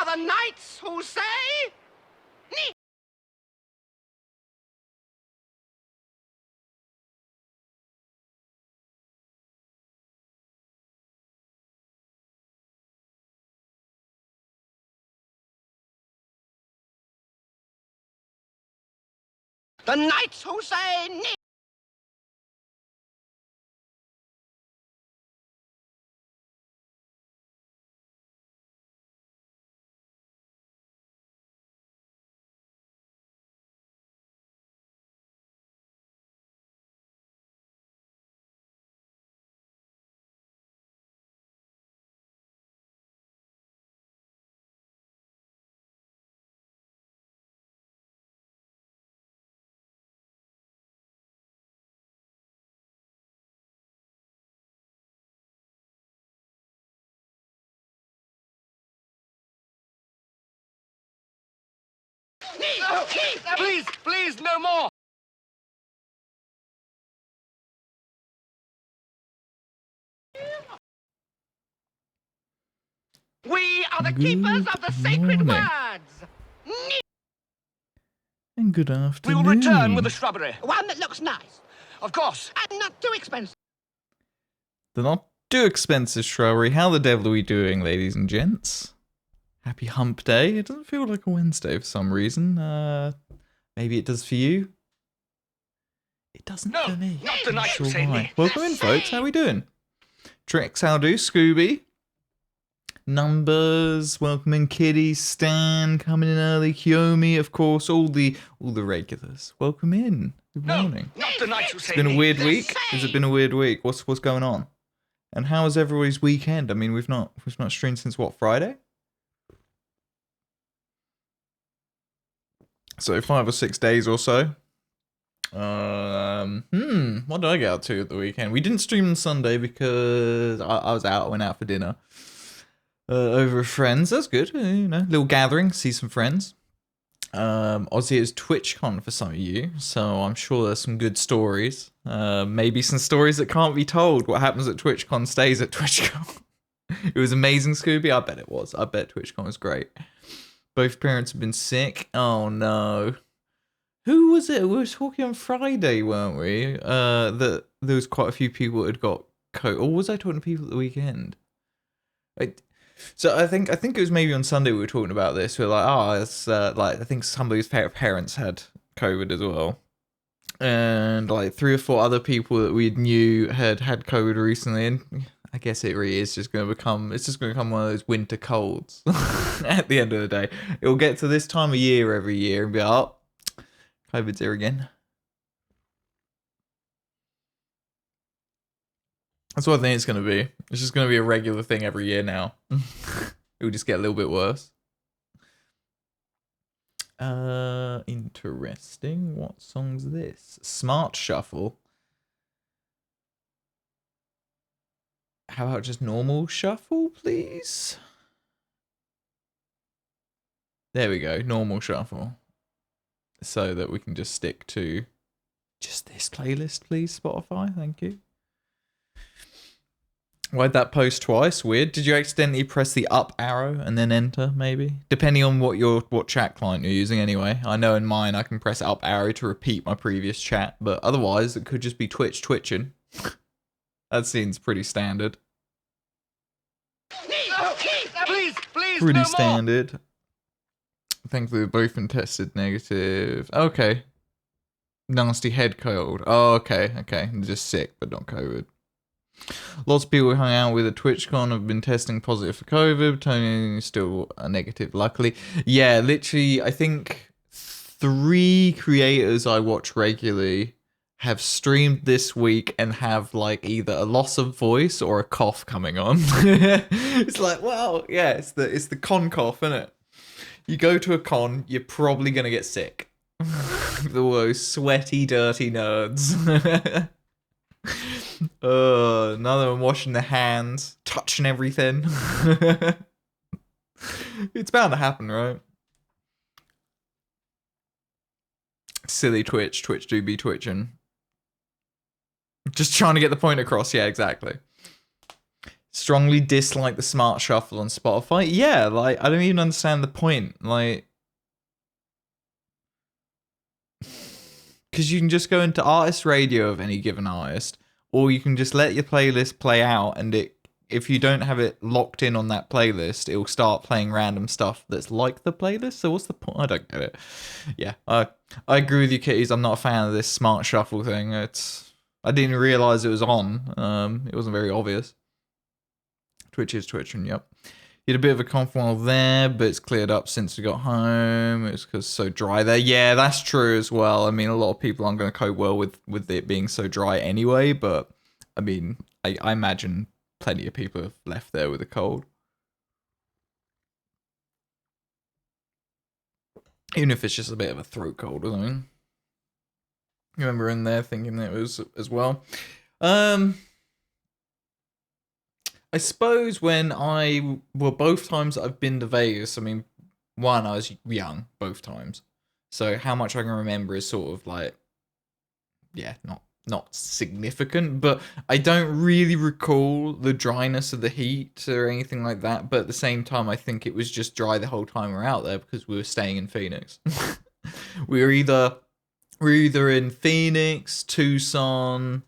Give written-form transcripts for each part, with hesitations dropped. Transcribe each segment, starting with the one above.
are the knights who say... The knights who say... Please, please, no more! We are the keepers of the sacred words! And good afternoon. We will return with the shrubbery. One that looks nice. Of course. And not too expensive. The not too expensive shrubbery. How the devil are we doing, ladies and gents? Happy hump day. It doesn't feel like a Wednesday for some reason. Maybe it does for you. It doesn't for me. Not the night Sure you say why. me. Welcome in, folks. How we doing? Trix, how do? Scooby. Numbers, welcome in Kitty, Stan, coming in early, Kiyomi, of course, all the regulars. Welcome in. Good morning. Not the night you say It's been a me. weird week. Has it been a weird week? What's going on? And how was everybody's weekend? I mean, we've not streamed since what, Friday? So 5 or 6 days or so. What did I get up to at the weekend? We didn't stream on Sunday because I was out. I went out for dinner. Over with friends. That's good. You know, little gathering, see some friends. Obviously, it was TwitchCon for some of you, so I'm sure there's some good stories. Maybe some stories that can't be told. What happens at TwitchCon stays at TwitchCon. It was amazing, Scooby. I bet it was. I bet TwitchCon was great. Both parents have been sick. Oh no. Who was it? We were talking on Friday, weren't we? That there was quite a few people that had got COVID. Or was I talking to people at the weekend? So I think it was maybe on Sunday we were talking about this. We were like, oh, it's like I think somebody's parents had COVID as well, and like 3 or 4 other people that we knew had COVID recently. And I guess it really is just going to become one of those winter colds. At the end of the day, it will get to this time of year every year and be like, oh, COVID's here again. That's what I think it's going to be. It's just going to be a regular thing every year now. It will just get a little bit worse. Interesting. What song's this? Smart Shuffle. How about just normal shuffle, please? There we go. Normal shuffle. So that we can just stick to just this playlist, please, Spotify. Thank you. Why'd that post twice? Weird. Did you accidentally press the up arrow and then enter, maybe? Depending on what chat client you're using anyway. I know in mine I can press up arrow to repeat my previous chat, but otherwise it could just be Twitch twitching. That seems pretty standard. Please, Pretty no standard. More. Thankfully they've both been tested negative. Okay. Nasty head cold. Oh, okay. Just sick, but not COVID. Lots of people we hung out with at TwitchCon have been testing positive for COVID. Tony is still negative, luckily. Yeah, literally, I think 3 creators I watch regularly have streamed this week and have like either a loss of voice or a cough coming on. It's like, well, yeah, it's the con cough, isn't it? You go to a con, you're probably gonna get sick. Those sweaty, dirty nerds. Another one washing their hands, touching everything. It's bound to happen, right? Silly Twitch do be twitching. Just trying to get the point across, yeah, exactly. Strongly dislike the smart shuffle on Spotify. Yeah, like, I don't even understand the point. Like, because you can just go into artist radio of any given artist, or you can just let your playlist play out, and if you don't have it locked in on that playlist, it will start playing random stuff that's like the playlist. So what's the point? I don't get it. Yeah, I agree with you, kitties. I'm not a fan of this smart shuffle thing. I didn't realize it was on. It wasn't very obvious. Twitch is twitching. Yep. You had a bit of a conf while there, but it's cleared up since we got home. It's because it's so dry there. Yeah, that's true as well. I mean, a lot of people aren't going to cope well with it being so dry anyway, but I mean, I imagine plenty of people have left there with a cold. Even if it's just a bit of a throat cold or something. You remember in there thinking it was as well. I suppose when both times I've been to Vegas, I mean, one, I was young, both times. So how much I can remember is sort of like, yeah, not significant, but I don't really recall the dryness of the heat or anything like that. But at the same time, I think it was just dry the whole time we were out there because we were staying in Phoenix. we were either in Phoenix, Tucson,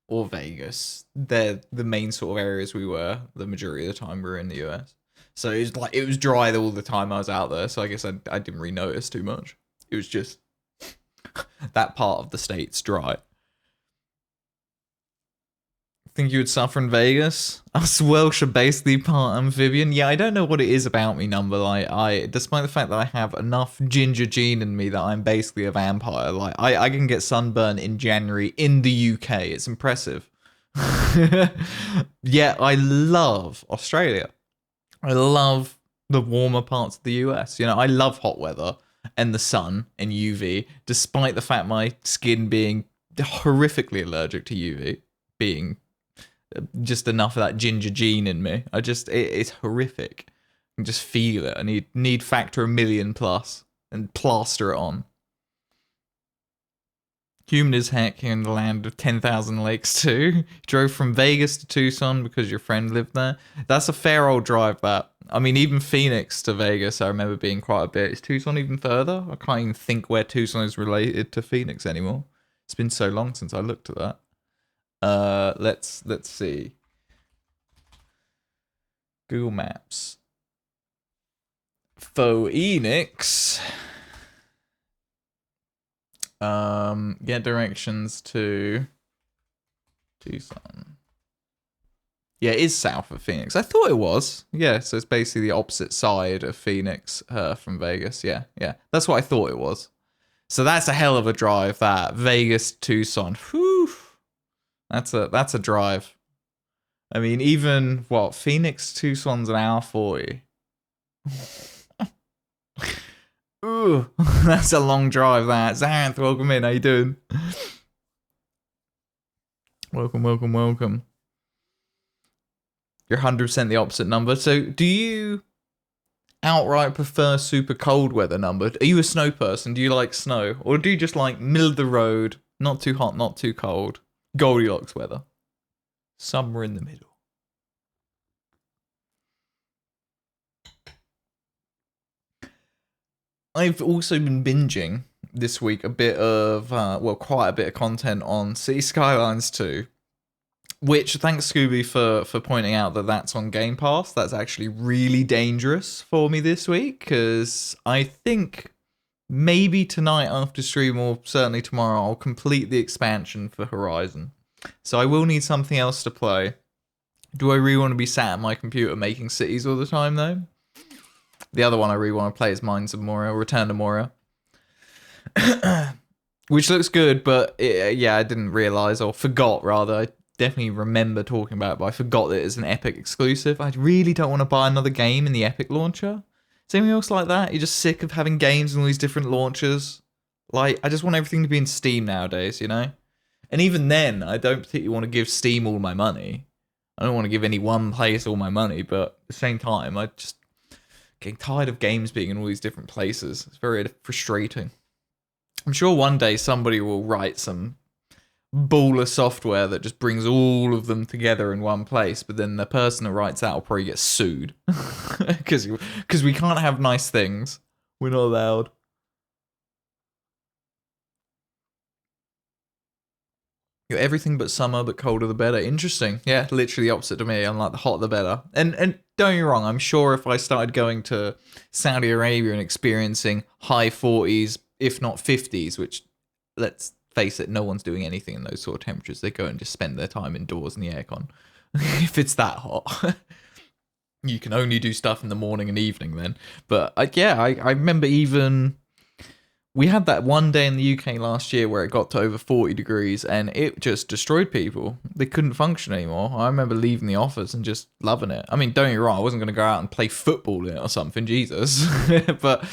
or Vegas. They're the main sort of areas we were the majority of the time we were in the US. So it was dry all the time I was out there, so I guess I didn't really notice too much. It was just that part of the state's dry. Think you would suffer in Vegas? Us Welsh are basically part amphibian. Yeah, I don't know what it is about me, Number. Like, despite the fact that I have enough ginger gene in me that I'm basically a vampire. Like, I can get sunburn in January in the UK. It's impressive. Yeah, I love Australia. I love the warmer parts of the US. You know, I love hot weather and the sun and UV, despite the fact my skin being horrifically allergic to UV, being just enough of that ginger gene in me. It's horrific. I can just feel it. I need factor 1,000,000 plus and plaster it on. Human as heck in the land of 10,000 lakes too. Drove from Vegas to Tucson because your friend lived there. That's a fair old drive, that. I mean, even Phoenix to Vegas, I remember being quite a bit. Is Tucson even further? I can't even think where Tucson is related to Phoenix anymore. It's been so long since I looked at that. Let's see. Google Maps. Phoenix. Get directions to Tucson. Yeah, it is south of Phoenix. I thought it was. Yeah, so it's basically the opposite side of Phoenix from Vegas. Yeah. That's what I thought it was. So that's a hell of a drive, that. Vegas, Tucson. Whew. That's a drive. I mean, even, Phoenix, Tucson's an hour 40. Ooh, that's a long drive, that. Xanth, welcome in. How you doing? Welcome. You're 100% the opposite Number. So, do you outright prefer super cold weather, Number? Are you a snow person? Do you like snow? Or do you just like middle of the road, not too hot, not too cold, Goldilocks weather? Somewhere in the middle. I've also been binging this week quite a bit of content on City Skylines 2. Which, thanks Scooby for pointing out that that's on Game Pass. That's actually really dangerous for me this week, because I think maybe tonight after stream, or certainly tomorrow, I'll complete the expansion for Horizon. So I will need something else to play. Do I really want to be sat at my computer making cities all the time, though? The other one I really want to play is Mines of Moria, Return to Moria. Which looks good, but I didn't realise, or forgot rather. I definitely remember talking about it, but I forgot that it's an Epic exclusive. I really don't want to buy another game in the Epic launcher. Is anything else like that? You're just sick of having games in all these different launchers? Like, I just want everything to be in Steam nowadays, you know? And even then, I don't particularly want to give Steam all my money. I don't want to give any one place all my money, but at the same time, I just getting tired of games being in all these different places. It's very frustrating. I'm sure one day somebody will write some ball of software that just brings all of them together in one place, but then the person who writes that will probably get sued because we can't have nice things. We're not allowed. You're everything but summer, but colder the better. Interesting. Yeah, literally the opposite to me. I'm like, the hotter the better. And don't get me wrong, I'm sure if I started going to Saudi Arabia and experiencing high 40s, if not 50s, which, let's face it, no one's doing anything in those sort of temperatures. They go and just spend their time indoors in the aircon. If it's that hot. You can only do stuff in the morning and evening then. But I remember even... We had that one day in the UK last year where it got to over 40 degrees and it just destroyed people. They couldn't function anymore. I remember leaving the office and just loving it. I mean, don't get me wrong, I wasn't going to go out and play football in it or something, Jesus. But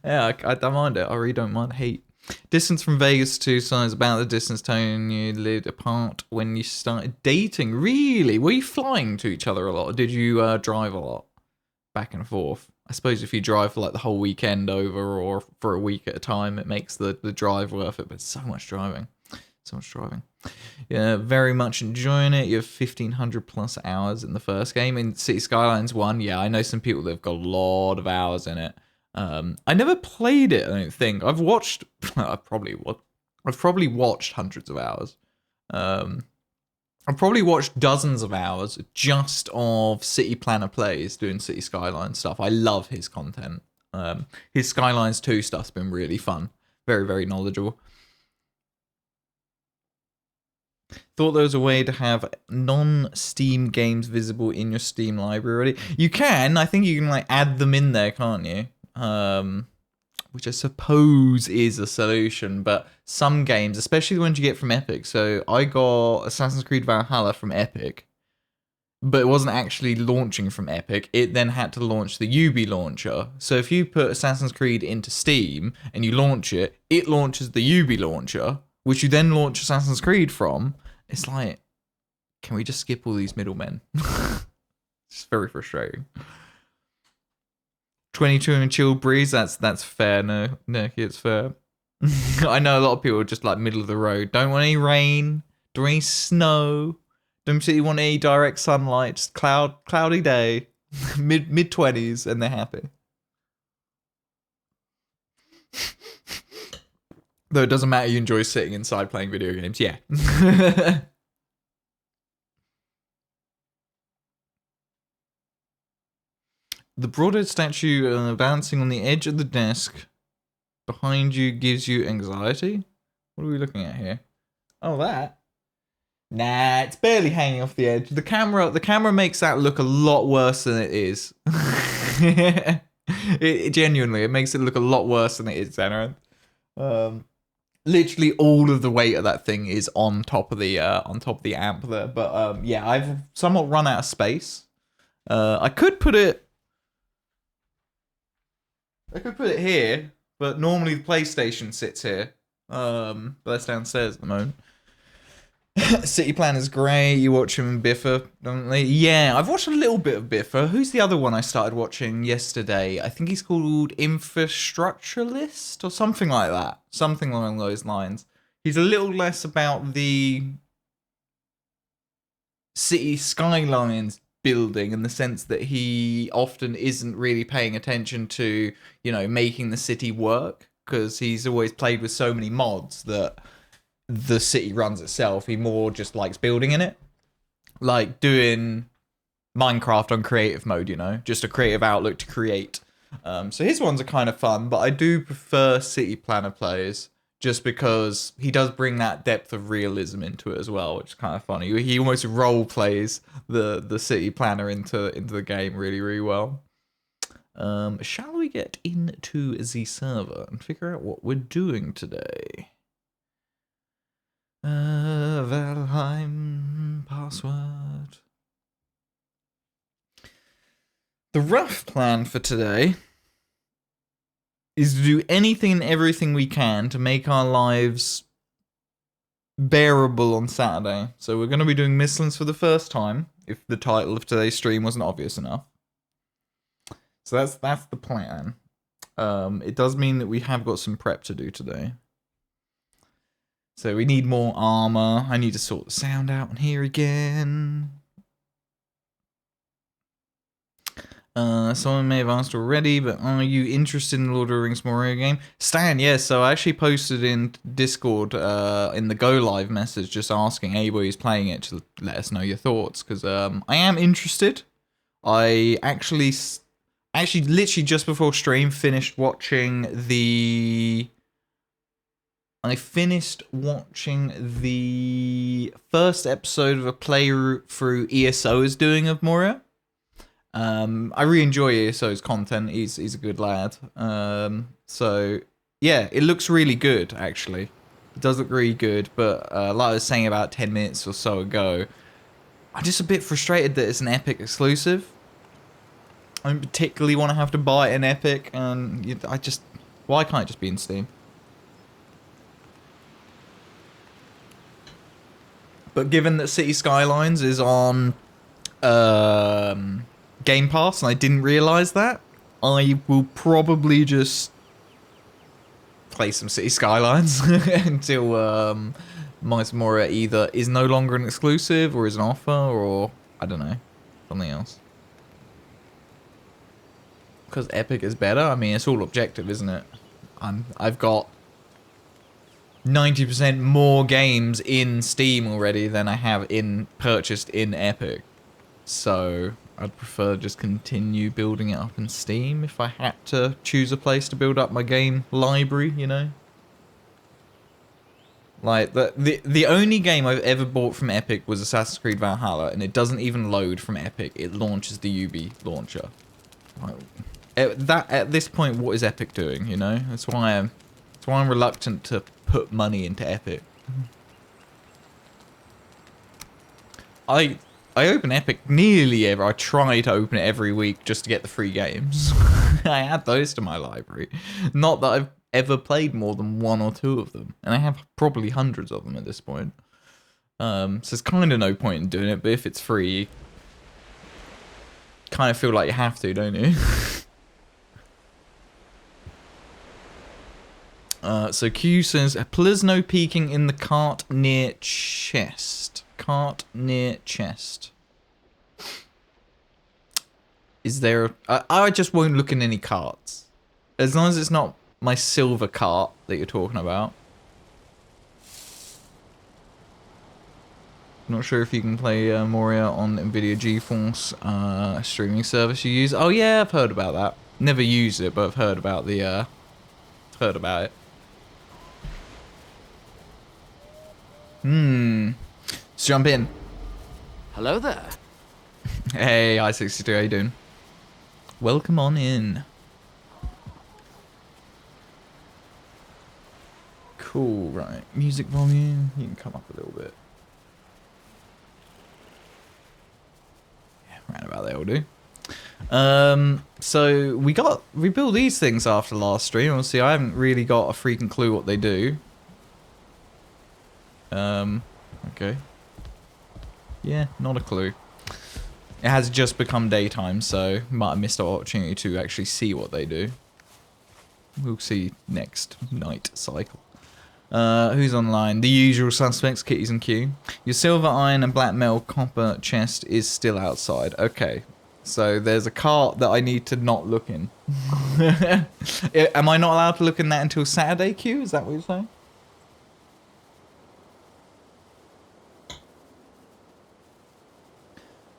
yeah, I don't mind it. I really don't mind hate. Distance from Vegas to Tucson is about the distance Tony you lived apart when you started dating. Really? Were you flying to each other a lot or did you drive a lot? Back and forth. I suppose if you drive for like the whole weekend over or for a week at a time, it makes the drive worth it, but so much driving. So much driving. Yeah, very much enjoying it. You have 1,500 plus hours in the first game. In City Skylines 1, yeah, I know some people that have got a lot of hours in it. I never played it, I don't think. I've watched, I've probably watched hundreds of hours. I've probably watched dozens of hours just of City Planner Plays doing City Skylines stuff. I love his content. His Skylines 2 stuff's been really fun. Very, very knowledgeable. Thought there was a way to have non-Steam games visible in your Steam library already. You can. I think you can like add them in there, can't you? Which I suppose is a solution, but some games, especially the ones you get from Epic. So I got Assassin's Creed Valhalla from Epic, but it wasn't actually launching from Epic. It then had to launch the Ubi launcher. So if you put Assassin's Creed into Steam and you launch it, it launches the Ubi launcher, which you then launch Assassin's Creed from. It's like, can we just skip all these middlemen? It's very frustrating. 22 and a chill breeze, that's fair. No, it's fair. I know a lot of people are just like middle of the road. Don't want any rain, don't want any snow, don't really want any direct sunlight, just cloudy day, mid 20s, and they're happy. Though it doesn't matter, you enjoy sitting inside playing video games, yeah. The broader statue bouncing on the edge of the desk behind you gives you anxiety? What are we looking at here? Oh, that? Nah, it's barely hanging off the edge. The camera makes that look a lot worse than it is. it genuinely, it makes it look a lot worse than it is, Xanaran. Literally all of the weight of that thing is on top of the amp there. But yeah, I've somewhat run out of space. I could put it here, but normally the PlayStation sits here. But that's downstairs at the moment. City Planner's great. You watch him in Biffa, don't they? Yeah, I've watched a little bit of Biffa. Who's the other one I started watching yesterday? I think he's called Infrastructuralist or something like that. Something along those lines. He's a little less about the City Skylines building in the sense that he often isn't really paying attention to, you know, making the city work, because he's always played with so many mods that the city runs itself. He more just likes building in it, like doing Minecraft on creative mode, you know, just a creative outlook to create. So his ones are kind of fun, but I do prefer City Planner plays just because he does bring that depth of realism into it as well, which is kind of funny. He almost role plays the City Planner into the game really, really well. Shall we get into the server and figure out what we're doing today? Valheim password. The rough plan for today is to do anything and everything we can to make our lives bearable on Saturday. So we're going to be doing Mistlands for the first time, if the title of today's stream wasn't obvious enough. So that's the plan. It does mean that we have got some prep to do today. So we need more armor. I need to sort the sound out on here again. Someone may have asked already, but are you interested in the Lord of the Rings Moria game? Stan, yes. So I actually posted in Discord in the Go Live message just asking anybody who's playing it to let us know your thoughts, because I am interested. I actually literally just before stream finished watching the... I finished watching the first episode of a playthrough ESO is doing of Moria. I really enjoy ESO's content. He's a good lad. So yeah, it looks really good actually. It does look really good, but like I was saying about 10 minutes or so ago, I'm just a bit frustrated that it's an Epic exclusive. I don't particularly want to have to buy an Epic, and why can't it just be in Steam? But given that City Skylines is on Game Pass, and I didn't realise that, I will probably just play some City Skylines until Miles Moria either is no longer an exclusive, or is an offer, or I don't know, something else. Because Epic is better? I mean, it's all objective, isn't it? I've got 90% more games in Steam already than I have purchased in Epic. So I'd prefer just continue building it up in Steam if I had to choose a place to build up my game library, you know? Like, the only game I've ever bought from Epic was Assassin's Creed Valhalla, and it doesn't even load from Epic. It launches the Ubi launcher. At this point, what is Epic doing, you know? That's why I'm reluctant to put money into Epic. I open Epic nearly every... I try to open it every week just to get the free games. I add those to my library. Not that I've ever played more than 1 or 2 of them. And I have probably hundreds of them at this point. So there's kind of no point in doing it, but if it's free, you kind of feel like you have to, don't you? So Q says, please no peeking in the cart near chest. Cart near chest. Is there... I just won't look in any carts. As long as it's not my silver cart that you're talking about. Not sure if you can play Moria on Nvidia GeForce streaming service you use. Oh yeah, I've heard about that. Never used it, but I've heard about the... heard about it. Let's jump in. Hello there. Hey, I62, how you doing? Welcome on in. Cool, right. Music volume. You can come up a little bit. Yeah, right about there will do. So we built these things after last stream. Obviously, I haven't really got a freaking clue what they do. Okay. Yeah, not a clue. It has just become daytime, so might have missed the opportunity to actually see what they do. We'll see next night cycle. Who's online? The usual suspects, Kitties and Q. Your silver, iron, and black metal copper chest is still outside. Okay. So there's a cart that I need to not look in. Am I not allowed to look in that until Saturday, Q? Is that what you're saying?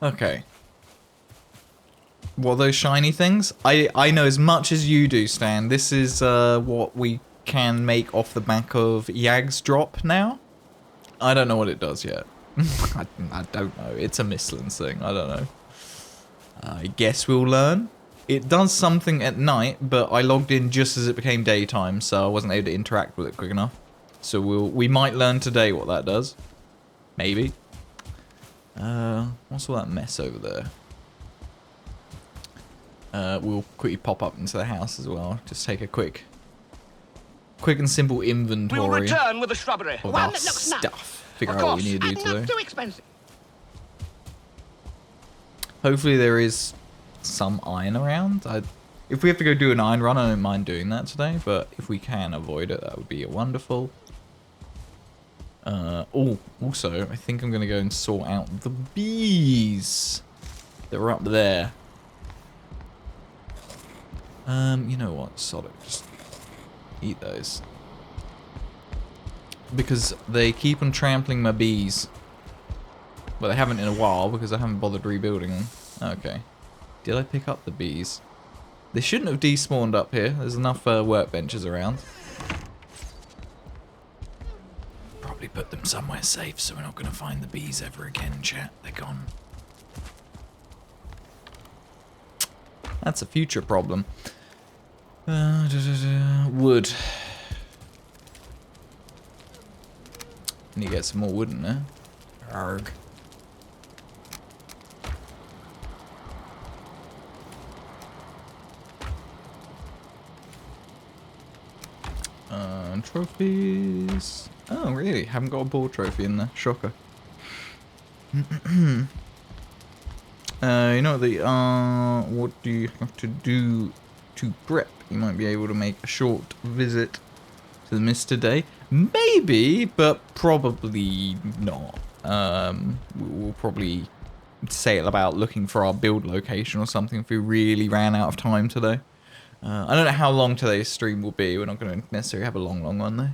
Okay. What are those shiny things? I know as much as you do, Stan. This is what we can make off the back of Yag's drop now. I don't know what it does yet. I don't know. It's a Mistlands thing. I don't know. I guess we'll learn. It does something at night, but I logged in just as it became daytime, so I wasn't able to interact with it quick enough. So we might learn today what that does. Maybe. What's all that mess over there? We'll quickly pop up into the house as well. Just take a quick and simple inventory. We'll return with a shrubbery. Of One our that looks stuff. nice. Figure Of out what course, we need to do and today. not too expensive. Hopefully there is some iron around. If we have to go do an iron run, I don't mind doing that today. But if we can avoid it, that would be wonderful. Oh, also, I think I'm going to go and sort out the bees that were up there. You know what? Sod it. Just eat those. Because they keep on trampling my bees. Well, they haven't in a while because I haven't bothered rebuilding them. Okay. Did I pick up the bees? They shouldn't have despawned up here. There's enough workbenches around. Probably put them somewhere safe so we're not going to find the bees ever again, chat. They're gone. That's a future problem. Wood. Need to get some more wood in there. Arg. Trophies. Oh, really? Haven't got a ball trophy in there. Shocker. You know what do you have to do to prep? You might be able to make a short visit to the mist today. Maybe, but probably not. We'll probably sail about looking for our build location or something if we really ran out of time today. I don't know how long today's stream will be. We're not going to necessarily have a long one though.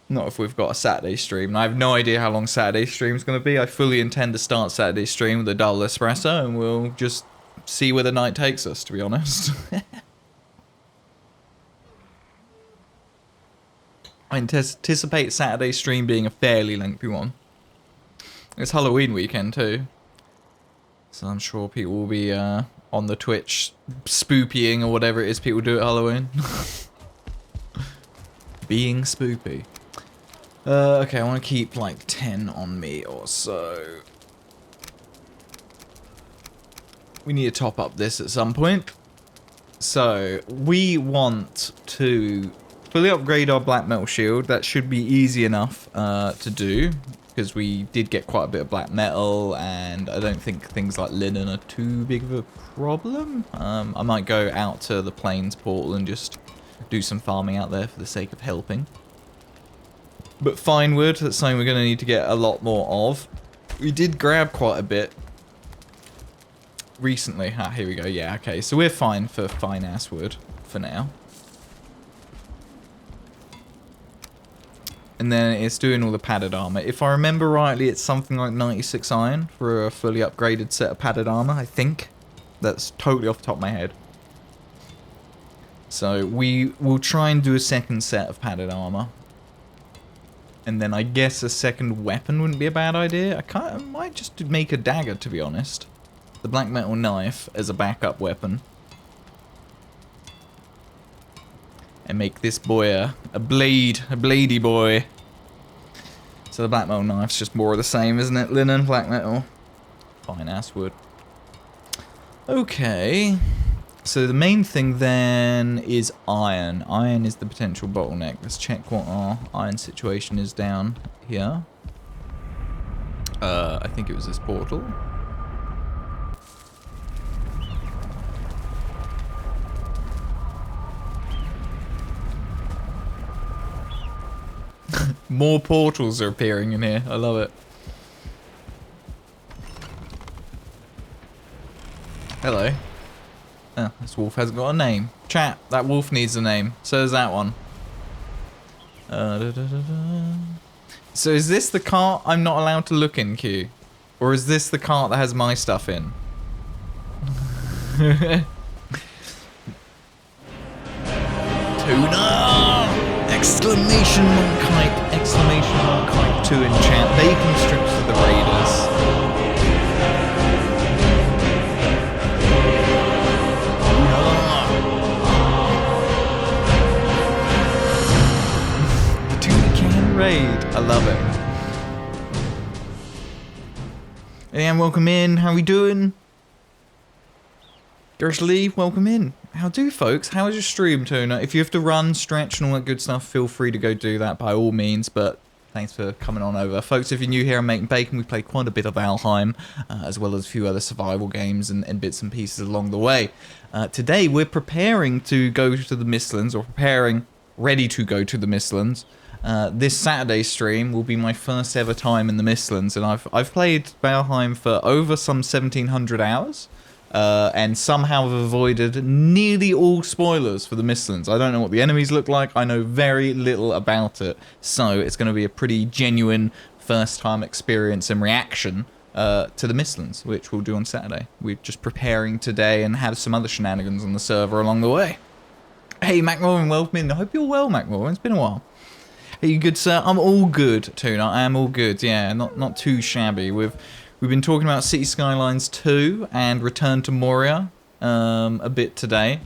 Not if we've got a Saturday stream. And I have no idea how long Saturday's stream is going to be. I fully intend to start Saturday's stream with a double espresso and we'll just see where the night takes us, to be honest. I anticipate Saturday's stream being a fairly lengthy one. It's Halloween weekend too. So I'm sure people will be on the Twitch spoopying or whatever it is people do at Halloween. Being spoopy. Okay, I want to keep like 10 on me or so. We need to top up this at some point. So, we want to fully upgrade our black metal shield. That should be easy enough to do, because we did get quite a bit of black metal, and I don't think things like linen are too big of a problem. I might go out to the Plains portal and just do some farming out there for the sake of helping. But fine wood, that's something we're going to need to get a lot more of. We did grab quite a bit recently. Ah, here we go. Yeah, okay. So we're fine for fine ass wood for now. And then it's doing all the padded armor. If I remember rightly, it's something like 96 iron for a fully upgraded set of padded armor, I think. That's totally off the top of my head. So we will try and do a second set of padded armor. And then I guess a second weapon wouldn't be a bad idea. I might just make a dagger, to be honest. The black metal knife as a backup weapon. And make this boy a bladey boy. So the black metal knife's just more of the same, isn't it? Linen, black metal. Fine ass wood. Okay. So the main thing then is iron. Iron is the potential bottleneck. Let's check what our iron situation is down here. I think it was this portal. More portals are appearing in here. I love it. Hello. Oh, this wolf hasn't got a name. Chat, that wolf needs a name. So does that one. So is this the cart I'm not allowed to look in, Q? Or is this the cart that has my stuff in? Tuna! Exclamation mark hype, exclamation mark hype 2 in chat. Bacon strips for the raiders. The tuna can raid. I love it. Hey, and welcome in. How we doing? Gersh Lee, welcome in. How do, folks? How is your stream, Tuna? If you have to run, stretch, and all that good stuff, feel free to go do that by all means, but thanks for coming on over. Folks, if you're new here on Making Bacon, we play quite a bit of Valheim, as well as a few other survival games and bits and pieces along the way. Today, we're preparing to go to the Mistlands, or preparing ready to go to the Mistlands. This Saturday stream will be my first ever time in the Mistlands, and I've played Valheim for over some 1,700 hours, and somehow have avoided nearly all spoilers for the Mistlands. I don't know what the enemies look like. I know very little about it, so it's going to be a pretty genuine first-time experience and reaction to the Mistlands, which we'll do on Saturday. We're just preparing today and have some other shenanigans on the server along the way. Hey, MacMorgan, welcome in. I hope you're well, MacMorgan. It's been a while. Are you good, sir? I'm all good, Tuna. I am all good. Yeah, not too shabby. We've been talking about City Skylines 2 and Return to Moria a bit today.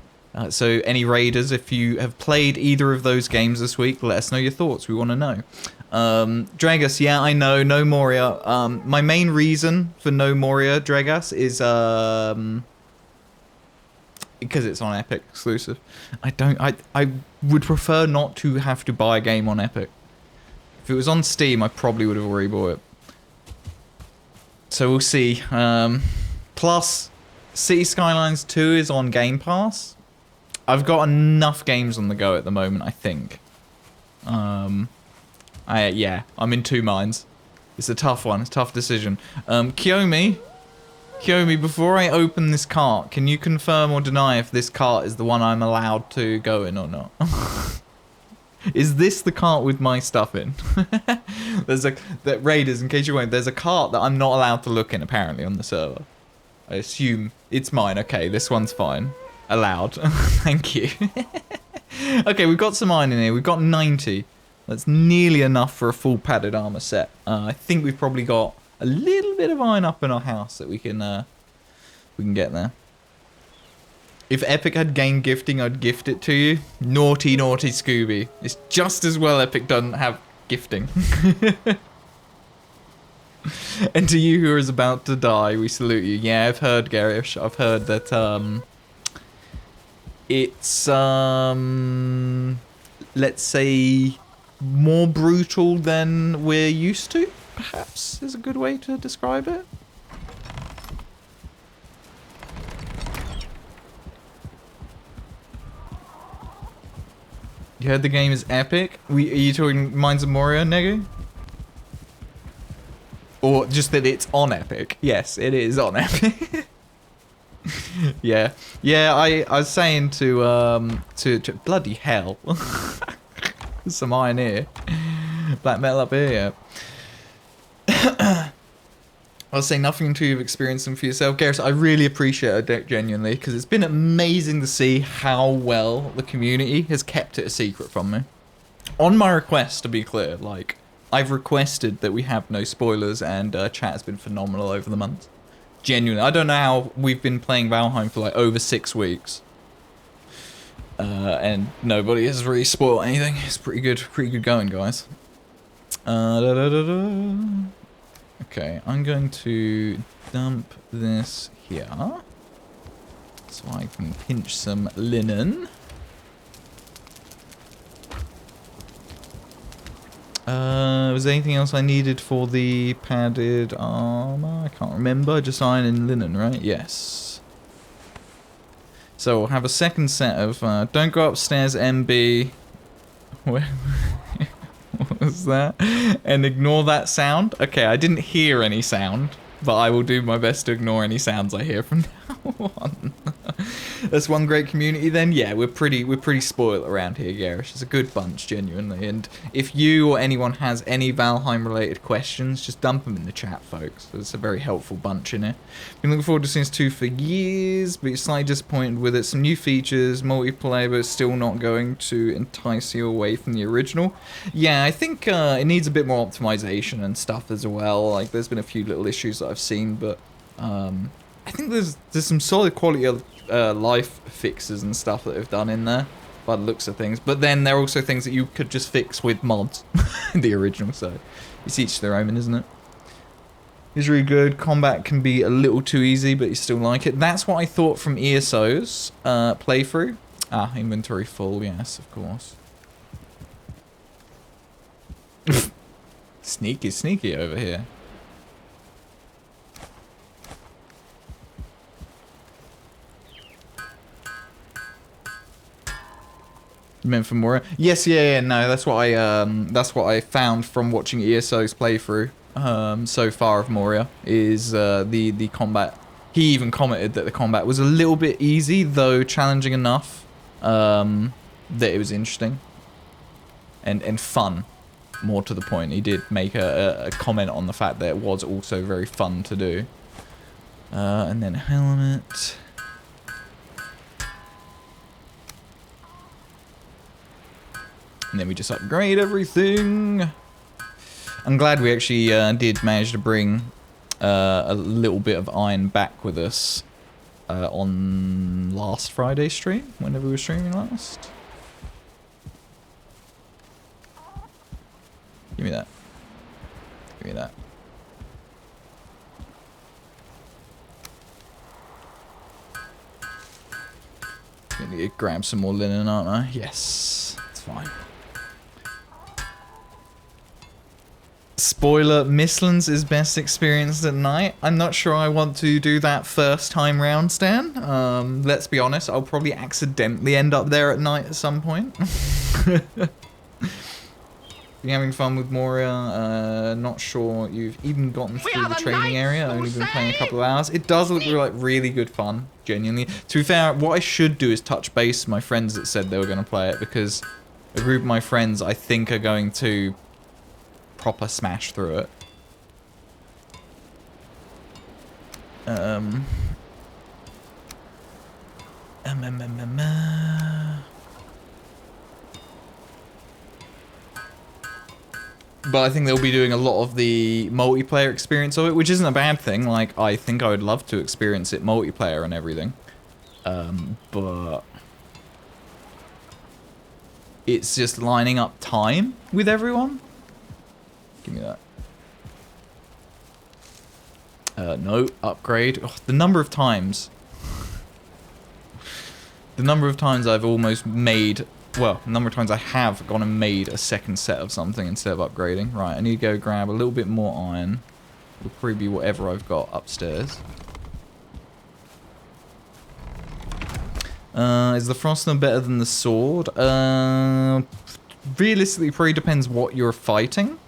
So any raiders, if you have played either of those games this week, let us know your thoughts. We want to know. Dragus, yeah, I know, no Moria. My main reason for no Moria, Dragus, is because it's on Epic exclusive. I would prefer not to have to buy a game on Epic. If it was on Steam, I probably would have already bought it. So we'll see. Plus, City Skylines 2 is on Game Pass. I've got enough games on the go at the moment, I think. Yeah, I'm in two minds. It's a tough one. It's a tough decision. Kiyomi, before I open this cart, can you confirm or deny if this cart is the one I'm allowed to go in or not? Is this the cart with my stuff in? That Raiders, in case you won't, there's a cart that I'm not allowed to look in apparently on the server. I assume it's mine. Okay, this one's fine. Allowed. Thank you. Okay, we've got some iron in here. We've got 90. That's nearly enough for a full padded armor set. I think we've probably got a little bit of iron up in our house that we can get there. If Epic had game gifting, I'd gift it to you. Naughty, naughty Scooby. It's just as well Epic doesn't have gifting. And to you who is about to die, we salute you. Yeah, I've heard, Garish. I've heard that it's let's say more brutal than we're used to, perhaps is a good way to describe it. You heard the game is epic? Are you talking Mines of Moria, Negu? Or just that it's on Epic? Yes, it is on Epic. Yeah. Yeah, I was saying to bloody hell. Some iron here. Black metal up here, yeah. I'll say nothing until you've experienced them for yourself. Garrus, I really appreciate it genuinely, because it's been amazing to see how well the community has kept it a secret from me. On my request, to be clear, like, I've requested that we have no spoilers, and chat has been phenomenal over the month. Genuinely. I don't know how we've been playing Valheim for like over 6 weeks. And nobody has really spoiled anything. It's pretty good going, guys. Okay, I'm going to dump this here so I can pinch some linen. Was there anything else I needed for the padded armor? I can't remember. Just iron and linen, right? Yes. So we'll have a second set of don't go upstairs, MB. What was that? And ignore that sound. Okay, I didn't hear any sound, but I will do my best to ignore any sounds I hear from now on. That's one great community then. Yeah, we're pretty spoiled around here, Garish. It's a good bunch, genuinely. And if you or anyone has any Valheim related questions, just dump them in the chat, folks. It's a very helpful bunch in it. Been looking forward to Sims 2 for years, but you're slightly disappointed with it. Some new features, multiplayer, but still not going to entice you away from the original. Yeah, I think it needs a bit more optimization and stuff as well. Like, there's been a few little issues that I've seen, but I think there's some solid quality of life fixes and stuff that they've done in there by the looks of things, but then there are also things that you could just fix with mods in the original, so it's each their own, isn't it? It's really good. Combat can be a little too easy, but you still like it. That's what I thought from ESO's playthrough. Ah, inventory full, yes, of course. Sneaky over here. You meant for Moria? Yes, yeah, no, that's what I found from watching ESO's playthrough so far of Moria, is the combat. He even commented that the combat was a little bit easy, though challenging enough that it was interesting and fun. More to the point, he did make a comment on the fact that it was also very fun to do. And then helmet. And then we just upgrade everything. I'm glad we actually did manage to bring a little bit of iron back with us on last Friday's stream, whenever we were streaming last. Give me that. Give me that. I need to grab some more linen, aren't I? Yes, it's fine. Spoiler, Mistlands is best experienced at night. I'm not sure I want to do that first time round, Stan. Let's be honest, I'll probably accidentally end up there at night at some point. You having fun with Moria? Not sure you've even gotten through the training area. I've only been playing a couple of hours. It does look like really good fun, genuinely. To be fair, what I should do is touch base with my friends that said they were going to play it, because a group of my friends, I think, are going to proper smash through it. But I think they'll be doing a lot of the multiplayer experience of it, which isn't a bad thing. Like, I think I would love to experience it multiplayer and everything. But it's just lining up time with everyone. Give me that. No, upgrade. Oh, the number of times. The number of times I've almost made... Well, the number of times I have gone and made a second set of something instead of upgrading. Right, I need to go grab a little bit more iron. It'll probably be whatever I've got upstairs. Is the Frostner better than the sword? Realistically, probably depends what you're fighting.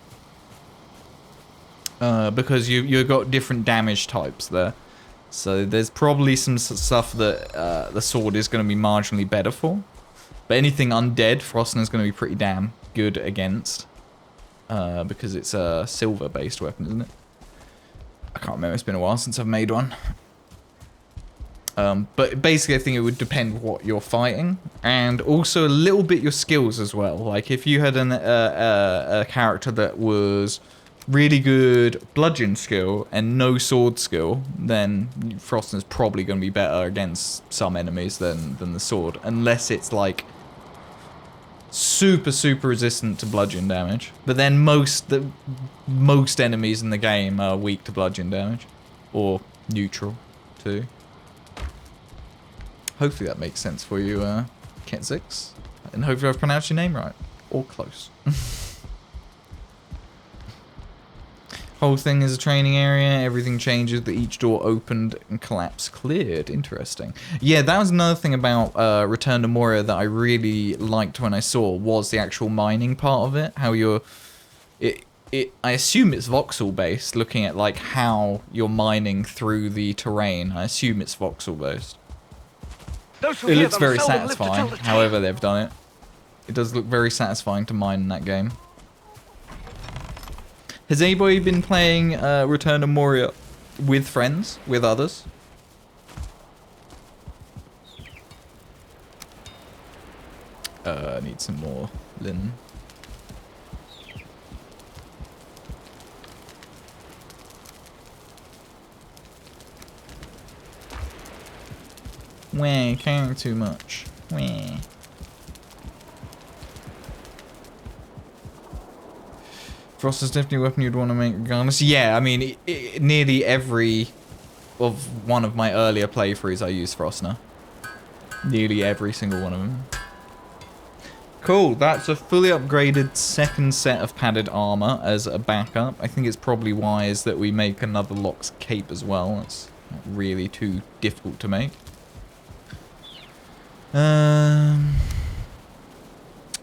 Because you've got different damage types there. So there's probably some stuff that the sword is going to be marginally better for. But anything undead, Frostner's going to be pretty damn good against. Because it's a silver-based weapon, isn't it? I can't remember, it's been a while since I've made one. But basically I think it would depend what you're fighting. And also a little bit your skills as well. Like if you had a character that was really good bludgeon skill and no sword skill, then Frostner's probably going to be better against some enemies than the sword. Unless it's like super resistant to bludgeon damage. But then most enemies in the game are weak to bludgeon damage. Or neutral too. Hopefully that makes sense for you, Ket6. And hopefully I've pronounced your name right. Or close. Whole thing is a training area. Everything changes. That each door opened and collapse cleared. Interesting. Yeah, that was another thing about Return to Moria that I really liked when I saw, was the actual mining part of it. How you're... I assume it's voxel based, looking at like how you're mining through the terrain. I assume it's voxel based. It looks very satisfying, however they've done it. It does look very satisfying to mine in that game. Has anybody been playing Return to Moria with friends, with others? I need some more linen. Wah, caring too much. Wah. Frost is definitely a weapon you'd want to make regardless. Yeah, I mean, nearly every of one of my earlier playthroughs I used Frostner. Nearly every single one of them. Cool, that's a fully upgraded second set of padded armor as a backup. I think it's probably wise that we make another Locke's cape as well. It's not really too difficult to make.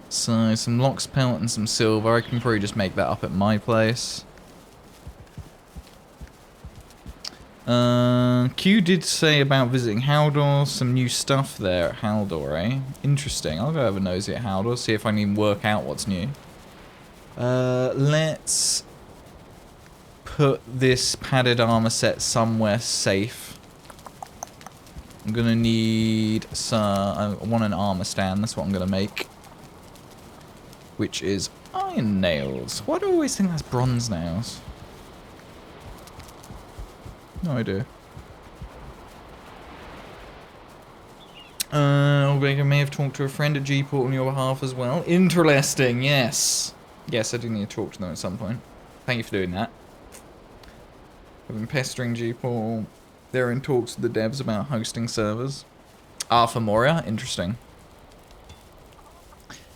So, some lox pelt and some silver. I can probably just make that up at my place. Q did say about visiting Haldor, some new stuff there at Haldor, eh? Interesting. I'll go have a nosy at Haldor, see if I can even work out what's new. Let's put this padded armor set somewhere safe. I'm gonna need some... I want an armor stand, that's what I'm gonna make. Which is iron nails. Why do I always think that's bronze nails? No idea. I may have talked to a friend at G-Port on your behalf as well. Interesting, yes. Yes, I do need to talk to them at some point. Thank you for doing that. I've been pestering G-Port. They're in talks with the devs about hosting servers. For Moria? Interesting.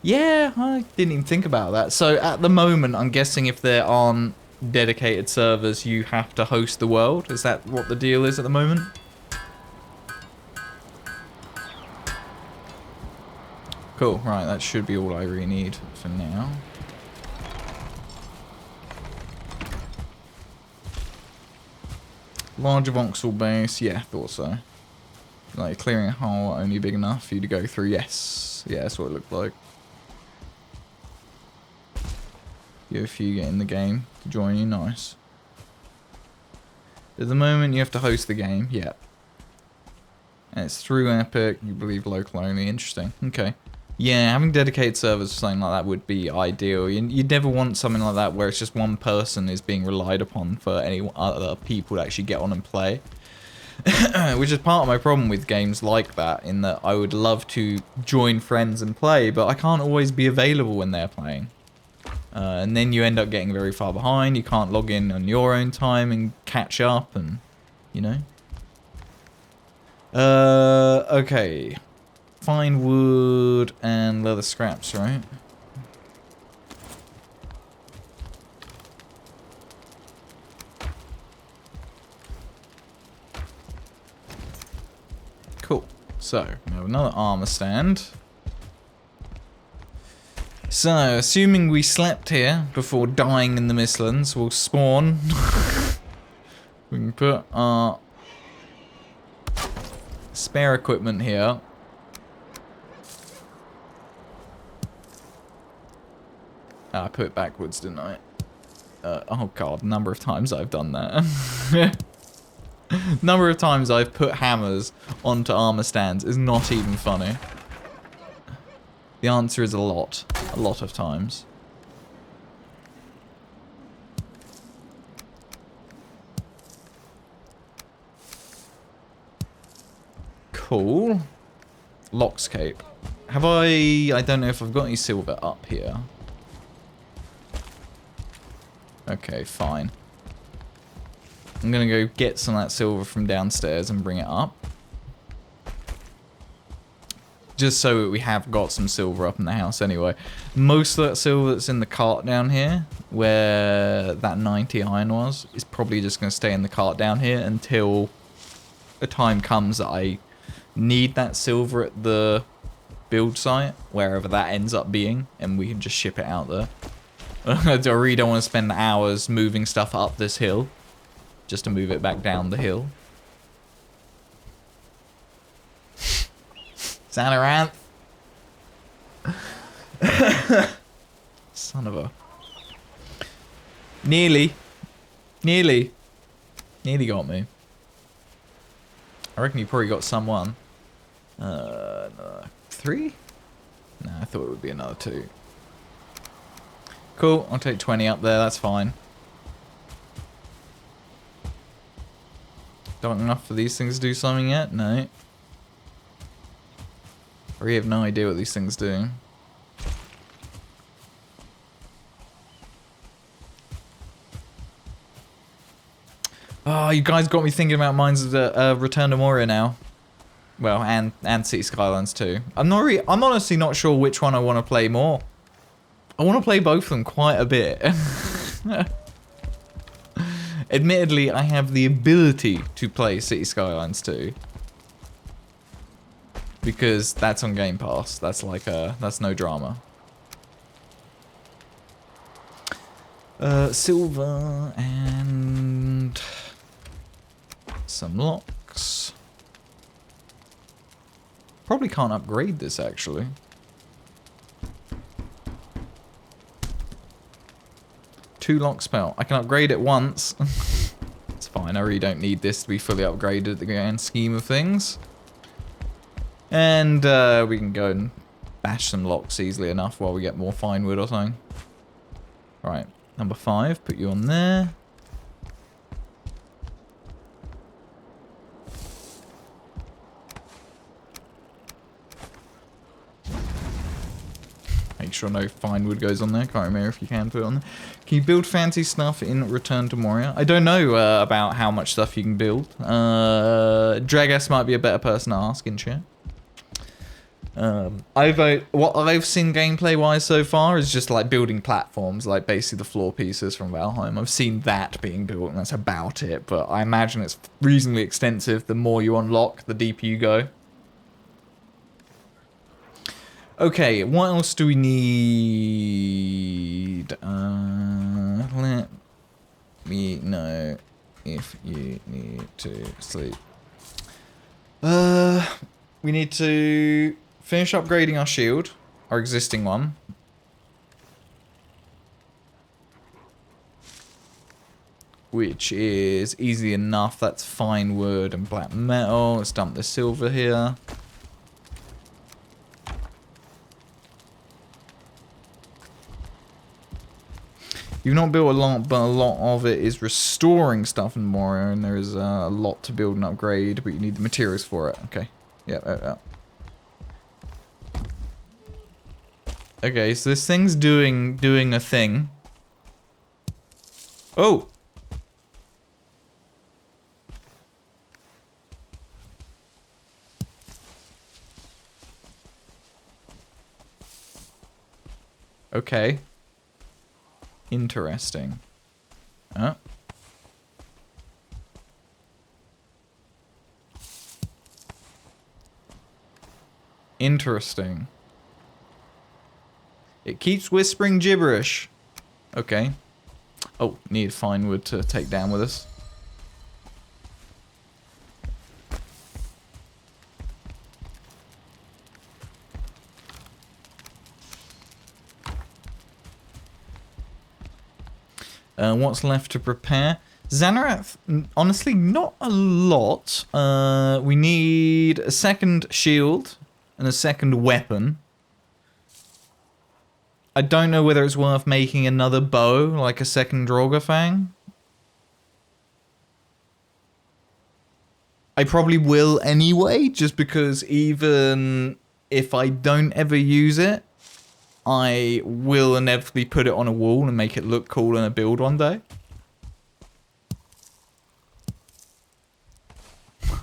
Yeah, I didn't even think about that. So at the moment, I'm guessing if they're on dedicated servers, you have to host the world. Is that what the deal is at the moment? Cool, right, that should be all I really need for now. Larger voxel base, yeah, thought so. Like, clearing a hole only big enough for you to go through, yes. Yeah, that's what it looked like. You have a few get in the game to join you, nice. At the moment, you have to host the game, yeah. And it's through Epic, you believe local only, interesting, okay. Yeah, having dedicated servers for something like that would be ideal. You'd never want something like that where it's just one person is being relied upon for any other people to actually get on and play. Which is part of my problem with games like that, in that I would love to join friends and play, but I can't always be available when they're playing. And then you end up getting very far behind, you can't log in on your own time and catch up, and, you know. Okay. Find wood and leather scraps, right? Cool. So, we have another armor stand. So, assuming we slept here before dying in the Mistlands, we'll spawn. We can put our spare equipment here. I put it backwards, didn't I? Oh god, number of times I've done that. Number of times I've put hammers onto armor stands is not even funny. The answer is a lot of times. Cool. Lox cape. Have I don't know if I've got any silver up here. Okay, fine. I'm gonna go get some of that silver from downstairs and bring it up. Just so that we have got some silver up in the house anyway. Most of that silver that's in the cart down here, where that 90 iron was, is probably just gonna stay in the cart down here until a time comes that I need that silver at the build site, wherever that ends up being, and we can just ship it out there. I really don't want to spend hours moving stuff up this hill, just to move it back down the hill. Xanaranth. Son of a... Nearly got me. I reckon you probably got someone. Another 3? No, I thought it would be another 2. Cool, I'll take 20 up there, that's fine. Don't enough for these things to do something yet? No. I really have no idea what these things do. Oh, you guys got me thinking about Mines of the Return to Moria now. Well, and City Skylines too. I'm honestly not sure which one I want to play more. I want to play both of them quite a bit. Admittedly, I have the ability to play City Skylines 2. Because that's on Game Pass. That's like that's no drama. Silver and some locks. Probably can't upgrade this actually. Two lock spell. I can upgrade it once. It's fine. I really don't need this to be fully upgraded at the grand scheme of things. And we can go and bash some locks easily enough while we get more fine wood or something. Right, number 5. Put you on there. Make sure no fine wood goes on there. Can't remember if you can put it on there. Can you build fancy stuff in Return to Moria? I don't know about how much stuff you can build. Dragas might be a better person to ask in chat. What I've seen gameplay wise so far is just like building platforms, like basically the floor pieces from Valheim. I've seen that being built and that's about it, but I imagine it's reasonably extensive. The more you unlock, the deeper you go. Okay, what else do we need? Let me know if you need to sleep. We need to finish upgrading our shield, our existing one. Which is easy enough. That's fine wood and black metal. Let's dump the silver here. You've not built a lot, but a lot of it is restoring stuff in Moria, and there is a lot to build and upgrade, but you need the materials for it. Okay. Yeah. Okay, so this thing's doing a thing. Oh! Okay. Interesting. Huh? Interesting. It keeps whispering gibberish. Okay. Oh, need fine wood to take down with us. What's left to prepare? Xanarath, honestly, not a lot. We need a second shield and a second weapon. I don't know whether it's worth making another bow, like a second Draugr. I probably will anyway, just because even if I don't ever use it, I will inevitably put it on a wall and make it look cool in a build one day.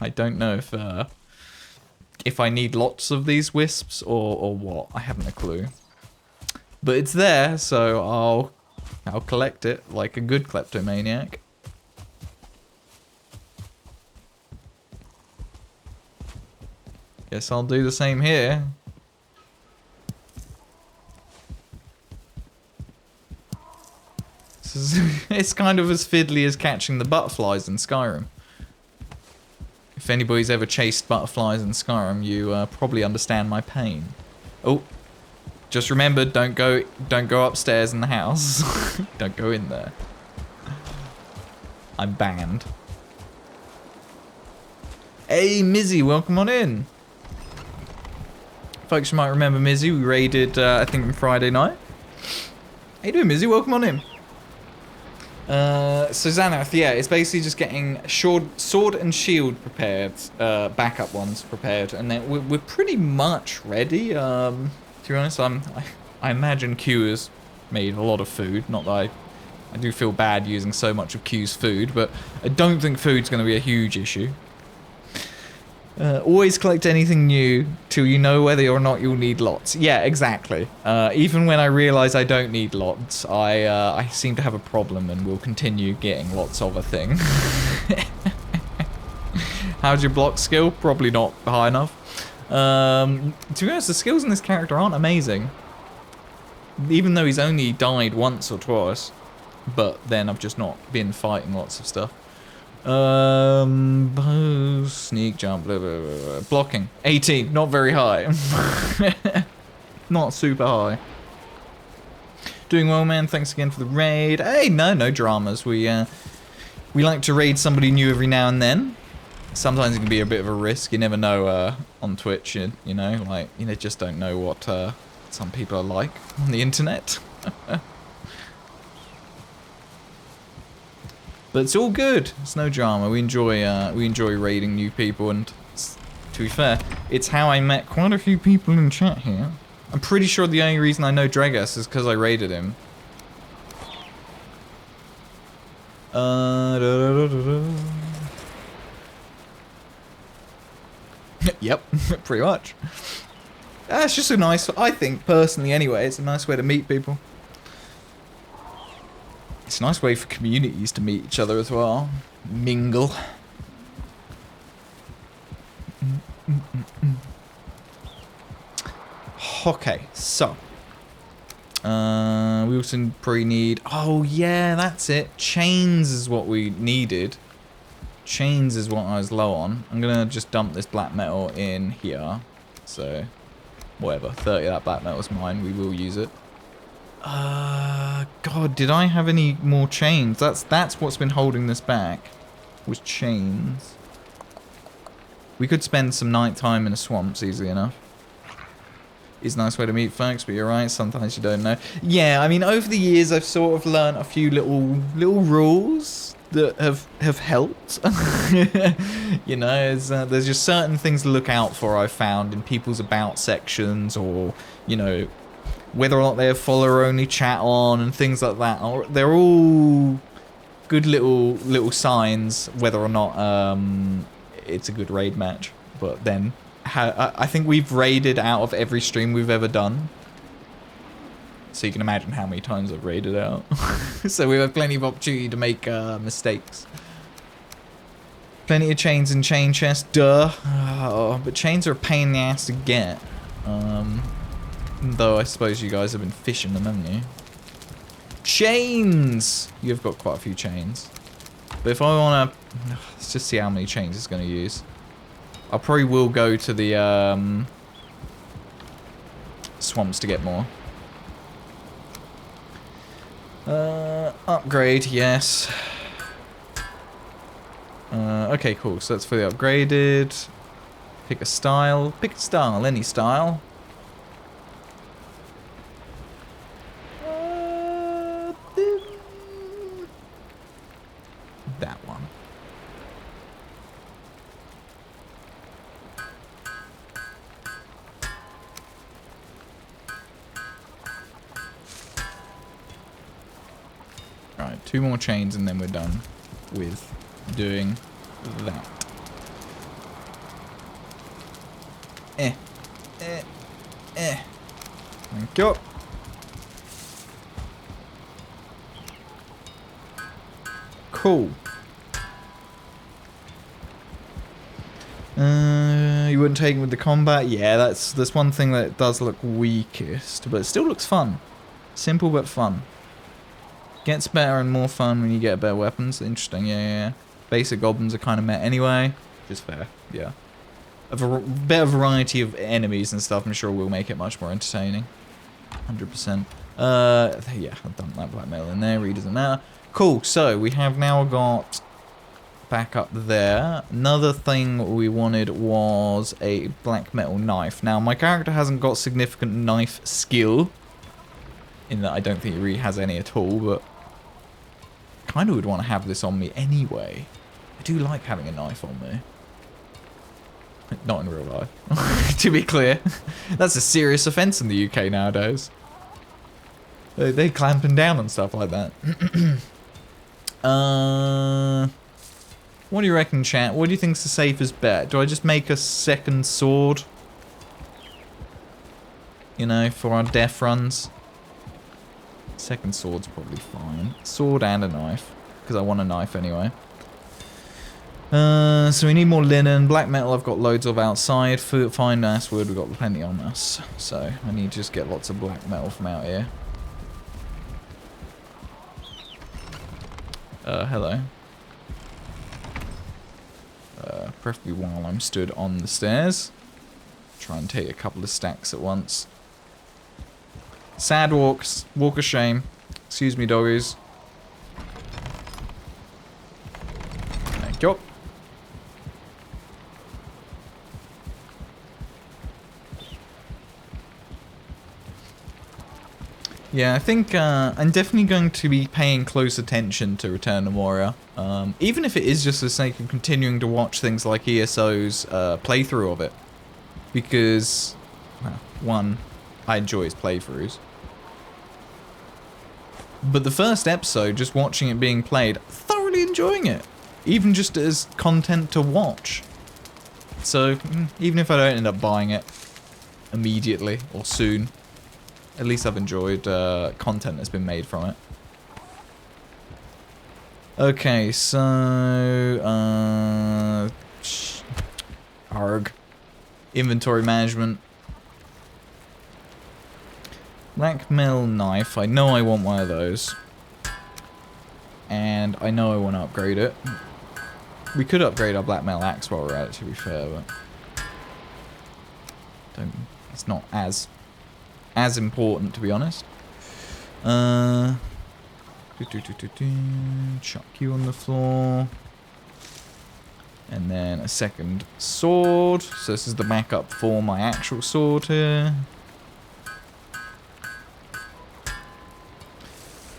I don't know if I need lots of these wisps or what. I haven't a clue. But it's there, so I'll collect it like a good kleptomaniac. Guess I'll do the same here. It's kind of as fiddly as catching the butterflies in Skyrim. If anybody's ever chased butterflies in Skyrim, you probably understand my pain. Oh, just remember, don't go upstairs in the house. Don't go in there. I'm banned. Hey, Mizzy, welcome on in. Folks, you might remember Mizzy. We raided, I think, on Friday night. How you doing, Mizzy? Welcome on in. So Xanath, yeah, it's basically just getting sword and shield prepared, backup ones prepared, and then we're pretty much ready. To be honest, I imagine Q has made a lot of food. Not that I do feel bad using so much of Q's food, but I don't think food's going to be a huge issue. Always collect anything new till you know whether or not you'll need lots. Yeah, exactly. Even when I realise I don't need lots, I seem to have a problem and will continue getting lots of a thing. How's your block skill? Probably not high enough. To be honest, the skills in this character aren't amazing. Even though he's only died once or twice. but then I've just not been fighting lots of stuff. Sneak jump, blah, blah, blah, blah. Blocking, 18, not very high. Not super high. Doing well, man. Thanks again for the raid. Hey, no dramas. We like to raid somebody new every now and then. Sometimes it can be a bit of a risk. You never know on Twitch. You know, like just don't know what some people are like on the internet. But it's all good. It's no drama. We enjoy raiding new people, and to be fair, it's how I met quite a few people in chat here. I'm pretty sure the only reason I know Dregas is because I raided him. Yep, pretty much. It's just a nice, I think, personally anyway, it's a nice way to meet people. It's a nice way for communities to meet each other as well. Mingle. Okay, so. We also probably need... Oh, yeah, that's it. Chains is what we needed. Chains is what I was low on. I'm going to just dump this black metal in here. So, whatever. 30 of that black metal is mine. We will use it. God, did I have any more chains? That's what's been holding this back. Was chains. We could spend some night time in the swamps easily enough. It's a nice way to meet folks, but you're right, sometimes you don't know. Yeah, I mean, over the years, I've sort of learned a few little rules that have helped. You know, there's just certain things to look out for, I've found, in people's about sections, or, you know, whether or not they have follower-only chat on, and things like that. They're all good little signs, whether or not it's a good raid match. But then... I think we've raided out of every stream we've ever done. So you can imagine how many times I've raided out. So we have plenty of opportunity to make mistakes. Plenty of chains and chain chests, duh. But chains are a pain in the ass to get. Though I suppose you guys have been fishing them, haven't you? Chains! You've got quite a few chains. But if I want to... Let's just see how many chains it's going to use. I probably will go to the swamps to get more. Upgrade, yes. Okay, cool. So that's fully upgraded. Pick a style. Pick a style, any style. That one. Right, 2 more chains and then we're done with doing that. Thank you. Cool. You wouldn't take it with the combat? Yeah, that's one thing that does look weakest, but it still looks fun. Simple but fun. Gets better and more fun when you get better weapons. Interesting, yeah. Basic goblins are kind of met anyway. Just fair, yeah. A better variety of enemies and stuff, I'm sure will make it much more entertaining. 100%. Yeah, I've done that black metal in there, really doesn't matter. Cool, so we have now got back up there. Another thing we wanted was a black metal knife. Now, my character hasn't got significant knife skill, in that I don't think he really has any at all, but kind of would want to have this on me anyway. I do like having a knife on me. Not in real life, to be clear. That's a serious offence in the UK nowadays. They clamping down on stuff like that. What do you reckon, chat? What do you think's the safest bet? Do I just make a second sword? You know, for our death runs? Second sword's probably fine. Sword and a knife, because I want a knife anyway. So we need more linen. Black metal I've got loads of outside. Fine ass wood we've got plenty on us. So I need to just get lots of black metal from out here. Hello. Preferably while I'm stood on the stairs. Try and take a couple of stacks at once. Sad walks. Walk of shame. Excuse me, doggies. Thank you. Yeah, I think I'm definitely going to be paying close attention to Return to Moria. Even if it is just for the sake of continuing to watch things like ESO's playthrough of it. Because, well, one, I enjoy his playthroughs. But the first episode, just watching it being played, thoroughly enjoying it. Even just as content to watch. So, even if I don't end up buying it immediately or soon, at least I've enjoyed content that's been made from it. Okay, so... arg. Inventory management. Black metal knife. I know I want one of those. And I know I want to upgrade it. We could upgrade our black metal axe while we're at it, to be fair, but... it's not as important, to be honest. Chuck you on the floor. And then a second sword. So this is the backup for my actual sword here.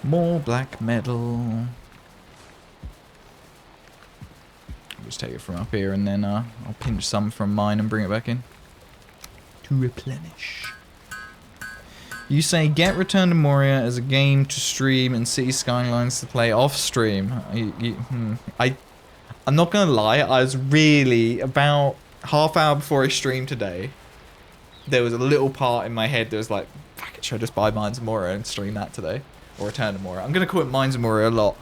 More black metal. I'll just take it from up here and then I'll pinch some from mine and bring it back in. To replenish. You say get Return to Moria as a game to stream and City Skylines to play off stream. I'm not gonna lie, I was really, about half hour before I streamed today, there was a little part in my head that was like, fuck it, should I just buy Mines of Moria and stream that today? Or Return to Moria. I'm gonna call it Mines of Moria a lot.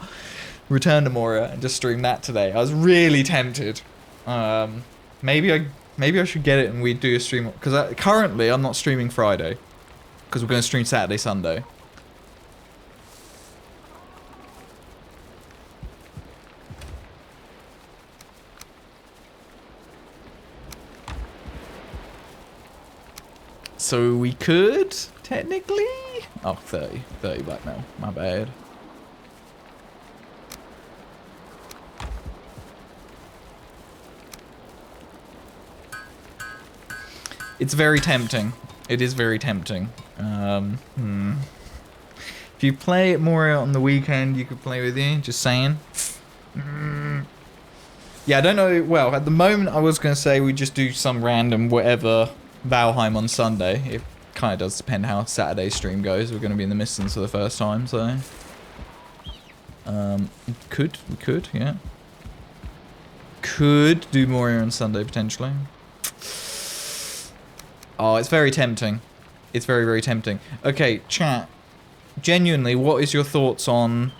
Return to Moria and just stream that today. I was really tempted. Maybe I should get it and we do a stream, because currently I'm not streaming Friday. Because we're going to stream Saturday, Sunday. So we could, technically... Oh, 30 black now. My bad. It's very tempting. It is very tempting. If you play it more on the weekend, you could play with you. Just saying. Yeah, I don't know. Well, at the moment, I was going to say we just do some random whatever Valheim on Sunday. It kind of does depend how Saturday's stream goes. We're going to be in the Mistlands for the first time, so... we could, yeah. Could do more on Sunday, potentially. Oh, it's very tempting. It's very, very tempting. Okay, chat. Genuinely, what is your thoughts on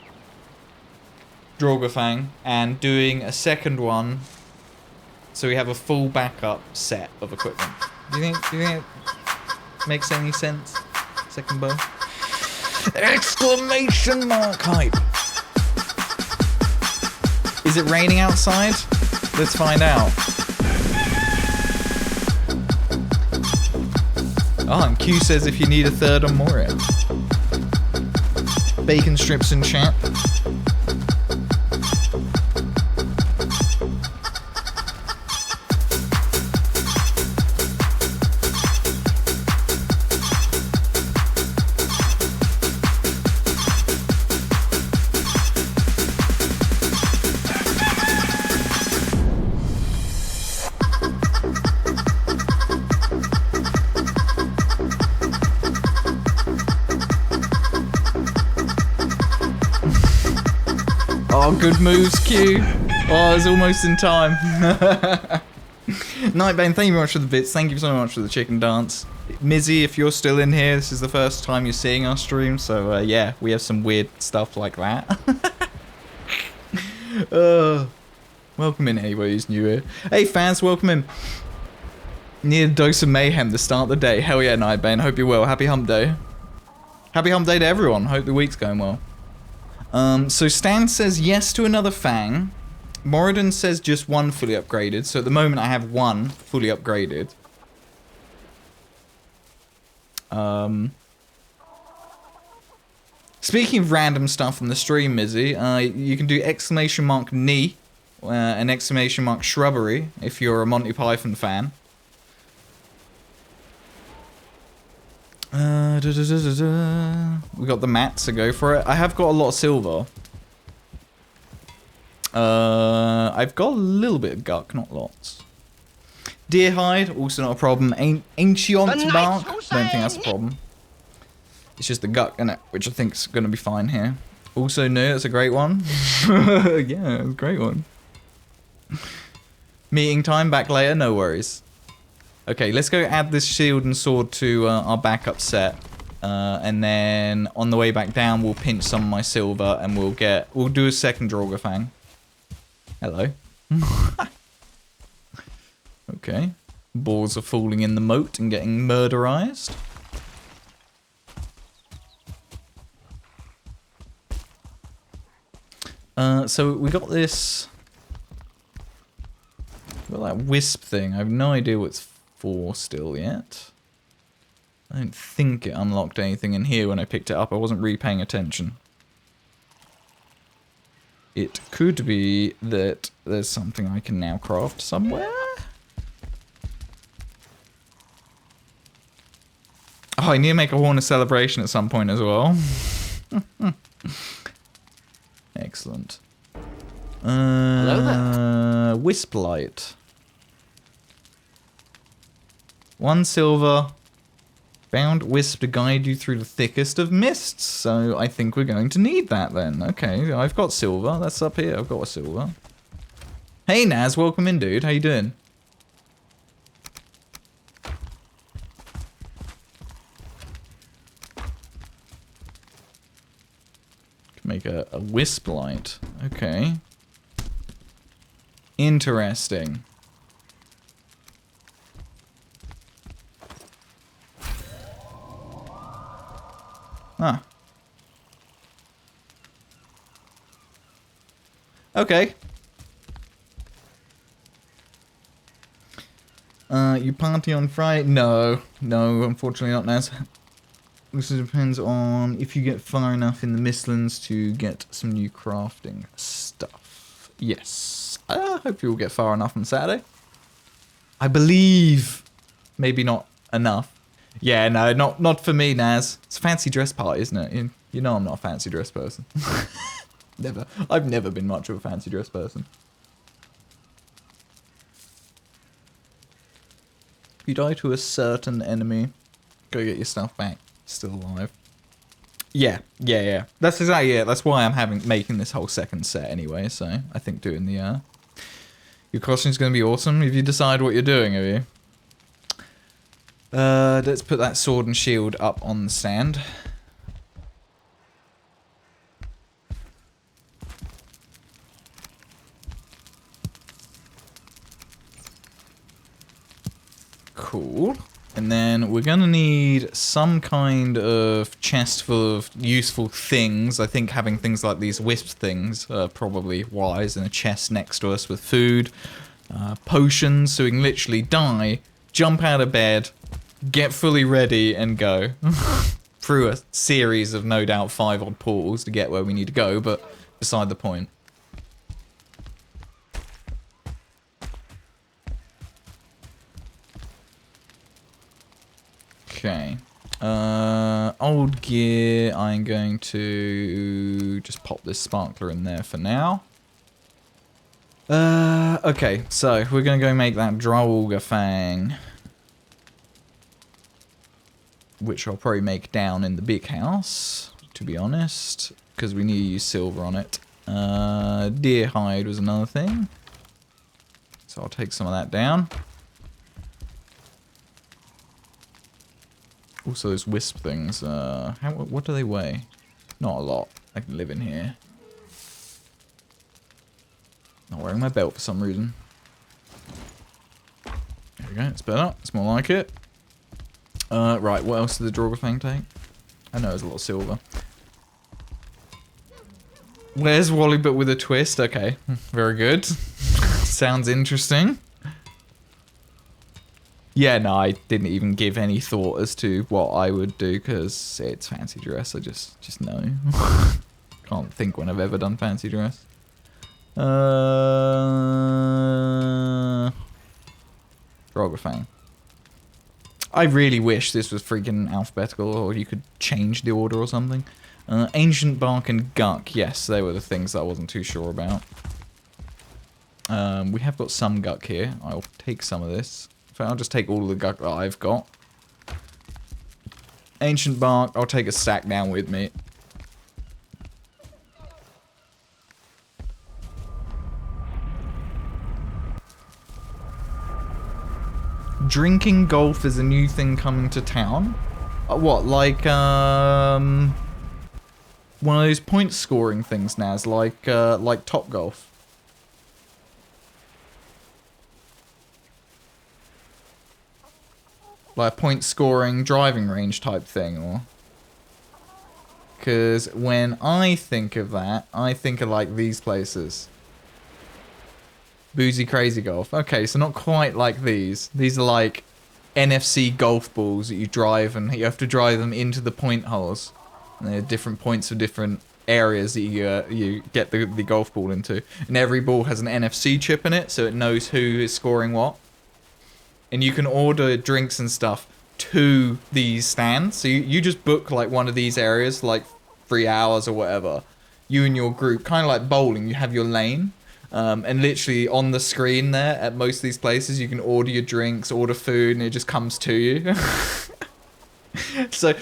Draugr and doing a second one so we have a full backup set of equipment? Do you think it makes any sense? Second bow. Exclamation mark hype. Is it raining outside? Let's find out. Oh, and Q says if you need a third on Moria. Bacon strips in chat. Oh, good moves, Q. Oh, it's almost in time. Nightbane, thank you very much for the bits. Thank you so much for the chicken dance. Mizzy, if you're still in here, this is the first time you're seeing our stream, so yeah, we have some weird stuff like that. Welcome in, anybody who's new here. Hey, fans, welcome in. Need a dose of mayhem to start the day. Hell yeah, Nightbane. Hope you're well. Happy hump day. Happy hump day to everyone. Hope the week's going well. So Stan says yes to another Fang. Moradin says just one fully upgraded. So at the moment I have one fully upgraded. Speaking of random stuff from the stream, Mizzy, you can do !knee and !shrubbery if you're a Monty Python fan. We got the mats, so go for it. I have got a lot of silver. I've got a little bit of guck, not lots. Deer hide, also not a problem. Ancient bark, don't think that's a problem. It's just the guck, innit, which I think is going to be fine here. Also, no, that's a great one. Yeah, it's a great one. Meeting time back later, no worries. Okay, let's go add this shield and sword to our backup set. And then on the way back down, we'll pinch some of my silver and we'll do a second Draugr. Hello. Okay. Balls are falling in the moat and getting murderized. So we got this... Got that wisp thing. I have no idea what it's for still yet. I don't think it unlocked anything in here when I picked it up. I wasn't really paying attention. It could be that there's something I can now craft somewhere. Oh, I need to make a Horn of Celebration at some point as well. Excellent. Hello there. Wisp light. 1 silver. Found wisp to guide you through the thickest of mists. So I think we're going to need that then. Okay, I've got silver. That's up here. I've got a silver. Hey Naz, welcome in, dude. How you doing? Make a wisp light. Okay. Interesting. Huh. Okay. You party on Friday? No. No, unfortunately not, Naz. This depends on if you get far enough in the Mistlands to get some new crafting stuff. Yes. I hope you'll get far enough on Saturday. I believe. Maybe not enough. Yeah, no, not for me, Naz. It's a fancy dress party, isn't it? You know I'm not a fancy dress person. Never. I've never been much of a fancy dress person. If you die to a certain enemy, go get your stuff back. Still alive. Yeah. That's exactly it. That's why I'm making this whole second set anyway. So I think doing the your costume's gonna be awesome. If you decide what you're doing, have you? Let's put that sword and shield up on the stand. Cool. And then we're going to need some kind of chest full of useful things. I think having things like these wisp things are probably wise, and a chest next to us with food. Potions, so we can literally die, jump out of bed, get fully ready, and go. Through a series of no doubt 5 odd portals to get where we need to go, but beside the point. Okay. Old gear, I'm going to just pop this sparkler in there for now. Okay, so we're going to go make that Draugr, which I'll probably make down in the big house, to be honest, because we need to use silver on it. Deer hide was another thing, so I'll take some of that down. Also, those wisp things, what do they weigh? Not a lot. I can live in here. Not wearing my belt for some reason. There we go, it's better. It's more like it. Right, what else did the Draugr take? I know there's a lot of silver. Where's Wally but with a twist? Okay, very good. Sounds interesting. Yeah, no, I didn't even give any thought as to what I would do because it's fancy dress. I just know. Can't think when I've ever done fancy dress. Droggerfang. I really wish this was freaking alphabetical, or you could change the order or something. Ancient Bark and Guck. Yes, they were the things that I wasn't too sure about. We have got some Guck here. I'll take some of this. In fact, I'll just take all of the Guck that I've got. Ancient Bark, I'll take a sack down with me. Drinking golf is a new thing coming to town. What, like, one of those point scoring things, Naz, like Top Golf. Like a point scoring driving range type thing, or? Because when I think of that, I think of like these places. Boozy Crazy Golf. Okay, so not quite like these. These are like NFC golf balls that you drive, and you have to drive them into the point holes. And there are different points for different areas that you get the golf ball into. And every ball has an NFC chip in it, so it knows who is scoring what. And you can order drinks and stuff to these stands. So you just book like one of these areas, like 3 hours or whatever. You and your group, kind of like bowling, you have your lane. And literally on the screen there at most of these places, you can order your drinks, order food, and it just comes to you. So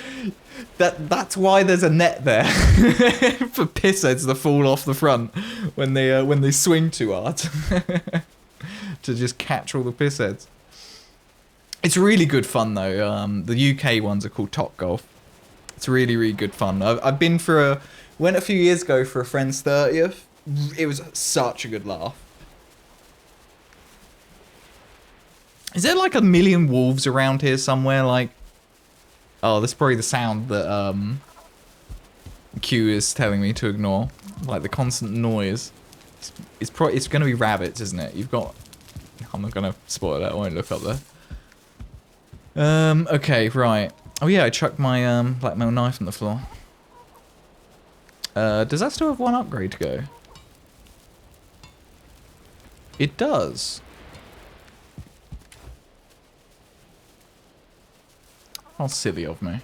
that's why there's a net there for pissheads to fall off the front when they swing too hard to just catch all the pissheads. It's really good fun though. The UK ones are called Top Golf. It's really, really good fun. I've been went a few years ago for a friend's 30th. It was such a good laugh. Is there like a million wolves around here somewhere? Like, oh, that's probably the sound that Q is telling me to ignore. Like the constant noise. It's going to be rabbits, isn't it? You've got. I'm not going to spoil it. I won't look up there. Okay, right. Oh yeah, I chucked my black metal knife on the floor. Does that still have one upgrade to go? It does. How silly of me.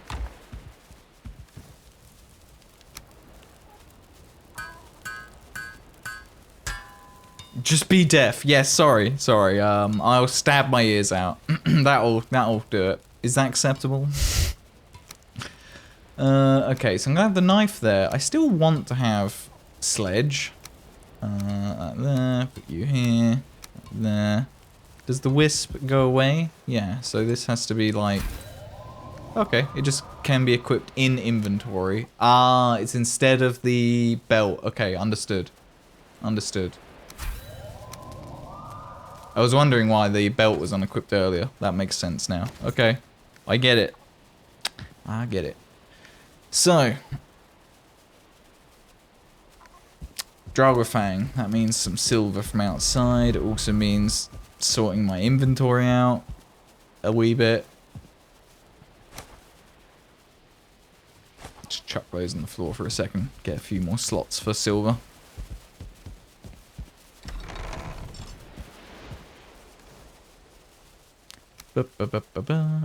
Just be deaf. Yes, sorry. I'll stab my ears out. that'll do it. Is that acceptable? Okay, so I'm gonna have the knife there. I still want to have sledge. There, put you here, there. Does the wisp go away? Yeah, so this has to be like... Okay, it just can be equipped in inventory. Ah, it's instead of the belt. Okay, understood. Understood. I was wondering why the belt was unequipped earlier. That makes sense now. Okay, I get it. I get it. So... Droggerfang, that means some silver from outside. It also means sorting my inventory out a wee bit. Just chuck those on the floor for a second. Get a few more slots for silver.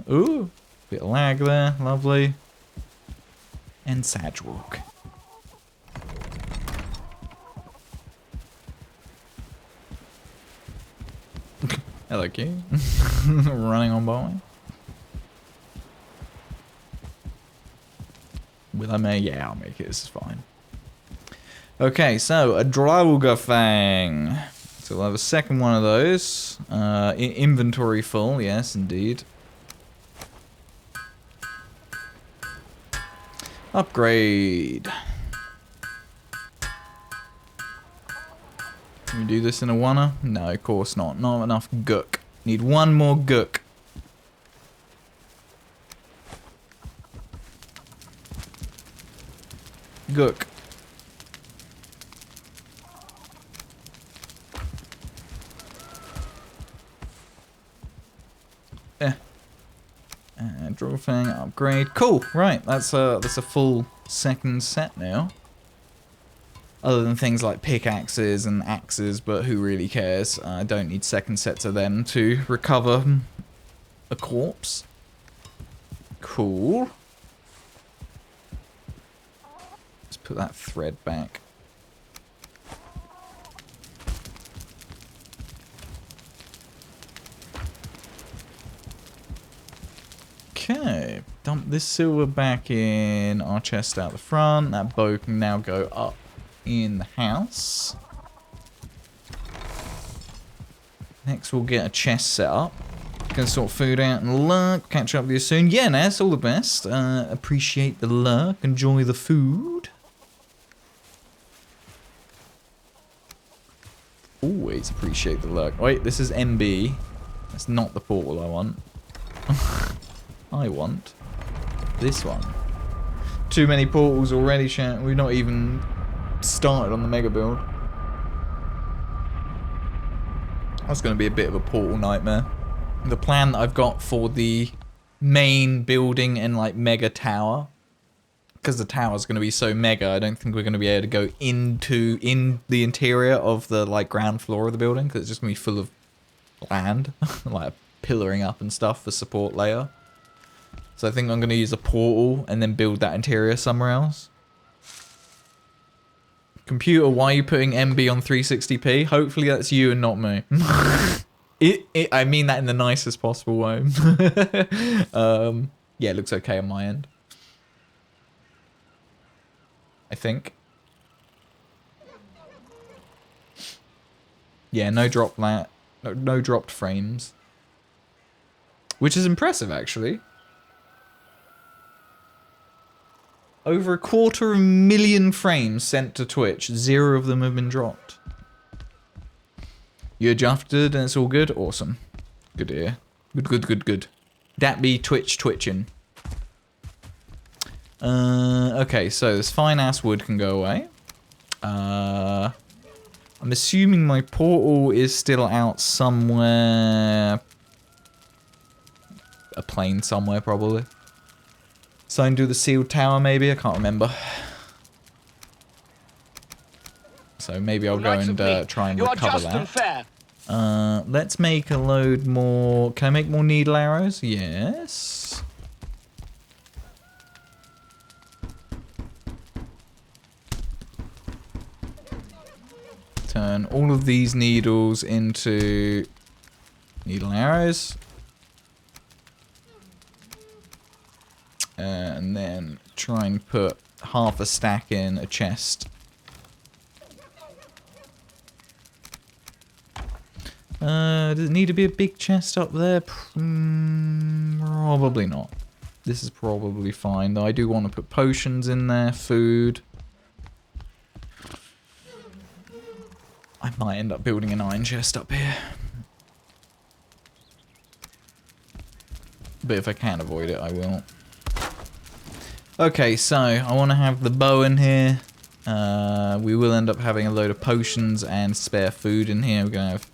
Ooh, bit of lag there, lovely. And Sadgewalk. Hello, King. Running on by. Will I make? Yeah, I'll make it. This is fine. Okay, so a Droggerfang. So we'll have a second one of those. Inventory full, yes, indeed. Upgrade. Can we do this in a oneer? No, of course not. Not enough gook. Need one more gook. Gook. Draw thing, upgrade. Cool, right, that's a full second set now. Other than things like pickaxes and axes, but who really cares? I don't need second sets of them to recover a corpse. Cool. Let's put that thread back. Okay, dump this silver back in our chest out the front. That bow can now go up in the house. Next we'll get a chest set up. Gonna sort food out and lurk. Catch up with you soon. Yeah, Ness, all the best. Appreciate the lurk. Enjoy the food. Always appreciate the lurk. Wait, this is MB. That's not the portal I want. I want this one. Too many portals already, chat. We've not even started on the mega build. That's going to be a bit of a portal nightmare. The plan that I've got for the main building and like mega tower, because the tower's going to be so mega, I don't think we're going to be able to go in the interior of the like ground floor of the building, because it's just going to be full of land, like pillaring up and stuff for support layer. So I think I'm going to use a portal and then build that interior somewhere else. Computer, why are you putting MB on 360p? Hopefully that's you and not me. I mean that in the nicest possible way. Yeah, it looks okay on my end. I think. Yeah, no dropped frames. Which is impressive, actually. Over 250,000 frames sent to Twitch. 0 of them have been dropped. You adjusted and it's all good? Awesome. Good to hear. Good. That be Twitch twitching. Okay, so this fine ass wood can go away. I'm assuming my portal is still out somewhere. A plane somewhere, probably. So I can do the sealed tower, maybe? I can't remember. So maybe I'll go and try and recover that. Let's make a load more. Can I make more needle arrows? Yes. Turn all of these needles into needle arrows. And then try and put half a stack in a chest. Does it need to be a big chest up there? Probably not. This is probably fine, though I do want to put potions in there, food. I might end up building an iron chest up here. But if I can avoid it, I will. Okay, so I want to have the bow in here. We will end up having a load of potions and spare food in here. We're going to have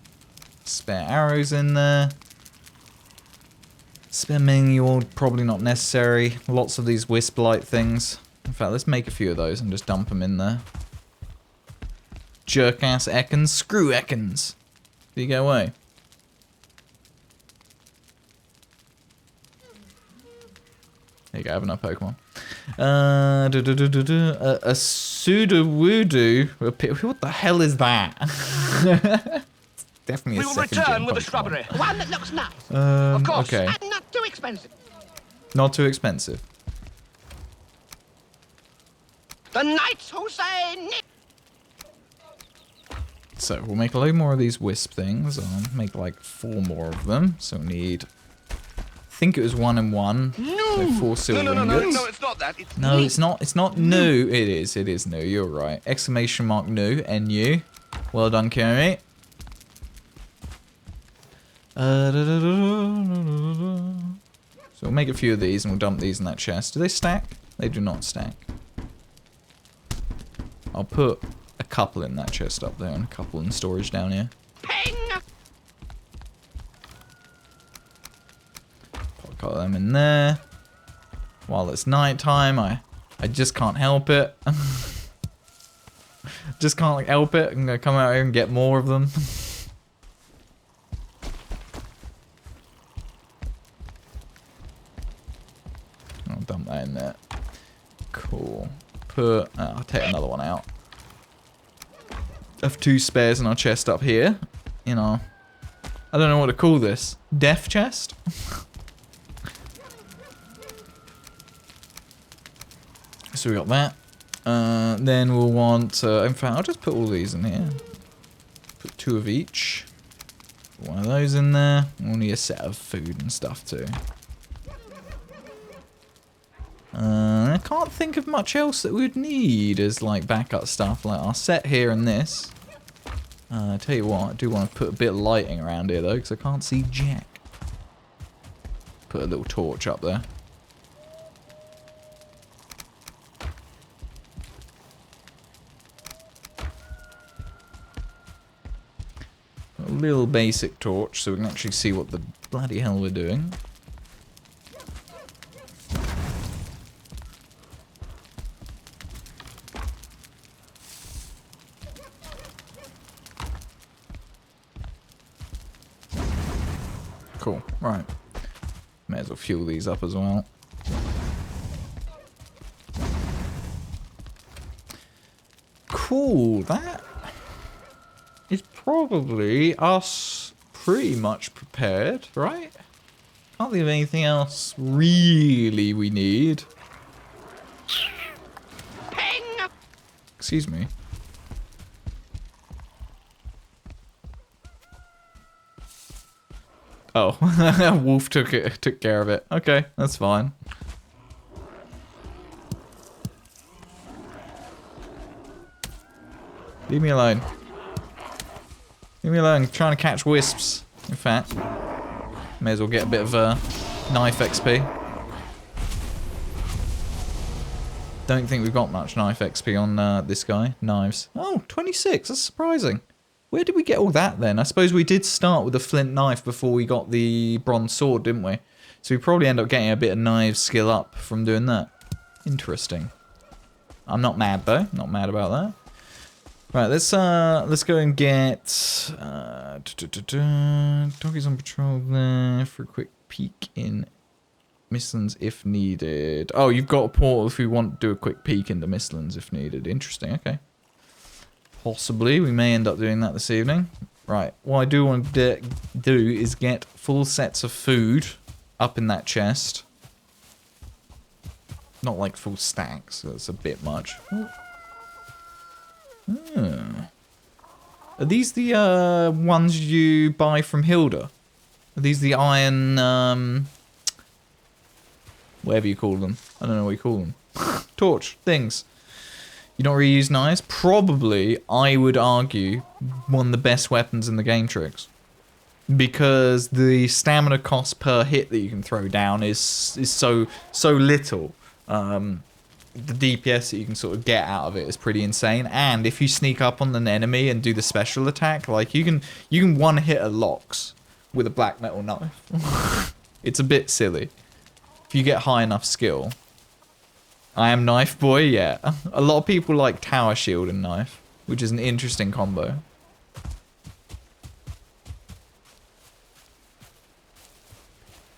spare arrows in there. Spare manual, probably not necessary. Lots of these wisp-light things. In fact, let's make a few of those and just dump them in there. Jerk-ass Ekans. Screw Ekans. Do you go away? There you go, I have enough Pokemon. A Sudowoodo. What the hell is that? Definitely a second gen. We will return with a shrubbery. One that looks nice. Of course, okay. And not too expensive. Not too expensive. The Knights who say... So, we'll make a load more of these wisp things. I'll make like 4 more of them. So we need... I think it was 1 and 1. No. So 4 silver ingots. No, it's not that. It's no, neat. it's not new. It is new. You're right. Exclamation mark new. N-U. Well done, Kerry. So we'll make a few of these and we'll dump these in that chest. Do they stack? They do not stack. I'll put a couple in that chest up there and a couple in storage down here. Ping. Got them in there. while it's nighttime. I just can't help it. Just can't help it. I'm gonna come out here and get more of them. I'll dump that in there. Cool. I'll take another one out. I have 2 spares in our chest up here. You know, I don't know what to call this. Death chest? So we got that. Then we'll want, in fact, I'll just put all these in here. Put 2 of each. Put one of those in there. We'll need a set of food and stuff too. I can't think of much else that we'd need as like backup stuff. Like our set here and this. I tell you what, I do want to put a bit of lighting around here though, because I can't see jack. Put a little torch up there. A little basic torch so we can actually see what the bloody hell we're doing. Cool, right. May as well fuel these up as well. Cool, that is probably us pretty much prepared, right? Can't think of anything else really we need. Ping! Excuse me. Oh, Wolf took care of it. Okay, that's fine. Leave me alone. Leave me alone. I'm trying to catch wisps. In fact, may as well get a bit of knife XP. Don't think we've got much knife XP on this guy. Knives. Oh, 26. That's surprising. Where did we get all that then? I suppose we did start with a flint knife before we got the bronze sword, didn't we? So we probably end up getting a bit of knife skill up from doing that. Interesting. I'm not mad though. Not mad about that. Right, let's go and get doggies on patrol there for a quick peek in Mistlands if needed. Oh, you've got a portal if we want to do a quick peek into Mistlands if needed. Interesting. Okay. Possibly, we may end up doing that this evening. Right, what I do want to do is get full sets of food up in that chest. Not like full stacks, that's a bit much. Are these the ones you buy from Hilda? Are these the iron, whatever you call them? I don't know what you call them. Torch things. You don't really use knives? Probably, I would argue, one of the best weapons in the game, Tricks. Because the stamina cost per hit that you can throw down is so little. The DPS that you can sort of get out of it is pretty insane. And if you sneak up on an enemy and do the special attack, like you can one hit a Lox with a black metal knife. It's a bit silly. If you get high enough skill. I am knife boy, yeah. A lot of people like tower shield and knife, which is an interesting combo.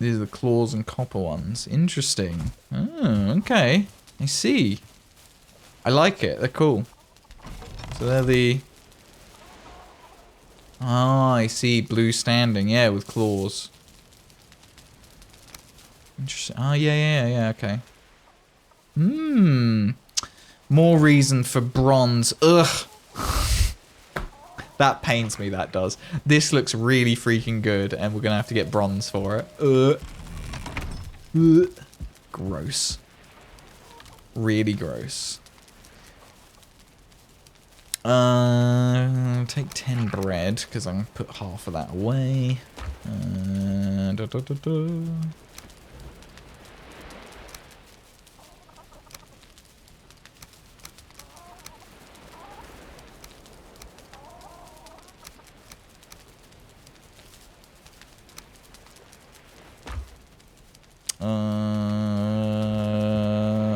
These are the claws and copper ones. Interesting. Oh, okay. I see. I like it. They're cool. So they're the... Oh, I see. Blue standing. Yeah, with claws. Interesting. Oh, yeah, okay. More reason for bronze. Ugh. That pains me, that does. This looks really freaking good, and we're gonna have to get bronze for it. Gross. Really gross. Take 10 bread, because I'm gonna put half of that away.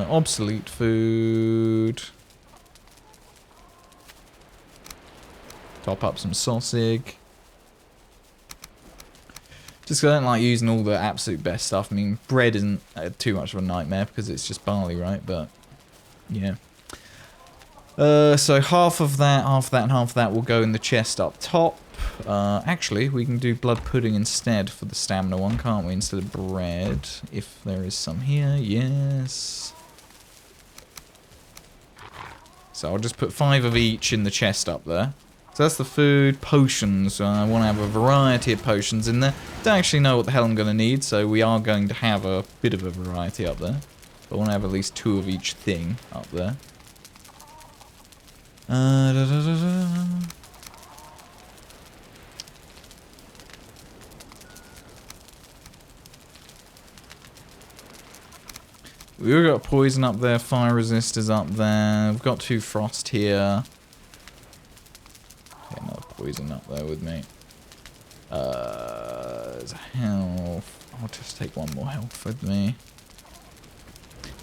Obsolete food. Top up some sausage. Just 'cause I don't like using all the absolute best stuff. I mean, bread isn't too much of a nightmare because it's just barley, right? But, yeah. So half of that, and half of that will go in the chest up top. Actually, we can do blood pudding instead for the stamina one, can't we? Instead of bread, if there is some here. Yes. So I'll just put 5 of each in the chest up there. So that's the food. Potions. I want to have a variety of potions in there. Don't actually know what the hell I'm going to need, so we are going to have a bit of a variety up there. But I want to have at least 2 of each thing up there. We've got poison up there, fire resistors up there. We've got 2 frost here. Okay, another poison up there with me. There's health. I'll just take 1 more health with me.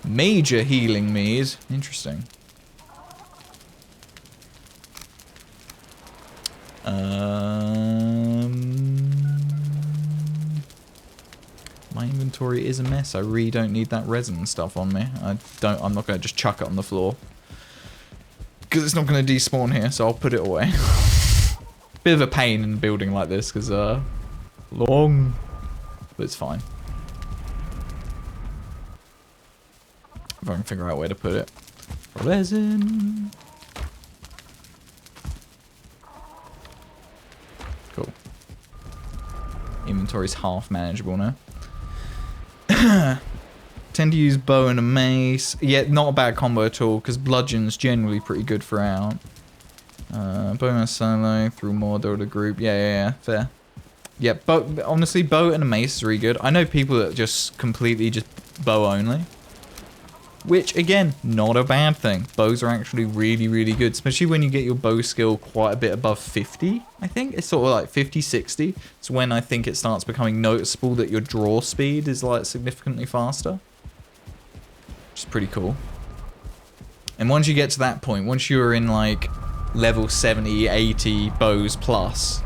Major healing mead. Interesting. My inventory is a mess. I really don't need that resin stuff on me. I'm not going to just chuck it on the floor. Because it's not going to despawn here, so I'll put it away. Bit of a pain in a building like this, because, long. But it's fine. If I can figure out where to put it. Resin. Cool. Inventory's half manageable now. Tend to use bow and a mace. Yeah, not a bad combo at all, because bludgeon's generally pretty good for out. Bow and a solo through Mordor the group. Yeah, fair. Yeah, honestly, bow and a mace is really good. I know people that just completely just bow only. Which, again, not a bad thing. Bows are actually really, really good. Especially when you get your bow skill quite a bit above 50, I think. It's sort of like 50, 60. It's when I think it starts becoming noticeable that your draw speed is like significantly faster. Which is pretty cool. And once you get to that point, once you're in like level 70, 80 bows plus,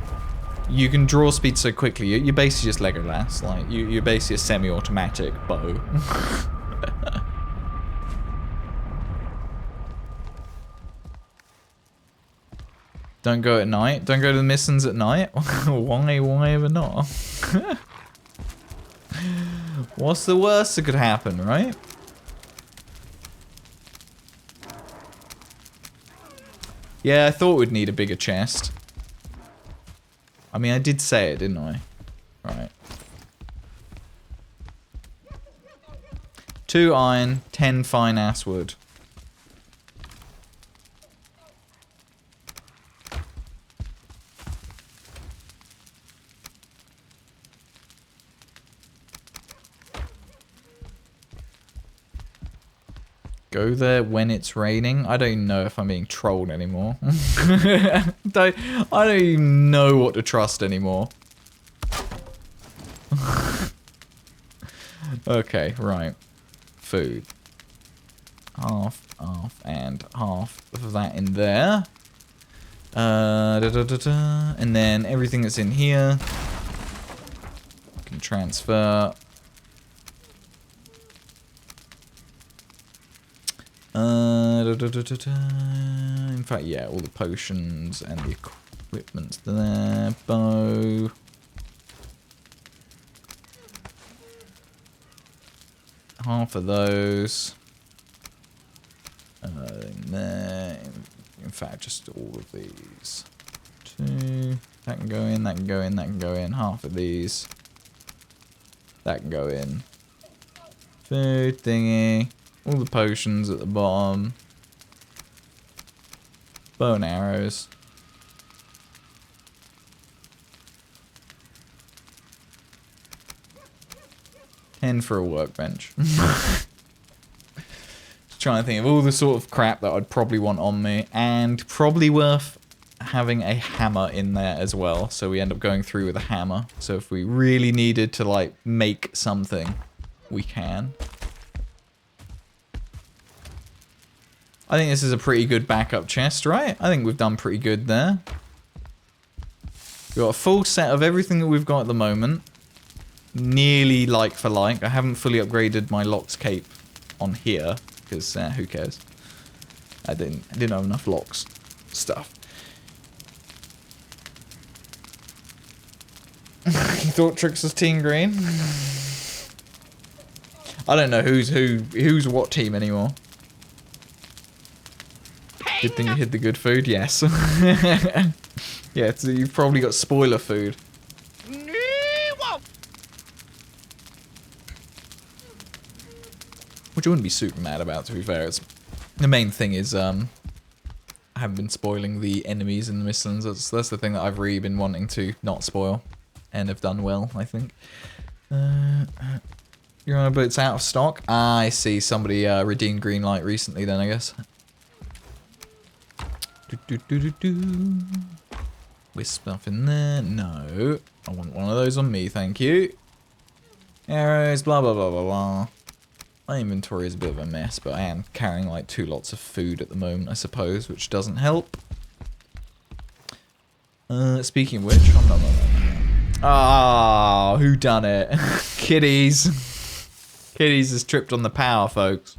you can draw speed so quickly. You're basically just Legolas. Like, you're basically a semi-automatic bow. Don't go at night. Don't go to the Mistlands at night. Why ever not? What's the worst that could happen, right? Yeah, I thought we'd need a bigger chest. I mean, I did say it, didn't I? Right. 2 iron, 10 fine ass wood. Go there when it's raining. I don't even know if I'm being trolled anymore. I don't even know what to trust anymore. Okay, right. Food. Half, and half of that in there. And then everything that's in here can transfer. In fact, yeah, all the potions and the equipment's there. Bow. Half of those. In there. In fact, just all of these. 2. That can go in, that can go in, that can go in. Half of these. That can go in. Food thingy. All the potions at the bottom. Bow and arrows. And for a workbench. Just trying to think of all the sort of crap that I'd probably want on me. And probably worth having a hammer in there as well. So we end up going through with a hammer. So if we really needed to like make something, we can. I think this is a pretty good backup chest, right? I think we've done pretty good there. We've got a full set of everything that we've got at the moment. Nearly like for like. I haven't fully upgraded my Locks cape on here, because who cares? I didn't have enough Locks stuff. You thought Trix was Team Green? I don't know who's what team anymore. Good thing you hid the good food, yes. Yeah, so you've probably got spoiler food. Which I wouldn't be super mad about, to be fair. It's, the main thing is, I haven't been spoiling the enemies in the Mistlands. That's the thing that I've really been wanting to not spoil. And have done well, I think. Your own boat's out of stock. I see somebody redeemed green light recently then, I guess. Wisp stuff in there. No. I want one of those on me, thank you. Arrows, blah, blah, blah, blah, blah. My inventory is a bit of a mess, but I am carrying like 2 lots of food at the moment, I suppose, which doesn't help. Speaking of which, ah, who done it? Kiddies. Kiddies has tripped on the power, folks.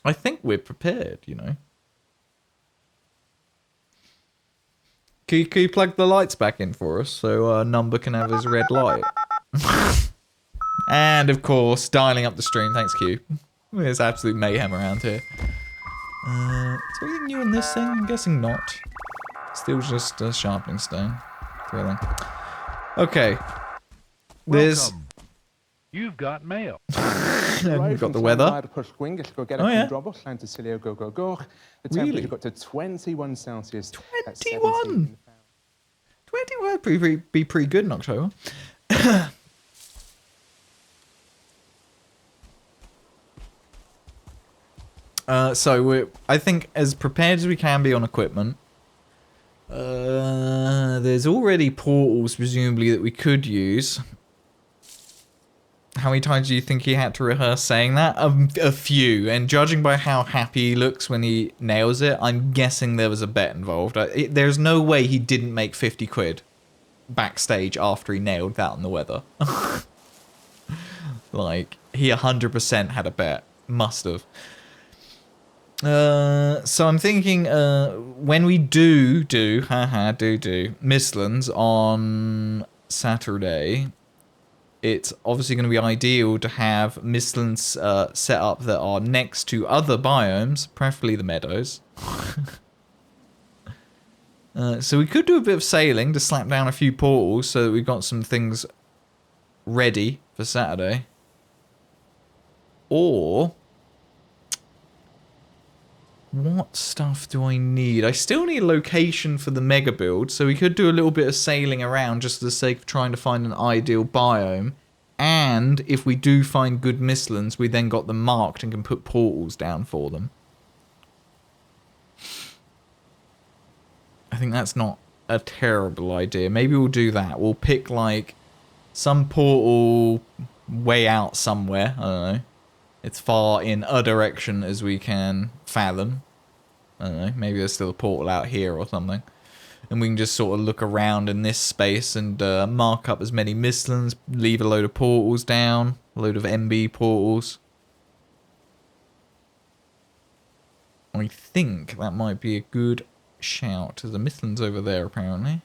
I think we're prepared, you know. Can you plug the lights back in for us so Number can have his red light? And of course, dialing up the stream. Thanks, Q. There's absolute mayhem around here. Is there anything new on this thing? I'm guessing not. Still just a sharpening stone. Thrilling. Okay. There's... You've got mail. We've got the weather. Oh, yeah. Really? Got to 21 Celsius. 21? 21 would be pretty good in October. So we're, I think, as prepared as we can be on equipment. There's already portals, presumably, that we could use. How many times do you think he had to rehearse saying that? A few. And judging by how happy he looks when he nails it, I'm guessing there was a bet involved. There's no way he didn't make 50 quid backstage after he nailed that on the weather. Like, he 100% had a bet. Must have. So I'm thinking, when we do Mistlands on Saturday, it's obviously going to be ideal to have Mistlands set up that are next to other biomes, preferably the meadows. So we could do a bit of sailing to slap down a few portals so that we've got some things ready for Saturday. Or... what stuff do I need? I still need a location for the mega build, so we could do a little bit of sailing around just for the sake of trying to find an ideal biome. And if we do find good Mistlands, we then got them marked and can put portals down for them. I think that's not a terrible idea. Maybe we'll do that. We'll pick, like, some portal way out somewhere. I don't know. It's far in a direction as we can fathom. I don't know, maybe there's still a portal out here or something. And we can just sort of look around in this space and mark up as many Mistlands, leave a load of portals down, a load of MB portals. I think that might be a good shout. There's a Mistlands over there, apparently.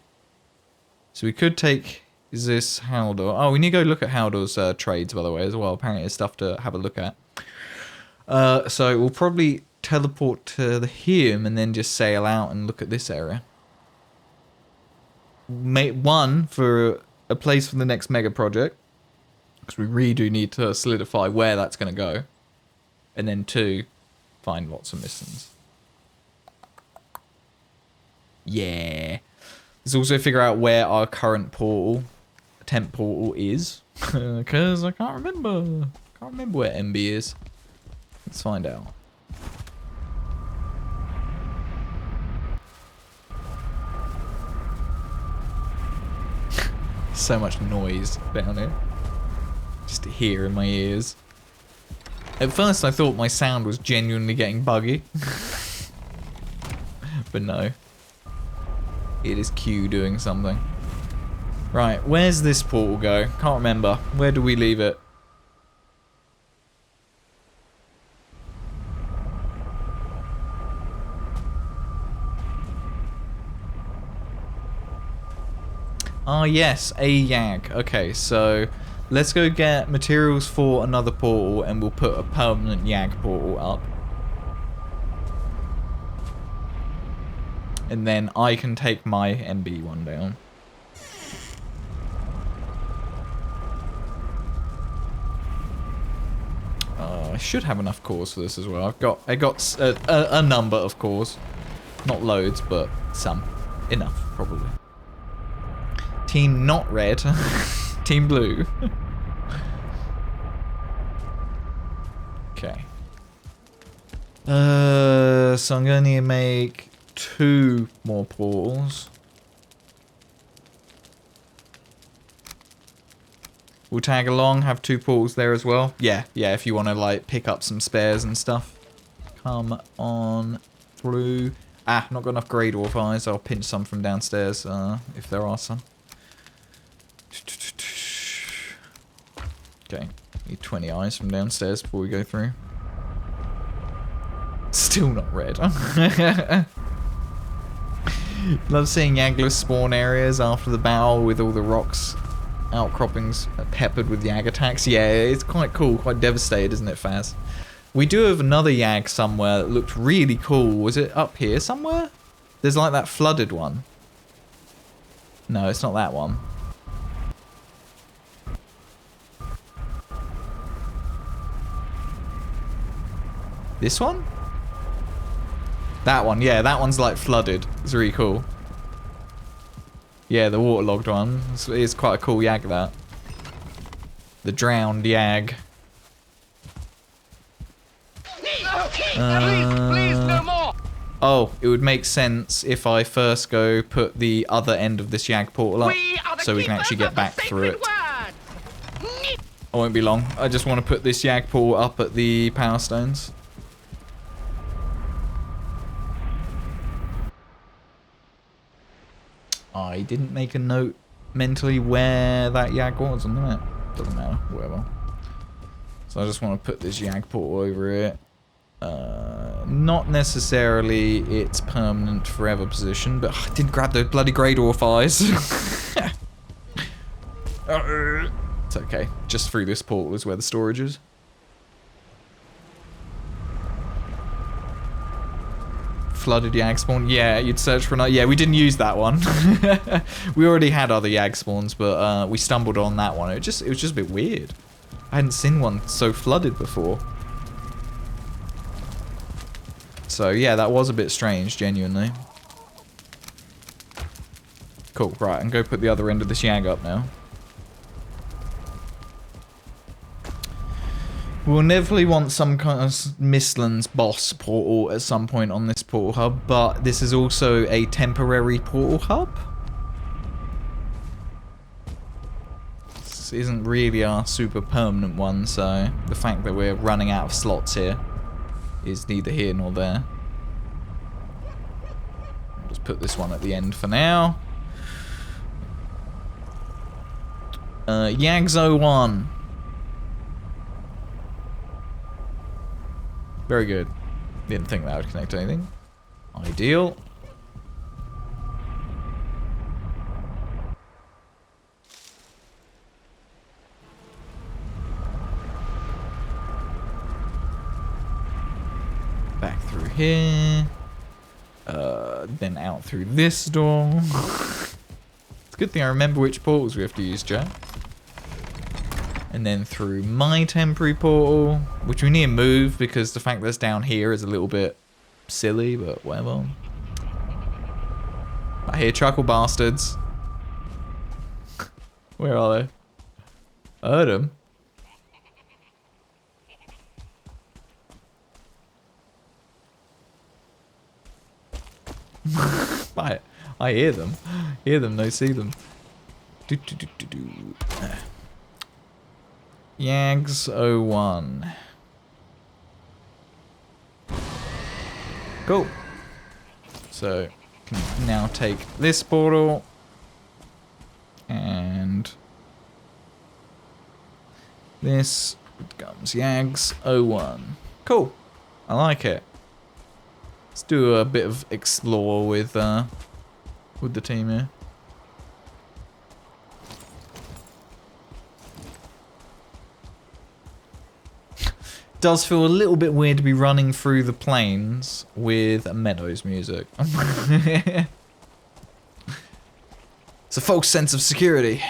So we could take... is this Haldor? Oh, we need to go look at Haldor's trades, by the way, as well. Apparently there's stuff to have a look at. So we'll probably teleport to the Hume and then just sail out and look at this area. One, for a place for the next mega project, because we really do need to solidify where that's going to go. And then 2, find lots of Mistlands. Yeah. Let's also figure out where our current portal, temp portal, is. Because I can't remember. Can't remember where MB is. Let's find out. So much noise down here. Just to hear in my ears. At first I thought my sound was genuinely getting buggy. But no. It is Q doing something. Right, where's this portal go? Can't remember. Where do we leave it? Ah yes, a Yag. Okay, so let's go get materials for another portal and we'll put a permanent Yag portal up. And then I can take my MB one down. I should have enough cores for this as well. I got a number of cores. Not loads, but some. Enough, probably. Team not red. Team blue. Okay. So I'm going to need to make 2 more portals. We'll tag along, have 2 portals there as well. Yeah, if you want to like pick up some spares and stuff. Come on through. Ah, not got enough grey dwarf eyes. I'll pinch some from downstairs if there are some. Okay, need 20 eyes from downstairs before we go through. Still not red. Love seeing Yaggless spawn areas after the battle with all the rocks outcroppings peppered with Yag attacks. Yeah, it's quite cool, quite devastated, isn't it, Faz? We do have another Yag somewhere that looked really cool. Was it up here somewhere? There's like that flooded one. No, it's not that one. This one? That one, yeah, that one's like flooded. It's really cool. Yeah, the waterlogged one. It's quite a cool Yag, that. The drowned Yag. Please, no more. Oh, it would make sense if I first go put the other end of this Yag portal up, so we can actually get back through it. I won't be long. I just want to put this Yag portal up at the power stones. I didn't make a note mentally where that Yag was on the map. Doesn't matter, whatever. So I just want to put this Yag portal over it. Not necessarily its permanent forever position, but I didn't grab those bloody grey dwarf eyes. It's okay. Just through this portal is where the storage is. Flooded Yag spawn. Yeah, you'd search for another. Yeah, we didn't use that one. We already had other Yag spawns, but we stumbled on that one. It was just a bit weird. I hadn't seen one so flooded before. So yeah, that was a bit strange, genuinely. Cool, right, and go put the other end of this Yag up now. We'll definitely want some kind of Mistlands boss portal at some point on this portal hub, but this is also a temporary portal hub. This isn't really our super permanent one, so the fact that we're running out of slots here is neither here nor there. I'll just put this one at the end for now. Yags 01. Very good. Didn't think that would connect to anything. Ideal. Back through here. Then out through this door. It's a good thing I remember which portals we have to use, Jack. And then through my temporary portal, which we need to move because the fact that it's down here is a little bit silly, but whatever. I hear chuckle bastards. Where are they? I heard them. I hear them. Hear them, no see them. Yags 01. Cool. So, can now take this portal and this becomes Yags 01. Cool. I like it. Let's do a bit of explore with the team here. Does feel a little bit weird to be running through the plains with Meadows music. It's a false sense of security.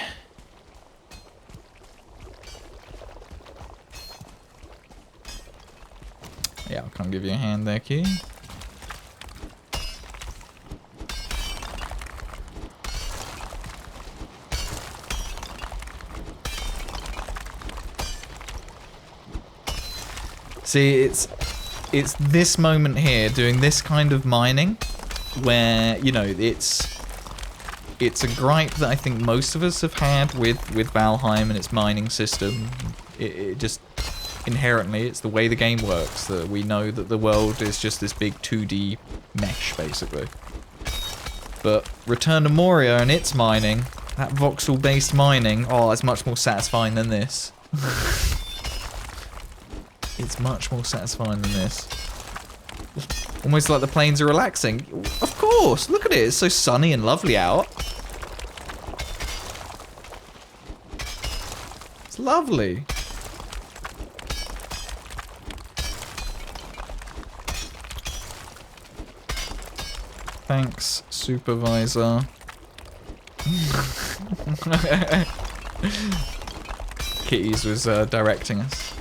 Yeah, I can't give you a hand there, Key. See, it's this moment here, doing this kind of mining, where, you know, it's a gripe that I think most of us have had with Valheim and its mining system. It just, inherently, it's the way the game works, that we know that the world is just this big 2D mesh, basically. But Return to Moria and its mining, that voxel-based mining, oh, it's much more satisfying than this. It's much more satisfying than this. Almost like the plains are relaxing. Of course, look at it. It's so sunny and lovely out. It's lovely. Thanks, supervisor. Kitties was directing us.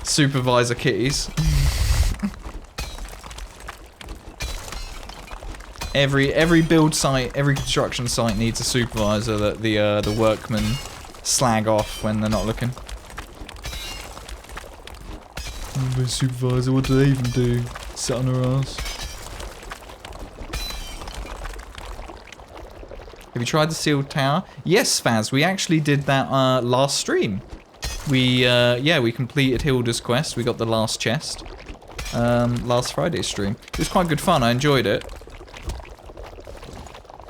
Supervisor Kitties. Every build site, every construction site needs a supervisor that the workmen slag off when they're not looking. The supervisor, what do they even do? Sit on her ass. Have you tried the sealed tower? Yes, Faz, we actually did that last stream. We completed Hilda's quest. We got the last chest. Last Friday's stream. It was quite good fun. I enjoyed it.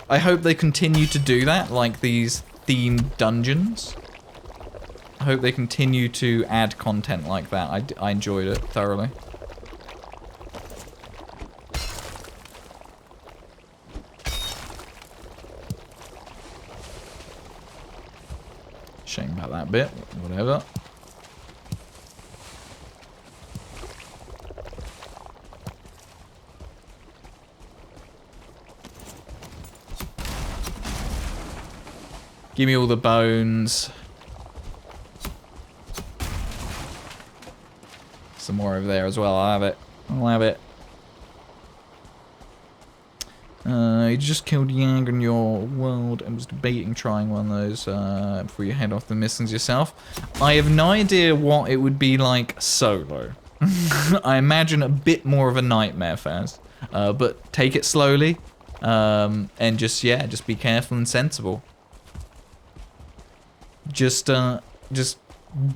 I hope they continue to do that, like these themed dungeons. I hope they continue to add content like that. I enjoyed it thoroughly. Shame about that bit, whatever. Give me all the bones. Some more over there as well, I'll have it. I'll have it. You just killed Yang in your world and was debating trying one of those before you head off the Mistlands yourself. I have no idea what it would be like solo. I imagine a bit more of a nightmare, Faz. But take it slowly. And just be careful and sensible. Just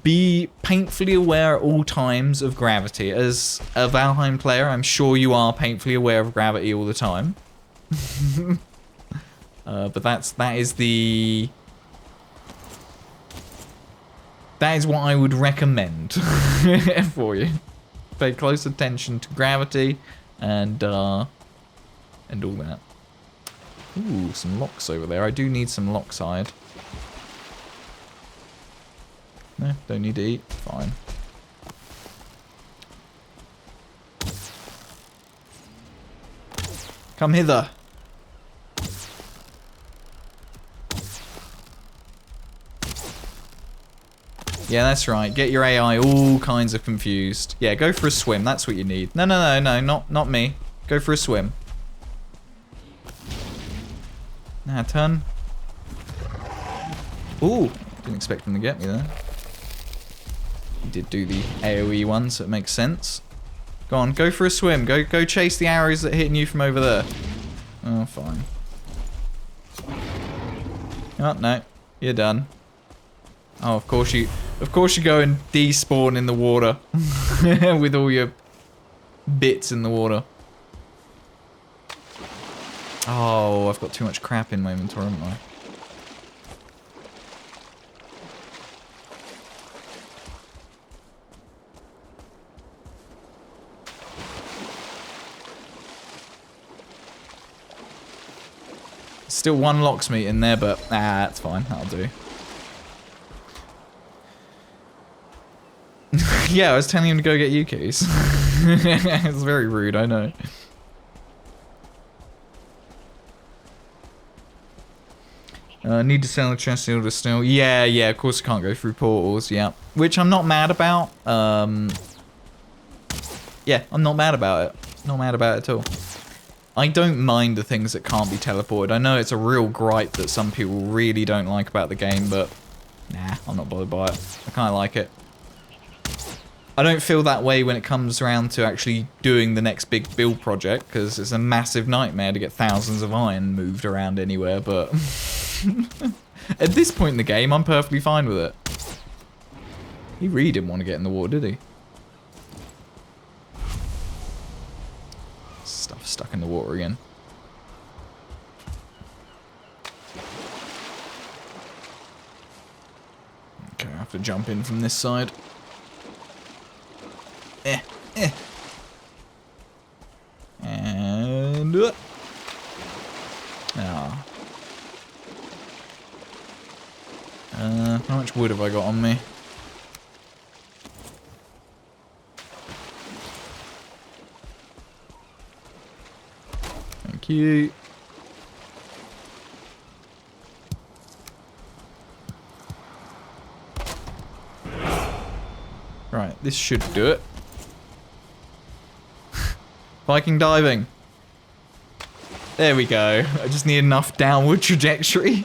be painfully aware at all times of gravity. As a Valheim player, I'm sure you are painfully aware of gravity all the time. But that is what I would recommend for you. Pay close attention to gravity and all that. Ooh, some locks over there. I do need some lockside. No, don't need to eat. Fine. Come hither. Yeah, that's right. Get your AI all kinds of confused. Yeah, go for a swim. That's what you need. No, not me. Go for a swim. Now turn. Ooh, didn't expect him to get me there. He did do the AoE one, so it makes sense. Go on, go for a swim. Go chase the arrows that are hitting you from over there. Oh, fine. Oh, no. You're done. Oh, of course you go and despawn in the water with all your bits in the water. Oh, I've got too much crap in my inventory, haven't I? Still one locksmith in there, but that's fine. That'll do. Yeah, I was telling him to go get Yuki's. It's very rude, I know. Need to sell a chest in order still. Yeah, of course I can't go through portals, yeah. Which I'm not mad about. Yeah, I'm not mad about it. Not mad about it at all. I don't mind the things that can't be teleported. I know it's a real gripe that some people really don't like about the game, but nah, I'm not bothered by it. I kind of like it. I don't feel that way when it comes around to actually doing the next big build project, because it's a massive nightmare to get thousands of iron moved around anywhere, but at this point in the game, I'm perfectly fine with it. He really didn't want to get in the water, did he? Stuff stuck in the water again. Okay, I have to jump in from this side. And how much wood have I got on me? Thank you. Right, this should do it. Viking diving. There we go. I just need enough downward trajectory.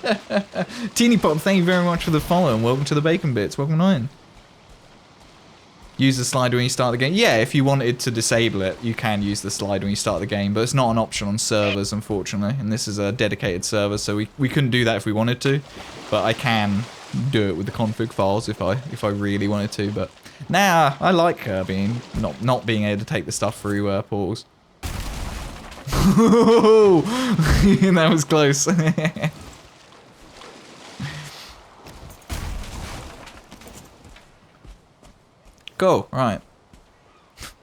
Teeny Pop, thank you very much for the follow and welcome to the Bacon Bits. Welcome on. Use the slider when you start the game. Yeah, if you wanted to disable it, you can use the slider when you start the game, but it's not an option on servers, unfortunately. And this is a dedicated server, so we couldn't do that if we wanted to. But I can do it with the config files if I really wanted to. But nah, I like being not being able to take the stuff through portals. That was close. Go, right.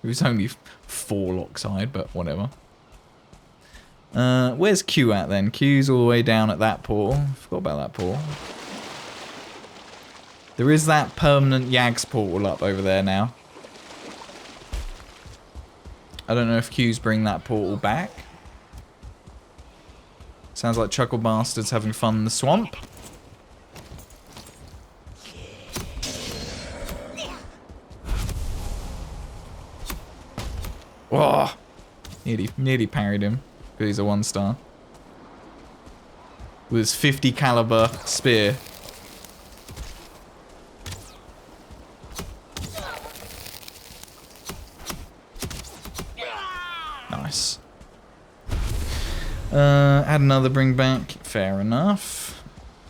It was only 4 lockside, but whatever. Where's Q at then? Q's all the way down at that portal. Forgot about that portal. There is that permanent Yags portal up over there now. I don't know if Q's bring that portal back. Sounds like Chuckle Bastard's having fun in the swamp. Whoa! Nearly parried him, because he's a 1-star. With his 50 caliber spear. Nice. Add another bring back. Fair enough.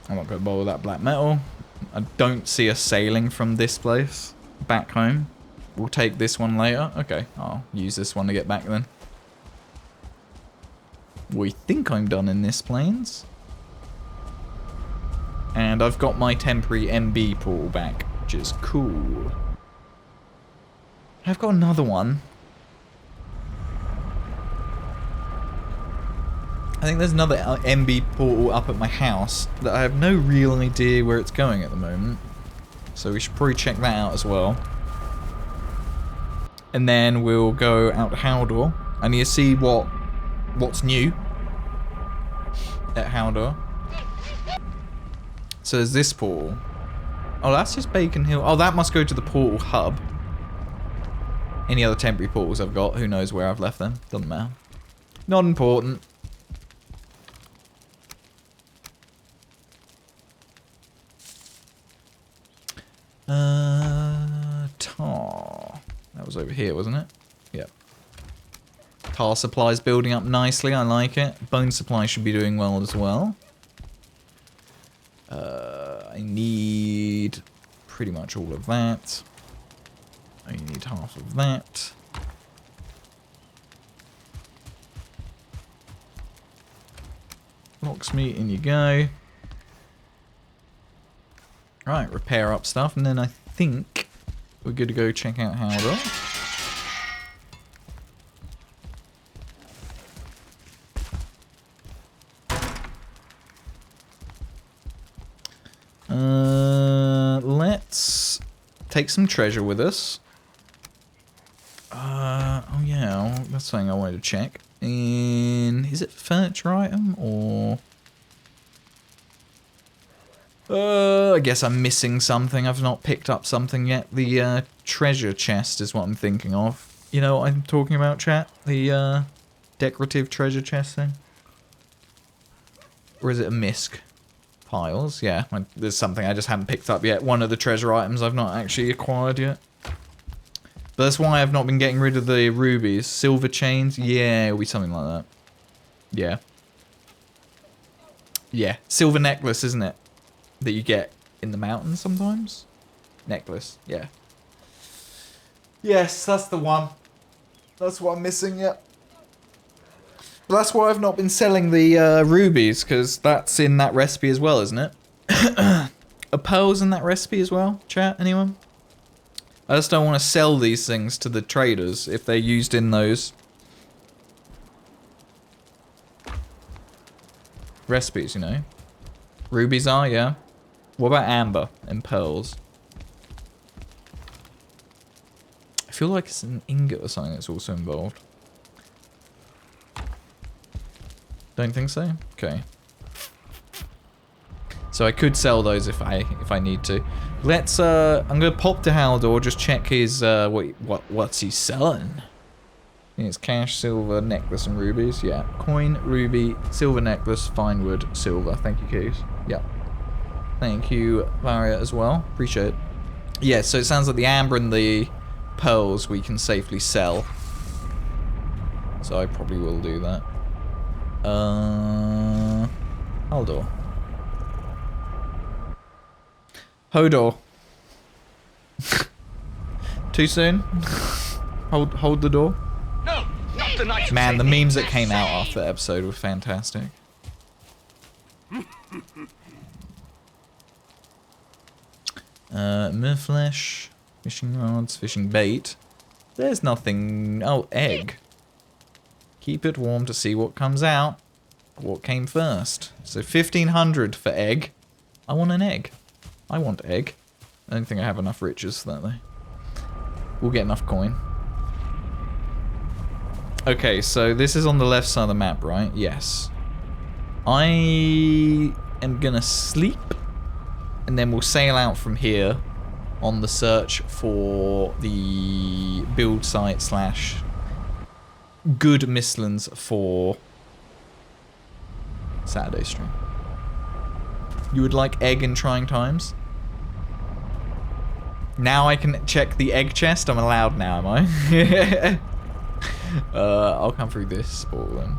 I'm not going to bother with that black metal. I don't see us sailing from this place back home. We'll take this one later. Okay, I'll use this one to get back then. We think I'm done in this plains. And I've got my temporary MB portal back, which is cool. I've got another one. I think there's another MB portal up at my house that I have no real idea where it's going at the moment. So we should probably check that out as well. And then we'll go out to Haldor. I need to see what's new at Haldor. So there's this portal. Oh, that's just Bacon Hill. Oh, that must go to the portal hub. Any other temporary portals I've got, who knows where I've left them. Doesn't matter. Not important. Tar. That was over here, wasn't it? Yep. Tar supply's building up nicely. I like it. Bone supply should be doing well as well. I need pretty much all of that. I need half of that. Fox meat, in you go. Right, repair up stuff, and then I think we're good to go check out Haldor. Let's take some treasure with us. Oh yeah, that's something I wanted to check. And is it furniture item or? I guess I'm missing something. I've not picked up something yet. The treasure chest is what I'm thinking of. You know what I'm talking about, chat? The decorative treasure chest thing. Or is it a misc? Piles, yeah. There's something I just haven't picked up yet. One of the treasure items I've not actually acquired yet. But that's why I've not been getting rid of the rubies. Silver chains, yeah, it'll be something like that. Yeah. Yeah, silver necklace, isn't it? That you get in the mountains sometimes? Necklace, yeah. Yes, that's the one. That's what I'm missing, yeah. But that's why I've not been selling the rubies, because that's in that recipe as well, isn't it? Are pearls in that recipe as well, chat? Anyone? I just don't want to sell these things to the traders if they're used in those recipes, you know? Rubies are, yeah. What about amber and pearls? I feel like it's an ingot or something that's also involved. Don't think so? Okay. So I could sell those if I need to. Let's I'm gonna pop to Haldor, just check his what's he selling? It's cash, silver, necklace, and rubies. Yeah. Coin, ruby, silver necklace, fine wood, silver. Thank you, Keys. Yeah. Thank you, Varia, as well. Appreciate it. Yeah, so it sounds like the amber and the pearls we can safely sell. So I probably will do that. Haldor. Hodor. Too soon? Hold the door. No, not the night. Man, the memes that came out after the episode were fantastic. Merflesh, fishing rods, fishing bait. There's nothing. Oh, egg. Keep it warm to see what comes out. What came first? So 1500 for egg. I want an egg. I want egg. I don't think I have enough riches for that though. We'll get enough coin. Okay, so this is on the left side of the map, right? Yes. I am gonna sleep, and then we'll sail out from here on the search for the build site slash good Mistlands for Saturday stream. You would like egg in trying times? Now I can check the egg chest. I'm allowed now, am I? I'll come through this portal then.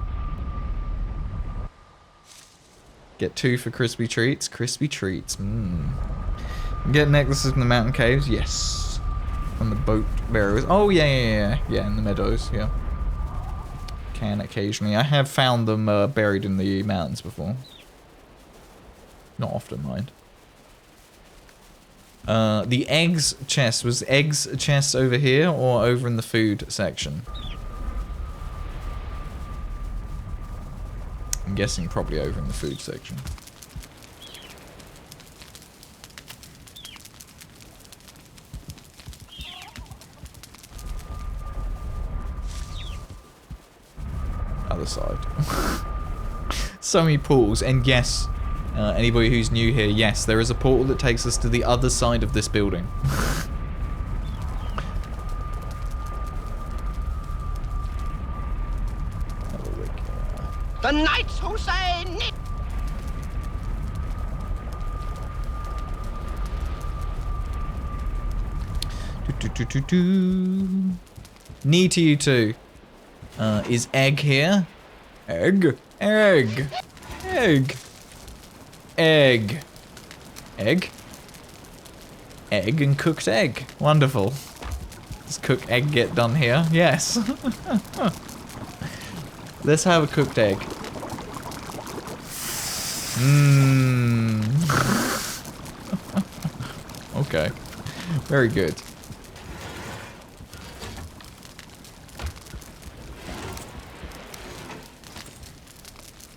Get 2 for crispy treats. Crispy treats. Get necklaces from the mountain caves. Yes. From the boat barrows. Oh yeah, in the meadows. Yeah. Can occasionally. I have found them buried in the mountains before. Not often, mind. The eggs chest. Was eggs chest over here or over in the food section? I'm guessing probably over in the food section. Other side. So many portals, and yes, anybody who's new here, yes, there is a portal that takes us to the other side of this building. The knights who say Nick. Knee to you too. Is egg here? Egg? Egg. Egg. Egg. Egg? Egg and cooked egg. Wonderful. Does cooked egg get done here? Yes. Let's have a cooked egg. Mmm. Okay. Very good.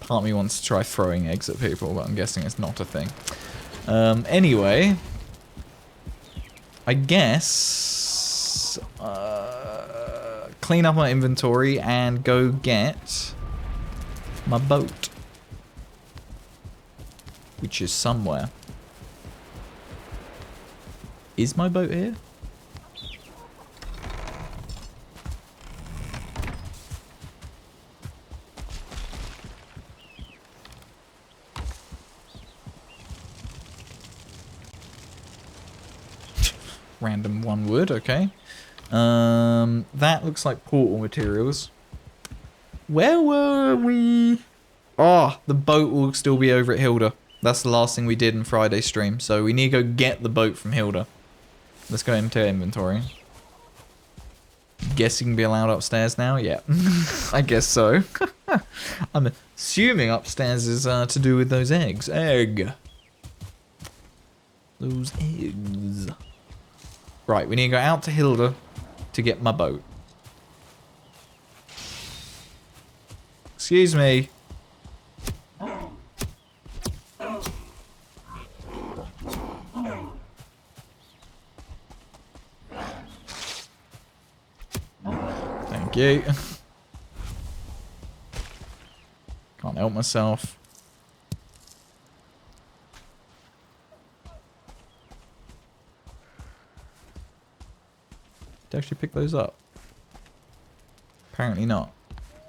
Part of me wants to try throwing eggs at people, but I'm guessing it's not a thing. Anyway. I guess... clean up my inventory and go get my boat. Which is somewhere. Is my boat here? Random one wood, okay. That looks like portal materials. Where were we? Oh, the boat will still be over at Hilda. That's the last thing we did in Friday's stream. So we need to go get the boat from Hilda. Let's go into inventory. Guess you can be allowed upstairs now? Yeah. I guess so. I'm assuming upstairs is to do with those eggs. Egg. Those eggs. Right, we need to go out to Hilda to get my boat. Excuse me. Thank you. Can't help myself. Did I actually pick those up? Apparently not.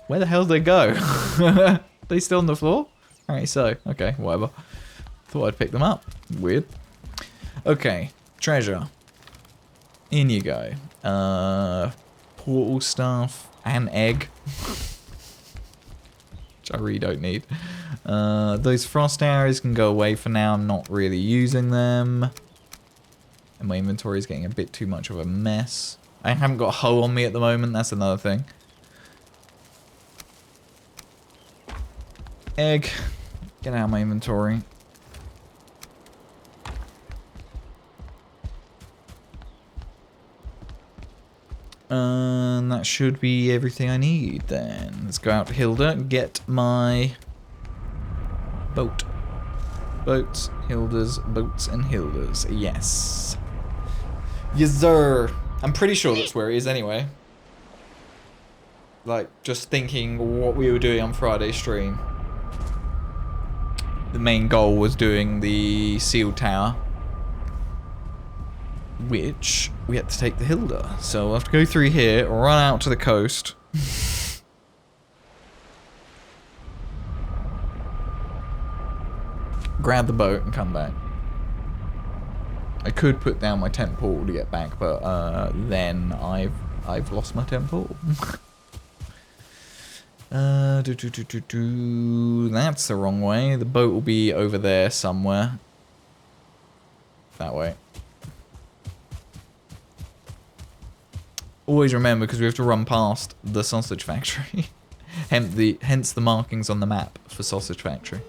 Where the hell did they go? Are they still on the floor? Apparently so. Okay, whatever. Thought I'd pick them up. Weird. Okay, treasure. In you go. Portal stuff. An egg. Which I really don't need. Those frost arrows can go away for now. I'm not really using them. And my inventory is getting a bit too much of a mess. I haven't got a hoe on me at the moment. That's another thing. Egg. Get out of my inventory. And that should be everything I need then. Let's go out to Hilda and get my boat. Boats, Hilda's, boats and Hilda's. Yes. Yes, sir. I'm pretty sure that's where it is anyway. Like, just thinking what we were doing on Friday's stream. The main goal was doing the seal tower. Which we had to take the Hilda. So we'll have to go through here, run out to the coast. Grab the boat and come back. I could put down my tent portal to get back, but then I've lost my tent portal. That's the wrong way. The boat will be over there somewhere. That way. Always remember, because we have to run past the sausage factory. Hence the markings on the map for sausage factory.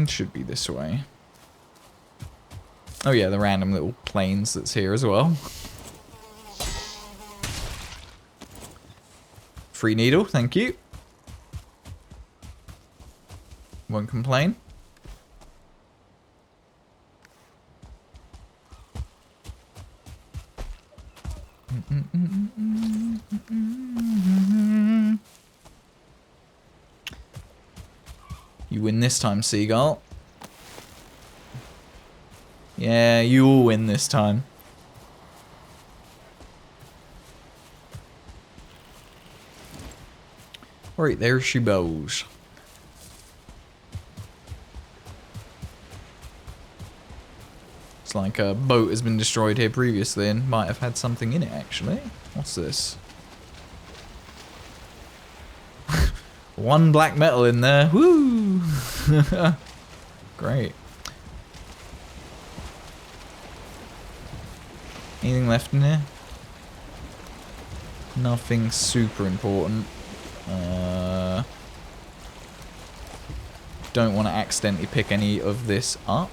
Should be this way. Oh yeah, the random little planes that's here as well. Free needle, thank you. Won't complain. You win this time, Seagull. Yeah, you will win this time. Right, there she goes. It's like a boat has been destroyed here previously and might have had something in it, actually. What's this? One black metal in there. Woo! Great. Anything left in here? Nothing super important. Don't want to accidentally pick any of this up.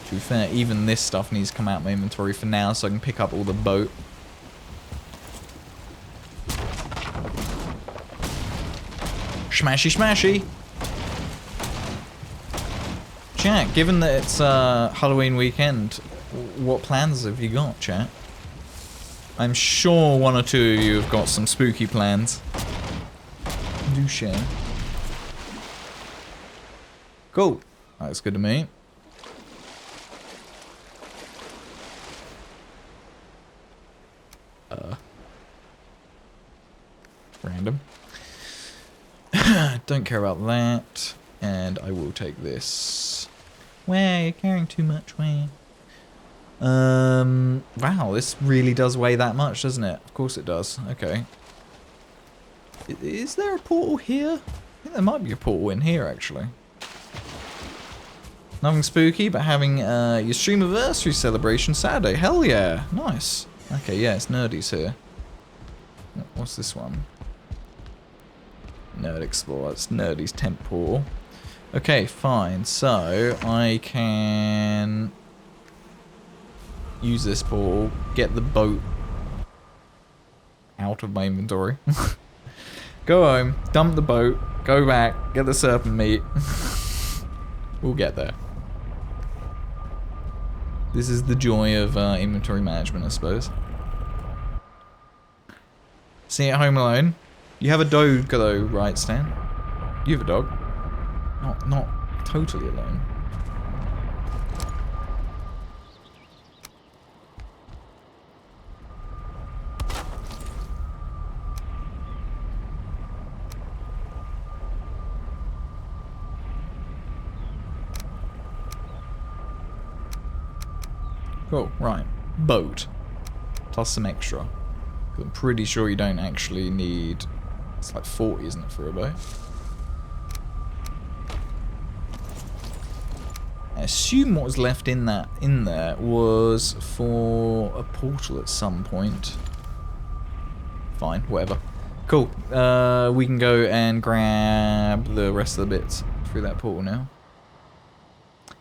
To be fair, even this stuff needs to come out of my inventory for now so I can pick up all the boat. Smashy smashy! Chat, given that it's Halloween weekend, what plans have you got, chat? I'm sure one or two of you have got some spooky plans. Do share. Cool. That's good to me. Random. Don't care about that. And I will take this. Wow, you're carrying too much, wow. Wow, this really does weigh that much, doesn't it? Of course it does. Okay. Is there a portal here? I think there might be a portal in here, actually. Nothing spooky, but having your streamiversary celebration Saturday. Hell yeah. Nice. Okay, yeah, it's Nerdy's here. What's this one? Nerd Explorer. It's Nerdy's tent portal. Okay, fine. So, I can use this portal, get the boat out of my inventory. Go home, dump the boat, go back, get the serpent meat. We'll get there. This is the joy of inventory management, I suppose. See at home alone. You have a dog though, right, Stan? You have a dog. Not totally alone. Cool, right. Boat. Plus some extra. I'm pretty sure you don't actually need... It's like 40, isn't it, for a boat? I assume what was left in there was for a portal at some point. Fine, whatever. Cool. We can go and grab the rest of the bits through that portal now.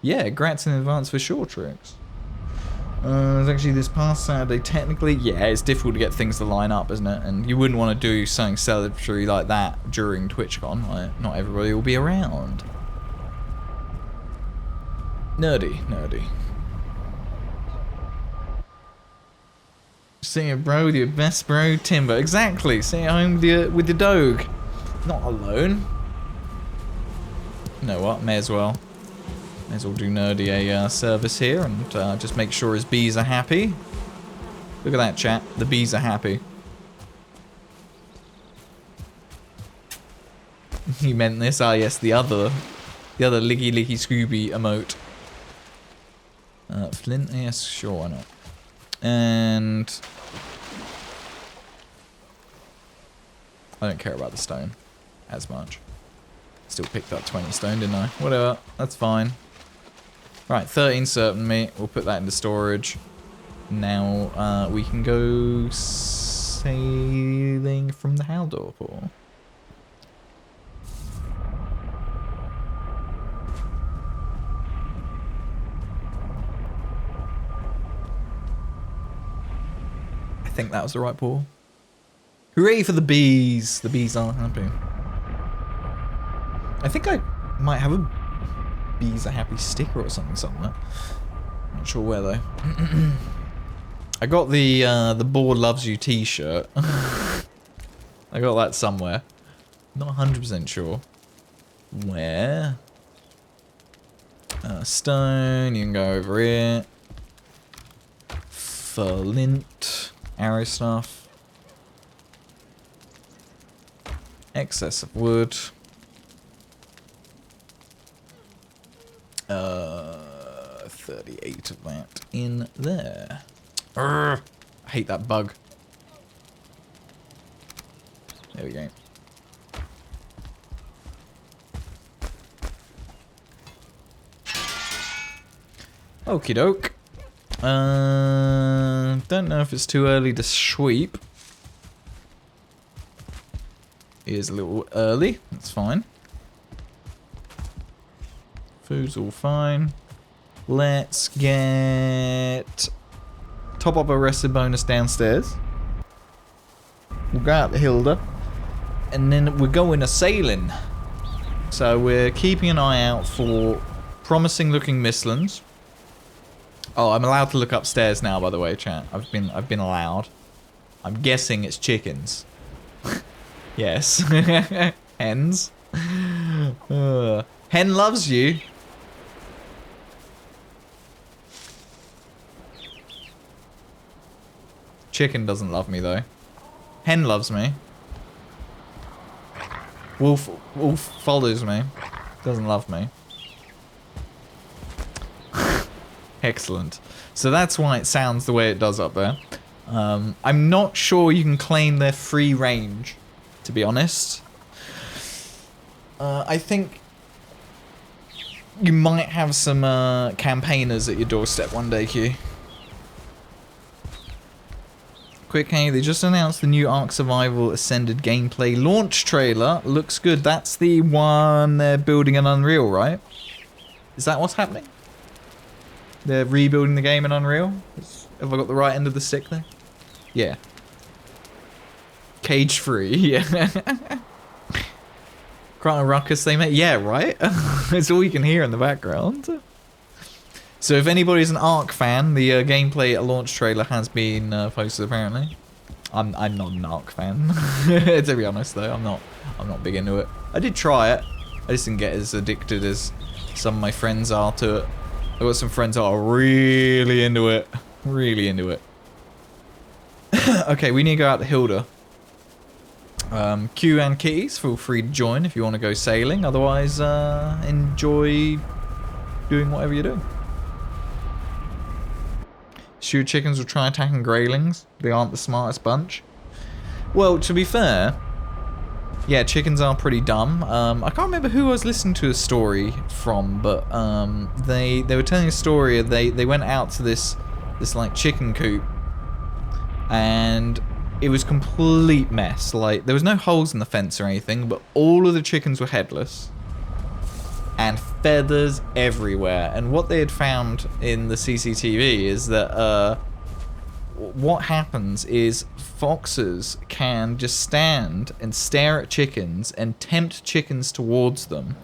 Yeah, grats in advance for short tricks. It's actually this past Saturday, technically, yeah, it's difficult to get things to line up, isn't it? And you wouldn't want to do something celebratory like that during TwitchCon. Like, not everybody will be around. Nerdy, nerdy. Sitting at bro with your best bro, Timber. Exactly, sitting at home with your dog. Not alone. You know what, may as well. May as well do Nerdy a service here and just make sure his bees are happy. Look at that, chat. The bees are happy. He meant this. Ah, yes, the other Licky Licky Scooby emote. Flint, yes, sure, why not? And I don't care about the stone as much. Still picked up 20 stone, didn't I? Whatever, that's fine. Right, 13 serpent meat. We'll put that into storage. Now we can go sailing from the Haldor portal. I think that was the right portal. Hooray for the bees! The bees are happy. I think I might have a bees are happy sticker or something somewhere. Not sure where though. I got the board loves you t-shirt. I got that somewhere. Not 100% sure where. Stone, you can go over here. Flint, arrow stuff. Excess of wood. 38 of that in there. Urgh, I hate that bug. There we go. Okie doke. Don't know if it's too early to sweep. It is a little early. That's fine. Food's all fine. Let's get... top up a rested bonus downstairs. We'll go out to Hilda. And then we're going a sailing. So we're keeping an eye out for promising looking Mistlands. Oh, I'm allowed to look upstairs now, by the way, chat. I've been allowed. I'm guessing it's chickens. Yes. Hens. Hen loves you. Chicken doesn't love me though. Hen loves me. Wolf follows me. Doesn't love me. Excellent. So that's why it sounds the way it does up there. I'm not sure you can claim their free range, to be honest. I think you might have some campaigners at your doorstep one day, Q. Quick, hey, they just announced the new Ark Survival Ascended gameplay launch trailer. Looks good. That's the one they're building in Unreal, right? Is that what's happening? They're rebuilding the game in Unreal? Have I got the right end of the stick there? Yeah. Cage free, yeah. Quite a ruckus they made. Yeah, right? It's all you can hear in the background. So if anybody's an Ark fan, the gameplay launch trailer has been posted apparently. I'm not an Ark fan. To be honest though, I'm not big into it. I did try it. I just didn't get as addicted as some of my friends are to it. I've got some friends that are really into it. Really into it. Okay, we need to go out to Hilda. Q and Kitties, feel free to join if you want to go sailing. Otherwise, enjoy doing whatever you're doing. Stewed chickens will try attacking greylings. They aren't the smartest bunch. Well, to be fair, yeah, chickens are pretty dumb. I can't remember who I was listening to a story from, but they were telling a story. They went out to this like chicken coop, and it was complete mess. Like there was no holes in the fence or anything, but all of the chickens were headless. And feathers everywhere. And what they had found in the CCTV is that what happens is foxes can just stand and stare at chickens and tempt chickens towards them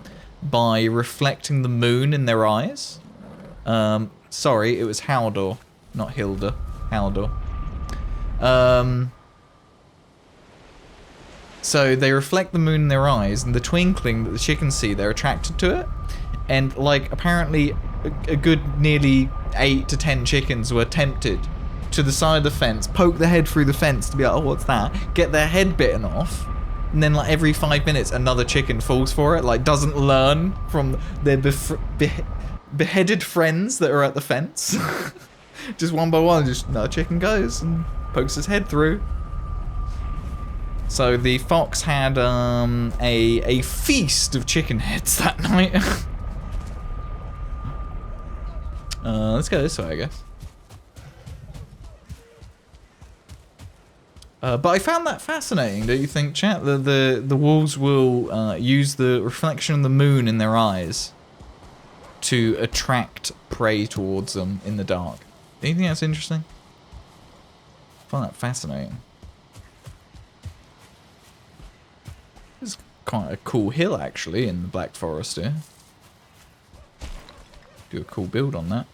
by reflecting the moon in their eyes. Sorry, it was Haldor, not Hilda. Haldor. So they reflect the moon in their eyes, and the twinkling that the chickens see, they're attracted to it. And like apparently a good nearly 8 to 10 chickens were tempted to the side of the fence, poke their head through the fence to be like, oh, what's that? Get their head bitten off. And then like every 5 minutes another chicken falls for it, like doesn't learn from their beheaded friends that are at the fence. Just one by one, just another chicken goes and pokes his head through. So the fox had a feast of chicken heads that night. Let's go this way, I guess. But I found that fascinating, don't you think, chat? The wolves will use the reflection of the moon in their eyes to attract prey towards them in the dark. Do you think that's interesting? I find that fascinating. It's quite a cool hill, actually, in the Black Forest here. Do a cool build on that.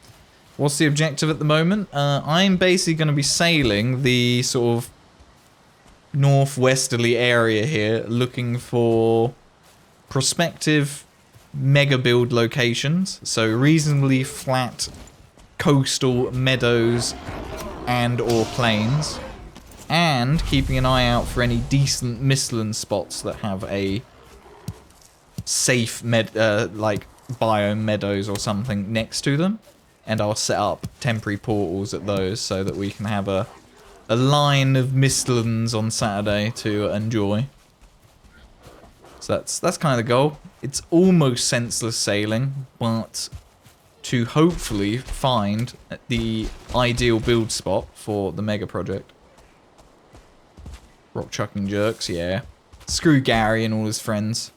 What's the objective at the moment? I'm basically going to be sailing the sort of northwesterly area here, looking for prospective mega build locations. So reasonably flat coastal meadows and or plains. And keeping an eye out for any decent Mistland spots that have a safe like biome meadows or something next to them. And I'll set up temporary portals at those so that we can have a line of Mistlands on Saturday to enjoy. So that's kind of the goal. It's almost senseless sailing, but to hopefully find the ideal build spot for the mega project. Rock chucking jerks, yeah. Screw Gary and all his friends.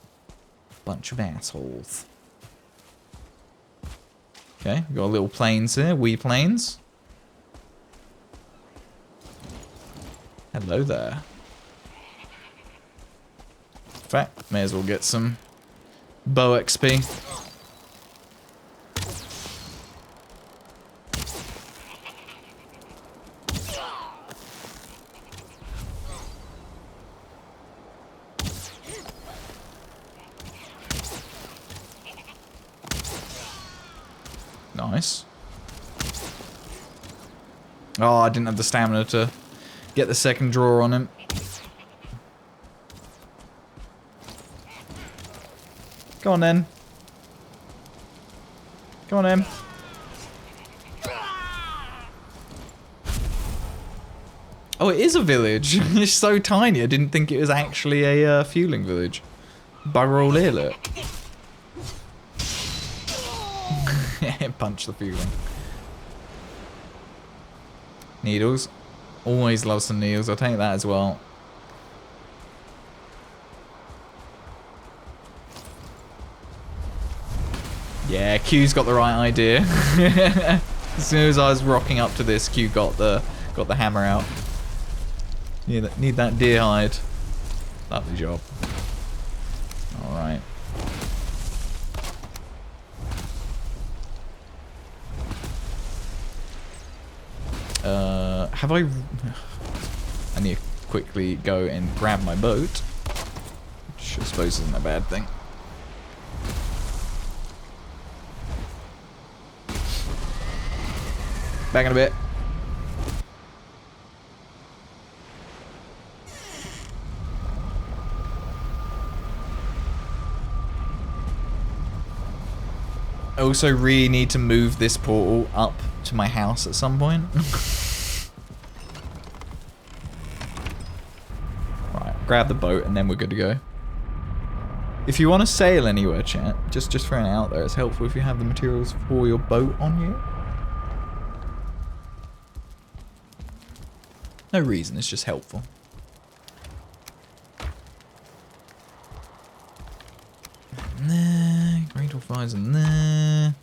Bunch of assholes. Okay, we got little planes here, wee planes. Hello there. In fact, may as well get some bow XP. Nice. Oh, I didn't have the stamina to get the second draw on him. Go on then. Go on then. Oh, it is a village. It's so tiny. I didn't think it was actually a fueling village. Bugger all here, look. Punch the fueling. Needles. Always love some needles. I'll take that as well. Yeah, Q's got the right idea. As soon as I was rocking up to this, Q got the hammer out. Need that deer hide. Lovely job. All right. Have I need to quickly go and grab my boat, which I suppose isn't a bad thing. Back in a bit. I also really need to move this portal up to my house at some point. Right, grab the boat and then we're good to go. If you want to sail anywhere, chat, just throwing it out there, it's helpful if you have the materials for your boat on you. No reason, it's just helpful. There, Great All Fires in there.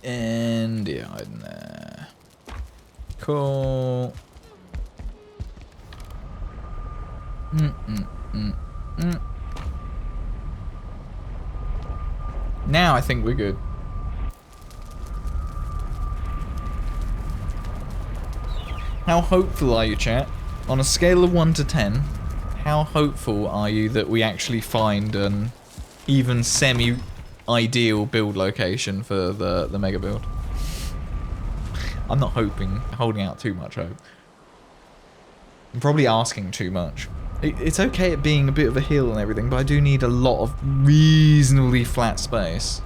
And yeah, in there. Cool. Now I think we're good. How hopeful are you, chat? On a scale of 1 to 10, how hopeful are you that we actually find an even semi-ideal build location for the mega build? I'm not holding out too much hope. I'm probably asking too much. It's okay at being a bit of a hill and everything, but I do need a lot of reasonably flat space.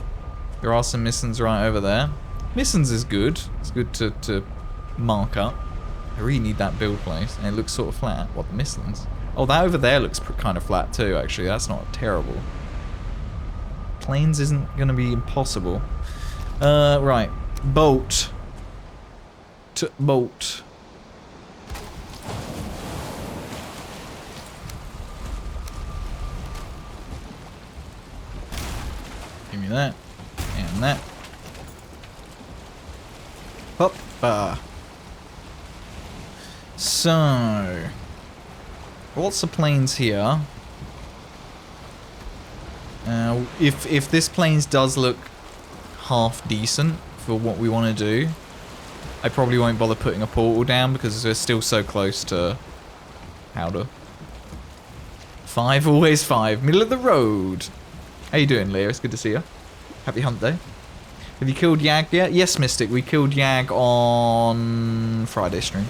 There are some Mistlands right over there. Mistlands is good. It's good to mark up. I really need that build place, and it looks sort of flat. What, the Mistlands? Oh, that over there looks kind of flat too, actually. That's not terrible. Plains isn't going to be impossible. Right. Boat. Boat. Give me that. And that. Hop. So, what's the plains here? If this plains does look half decent for what we want to do, I probably won't bother putting a portal down because we're still so close to Powder. 5, always 5. Middle of the road. How you doing, Leo? It's good to see you. Happy hunt day. Have you killed Yag yet? Yes, Mystic. We killed Yag on Friday stream.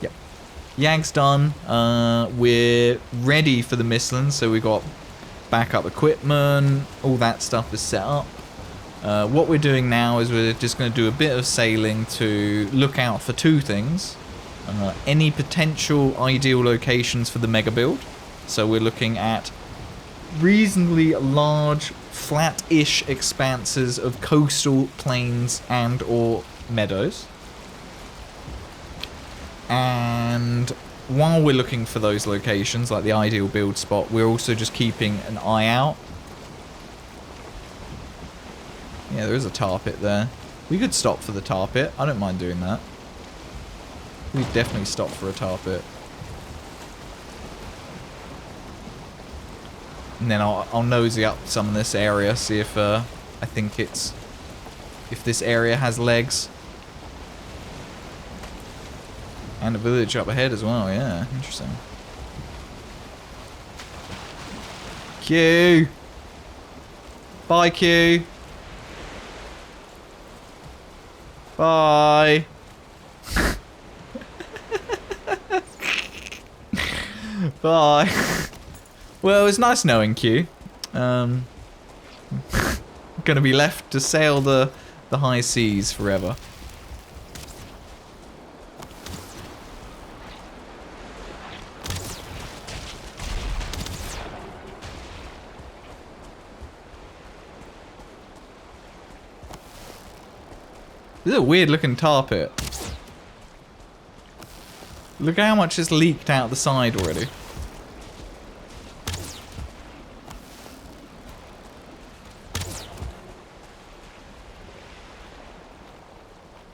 Yep. Yag's done. We're ready for the Mistlands, so we got backup equipment. All that stuff is set up. What we're doing now is we're just going to do a bit of sailing to look out for 2 things. Any potential ideal locations for the mega build. So we're looking at reasonably large, flat-ish expanses of coastal plains and or meadows. And while we're looking for those locations, like the ideal build spot, we're also just keeping an eye out. Yeah, there is a tar pit there. We could stop for the tar pit. I don't mind doing that. We'd definitely stop for a tar pit. And then I'll nosy up some of this area, see if I think it's... if this area has legs. And a village up ahead as well, yeah. Interesting. Q! Bye, Q! Bye! Bye! Well, it's nice knowing Q. Gonna be left to sail the high seas forever. This is a weird looking tar pit. Look how much is leaked out the side already.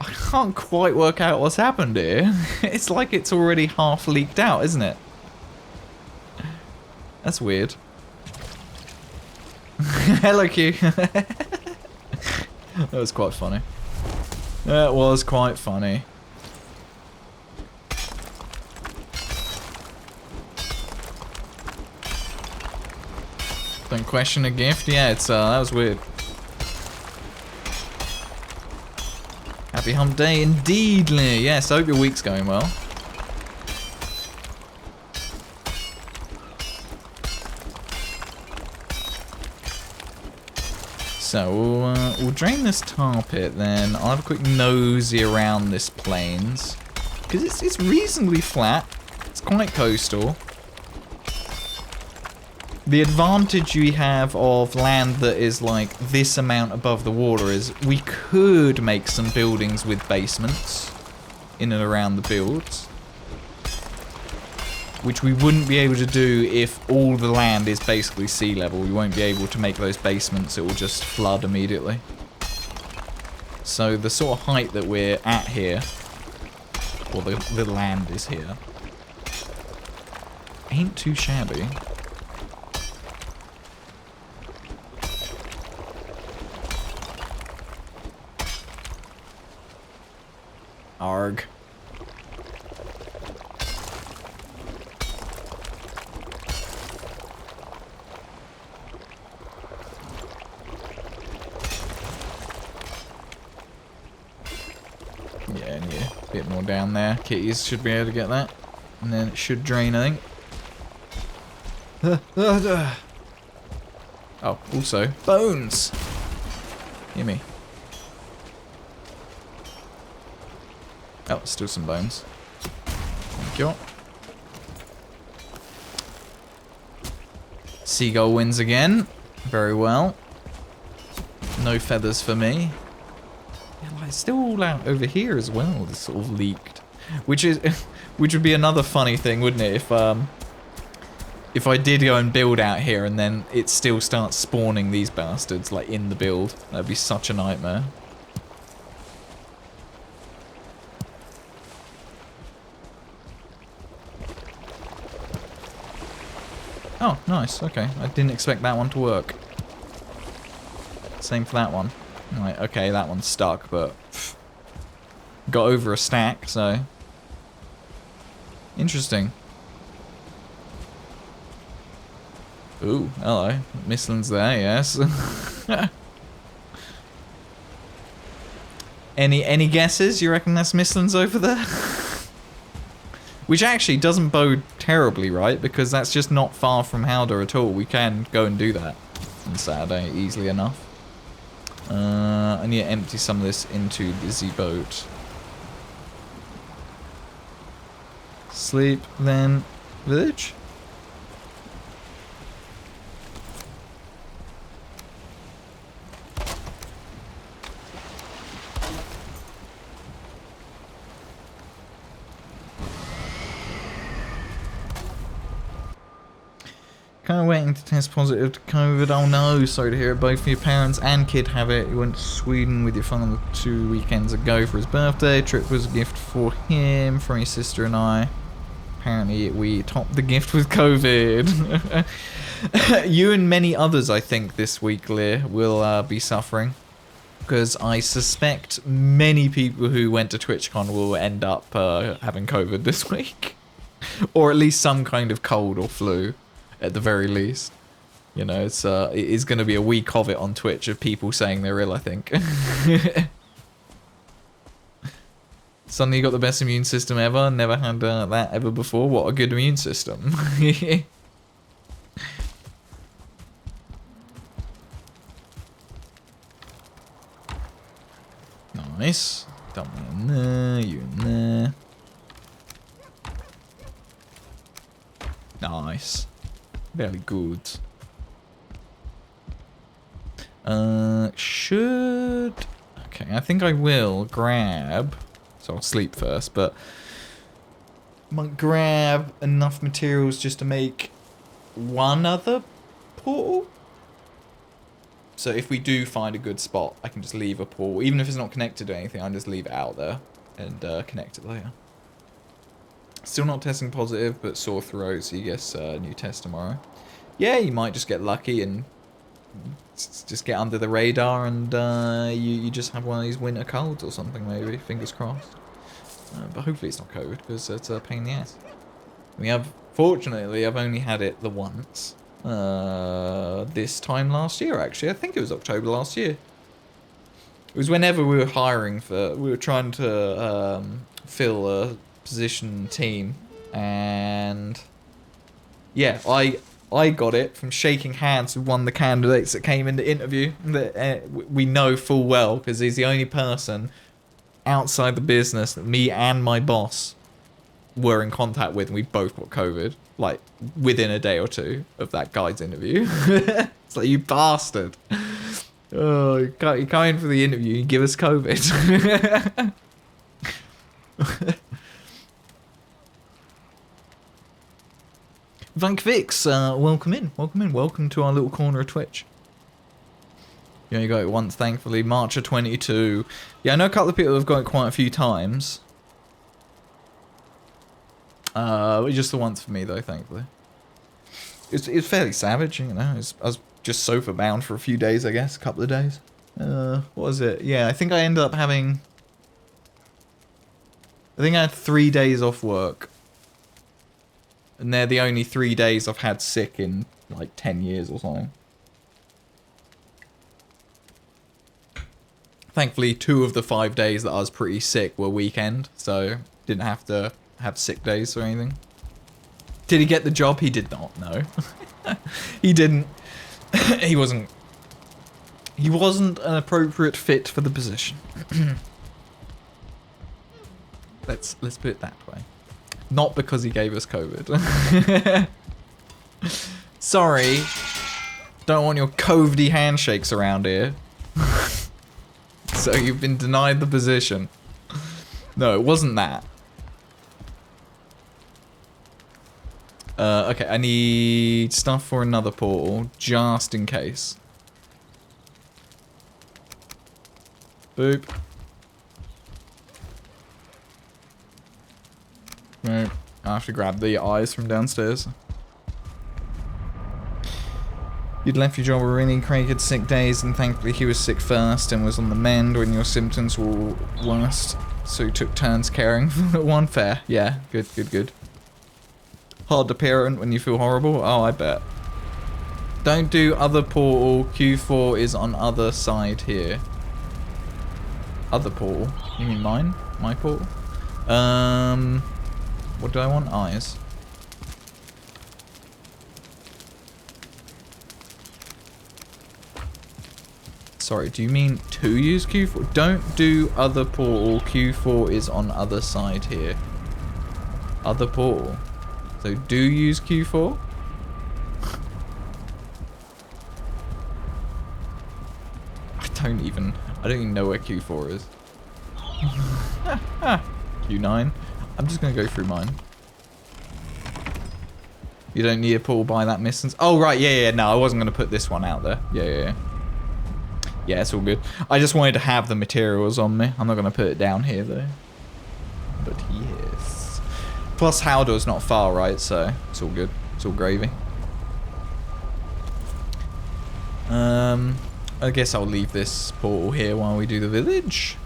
I can't quite work out what's happened here. It's like it's already half leaked out, isn't it? That's weird. Hello, Q. That was quite funny. That was quite funny. Don't question a gift. Yeah, it's that was weird. Happy hump day indeedly. Yes, I hope your week's going well. So we'll drain this tar pit, then I'll have a quick nosy around this plains because it's reasonably flat. It's quite coastal. The advantage we have of land that is like this amount above the water is we could make some buildings with basements in and around the builds, which we wouldn't be able to do if all the land is basically sea level. We won't be able to make those basements, it will just flood immediately. So the sort of height that we're at here, or the land is here, ain't too shabby. Arg. Yeah, and yeah, a bit more down there. Kitties should be able to get that. And then it should drain, I think. Oh, also, bones! Gimme. Oh, still some bones. Thank you. Seagull wins again. Very well. No feathers for me. Yeah, like, it's still all out over here as well. This sort of leaked, which would be another funny thing, wouldn't it? If I did go and build out here and then it still starts spawning these bastards like in the build. That'd be such a nightmare. Oh, nice. Okay. I didn't expect that one to work. Same for that one. Right, okay, that one's stuck, but pff, got over a stack, so interesting. Ooh, hello. Mistlands there, yes. Any guesses? You reckon that's Mistlands over there? Which actually doesn't bode terribly, right? Because that's just not far from Howder at all. We can go and do that on Saturday easily enough. I need to empty some of this into the Z-boat. Sleep, then village? Kind of waiting to test positive to COVID. Oh no, sorry to hear it. Both of your parents and kid have it. You went to Sweden with your father 2 weekends ago for his birthday. Trip was a gift for him from your sister and I. Apparently we topped the gift with COVID. You and many others, I think, this week, Lear, will be suffering. Because I suspect many people who went to TwitchCon will end up having COVID this week. Or at least some kind of cold or flu. At the very least, you know, it is going to be a week of it on Twitch of people saying they're ill, I think. Suddenly you got the best immune system ever. Never had that ever before. What a good immune system. Nice. Dump me in there. You in there. Nice. Very good. Okay, I think I will grab... So I'll sleep first, but... I might grab enough materials just to make one other portal. So if we do find a good spot, I can just leave a portal. Even if it's not connected to anything, I'll just leave it out there and connect it later. Still not testing positive, but sore throat, so you guess new test tomorrow. Yeah, you might just get lucky and just get under the radar and you just have one of these winter colds or something, maybe. Fingers crossed. But hopefully it's not COVID, because it's a pain in the ass. Fortunately, I've only had it the once. This time last year, actually. I think it was October last year. It was whenever we were hiring we were trying to fill a position team, and yeah, I got it from shaking hands with one of the candidates that came in to interview. That we know full well, because he's the only person outside the business that me and my boss were in contact with, and we both got COVID, like within a day or two of that guy's interview. It's like, you bastard. Oh, you come in for the interview, you give us COVID. Vankvix, welcome in, welcome to our little corner of Twitch. You only got it once, thankfully. March of 22. Yeah, I know a couple of people have got it quite a few times. Just the once for me, though, thankfully. It's fairly savage, you know. I was just sofa bound for a few days, I guess, a couple of days. What was it? Yeah, I think I ended up having... I think I had 3 days off work. And they're the only 3 days I've had sick in, like, 10 years or something. Thankfully, 2 of the 5 days that I was pretty sick were weekend, so didn't have to have sick days or anything. Did he get the job? He did not, no. He didn't. He wasn't an appropriate fit for the position. Let's put it that way. Not because he gave us COVID. Sorry. Don't want your COVID-y handshakes around here. So you've been denied the position. No, it wasn't that. Okay, I need stuff for another portal, just in case. Boop. Right, I have to grab the eyes from downstairs. You'd left your job already. Craig had sick days, and thankfully he was sick first and was on the mend when your symptoms were worst. So he took turns caring for one. Fair. Yeah, good. Hard to parent when you feel horrible? Oh, I bet. Don't do other portal. Q4 is on other side here. Other portal? You mean mine? My portal? What do I want? Eyes. Sorry, do you mean to use Q4? Don't do other portal. Q4 is on other side here. Other portal. So do use Q4? I don't even know where Q4 is. Q9. I'm just gonna go through mine. You don't need a portal by that Mistlands. Oh, right, yeah, no, I wasn't going to put this one out there. Yeah. Yeah, it's all good. I just wanted to have the materials on me. I'm not going to put it down here, though. But yes. Plus, Haldor's not far, right? So, it's all good. It's all gravy. I guess I'll leave this portal here while we do the village.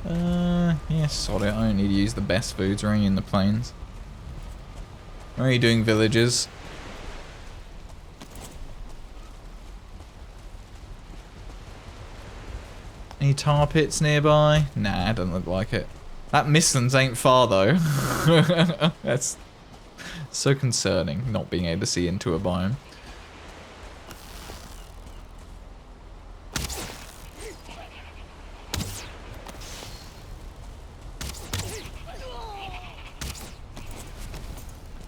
Yeah, sod it. I don't need to use the best foods. We're only in the plains. We're only doing villages. Any tar pits nearby? Nah, doesn't look like it. That Mistlands ain't far though. That's so concerning, not being able to see into a biome.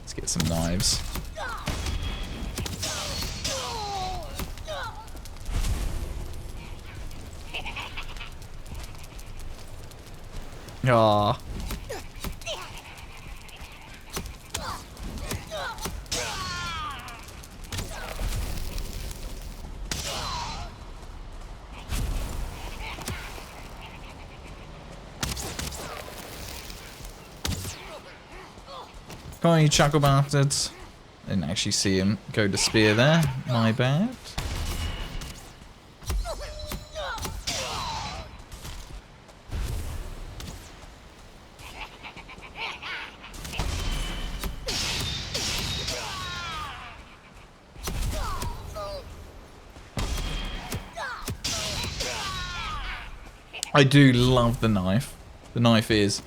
Let's get some knives. Ah. Come on, you chuckle bastards. Didn't actually see him go to spear there. My bad. I do love the knife. The knife is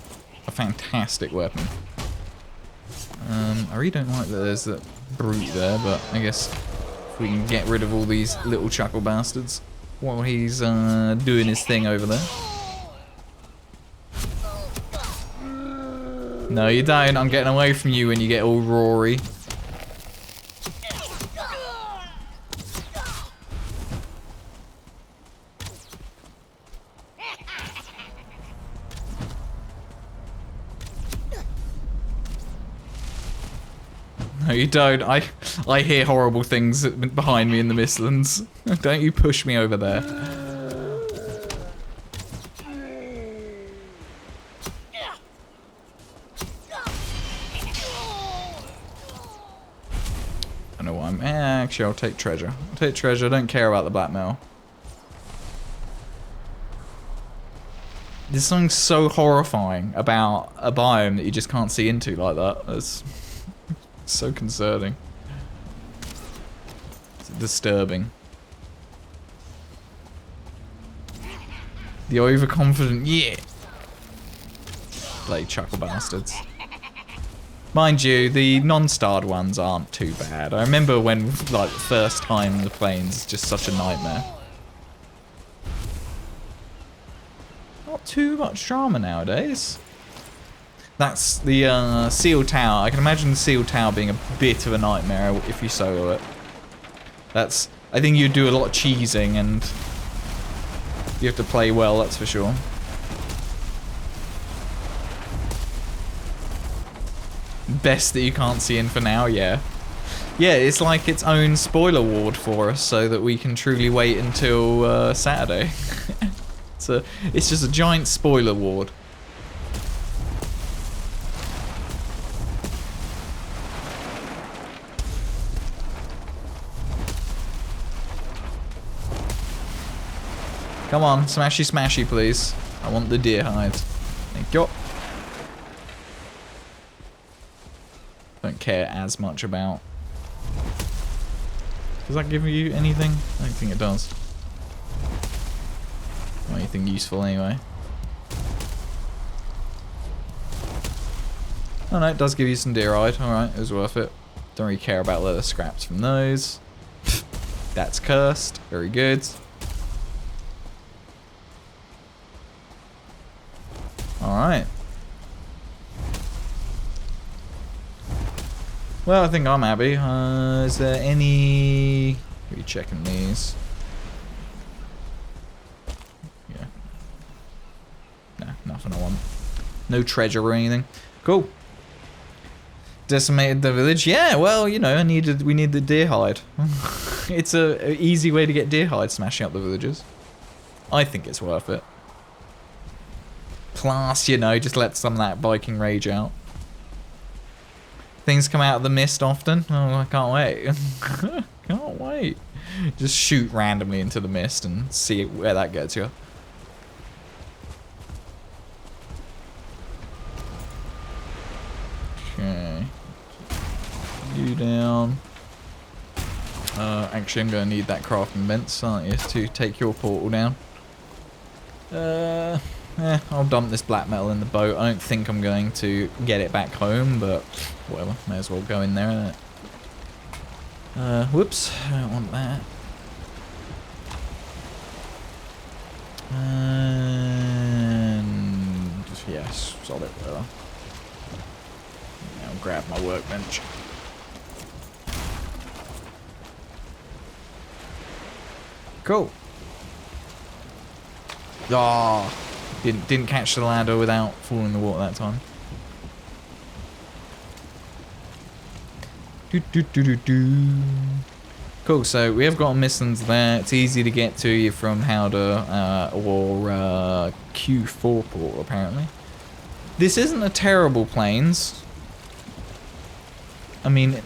a fantastic weapon. I really don't like that there's that brute there, but I guess if we can get rid of all these little chuckle bastards while he's doing his thing over there. No, you don't. I'm getting away from you when you get all roary. No, you don't. I hear horrible things behind me in the Mistlands. Don't you push me over there. I know what I'm... actually, I'll take treasure. I'll take treasure. I don't care about the blackmail. There's something so horrifying about a biome that you just can't see into like that. It's so concerning. It's disturbing. The overconfident, yeah. Bloody chuckle bastards. Mind you, the non-starred ones aren't too bad. I remember when, like, the first time the plains, just such a nightmare. Not too much drama nowadays. That's the seal tower. I can imagine the seal tower being a bit of a nightmare if you solo it. That's... I think you do a lot of cheesing and you have to play well, that's for sure. Best that you can't see in for now, yeah. Yeah, it's like its own spoiler ward for us so that we can truly wait until Saturday. It's just a giant spoiler ward. Come on, smashy smashy please. I want the deer hide. Thank you. Don't care as much about. Does that give you anything? I don't think it does. Not anything useful anyway. Oh no, it does give you some deer hide. Alright, it was worth it. Don't really care about leather scraps from those. That's cursed. Very good. Alright. Well, I think I'm happy. Is there any... Are you checking these? Yeah. Nah, nothing I want. No treasure or anything. Cool. Decimated the village. Yeah, well, you know, we need the deer hide. It's a easy way to get deer hide, smashing up the villages. I think it's worth it. Plus, you know, just let some of that Viking rage out. Things come out of the mist often. Oh, I can't wait. Can't wait. Just shoot randomly into the mist and see where that gets you. Okay. You down. Actually, I'm going to need that crafting vents, aren't you, to take your portal down. I'll dump this black metal in the boat. I don't think I'm going to get it back home, but whatever. May as well go in there, innit? Whoops. I don't want that. And yes, solid well. Now grab my workbench. Cool. Ah, didn't catch the ladder without falling in the water that time. Cool, so we have got Mistlands there. It's easy to get to you from Howder or Q4 port, apparently. This isn't a terrible plains. I mean,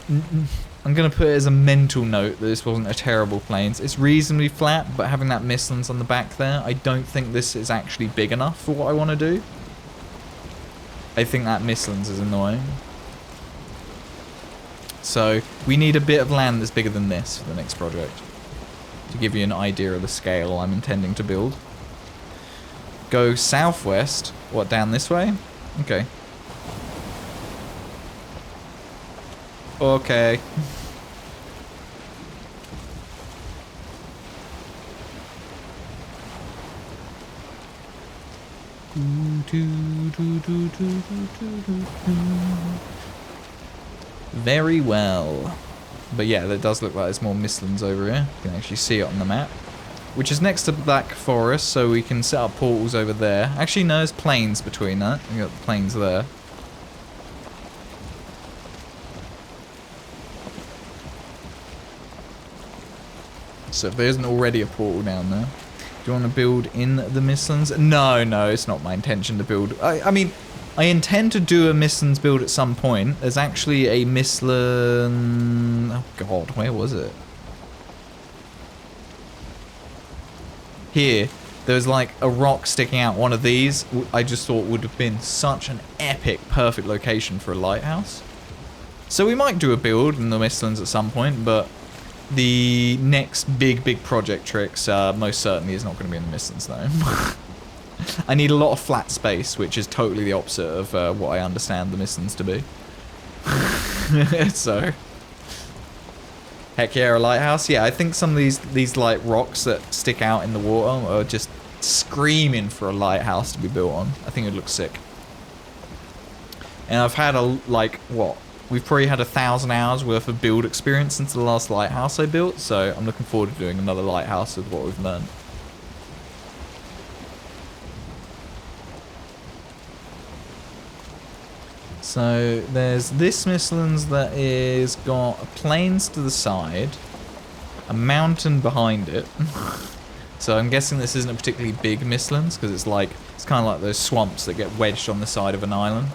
I'm going to put it as a mental note that this wasn't a terrible plains. It's reasonably flat, but having that Mistlands on the back there, I don't think this is actually big enough for what I want to do. I think that Mistlands is annoying. So, we need a bit of land that's bigger than this for the next project. To give you an idea of the scale I'm intending to build. Go southwest. What, down this way? Okay. Okay. Very well. But yeah, that does look like there's more Mistlands over here. You can actually see it on the map. Which is next to Black Forest, so we can set up portals over there. Actually, no, there's plains between that. We got the plains there. So if there isn't already a portal down there. Do you want to build in the Mistlands? No, no, it's not my intention to build. I mean, I intend to do a Mistlands build at some point. There's actually a Mistland... Oh god, where was it? Here. There's like a rock sticking out. One of these I just thought would have been such an epic, perfect location for a lighthouse. So we might do a build in the Mistlands at some point, but the next big project tricks most certainly is not going to be in the Mistlands though. I need a lot of flat space, which is totally the opposite of what I understand the Mistlands to be. So, heck yeah, a lighthouse. Yeah, I think some of these like rocks that stick out in the water are just screaming for a lighthouse to be built on. I think it looks sick. And I've had what? We've probably had 1,000 hours worth of build experience since the last lighthouse I built, so I'm looking forward to doing another lighthouse with what we've learned. So there's this Mistlands that is got plains to the side, a mountain behind it. So I'm guessing this isn't a particularly big Mistlands because it's kind of like those swamps that get wedged on the side of an island.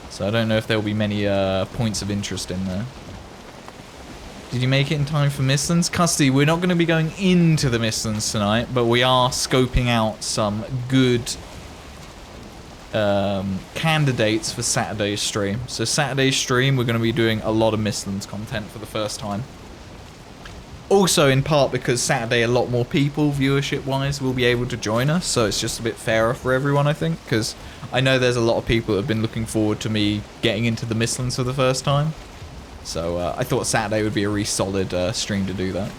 So I don't know if there will be many points of interest in there. Did you make it in time for Mistlands? Custody, we're not going to be going into the Mistlands tonight, but we are scoping out some good candidates for Saturday's stream. So Saturday's stream, we're going to be doing a lot of Mistlands content for the first time. Also, in part because Saturday a lot more people, viewership-wise, will be able to join us, so it's just a bit fairer for everyone, I think, because I know there's a lot of people that have been looking forward to me getting into the Mistlands for the first time. So I thought Saturday would be a really solid stream to do that.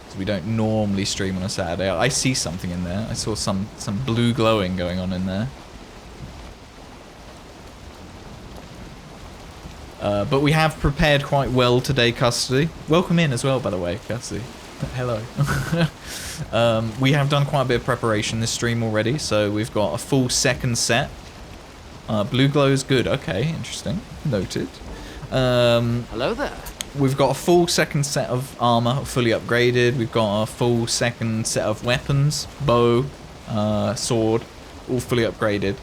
So we don't normally stream on a Saturday. I see something in there. I saw some blue glowing going on in there. But we have prepared quite well today, Custody. Welcome in as well, by the way, Custody. Hello. We have done quite a bit of preparation this stream already, so we've got a full second set Blue glow is good. Okay, interesting. Noted. Hello there. We've got a full second set of armor, fully upgraded. We've got a full second set of weapons, bow, sword, all fully upgraded.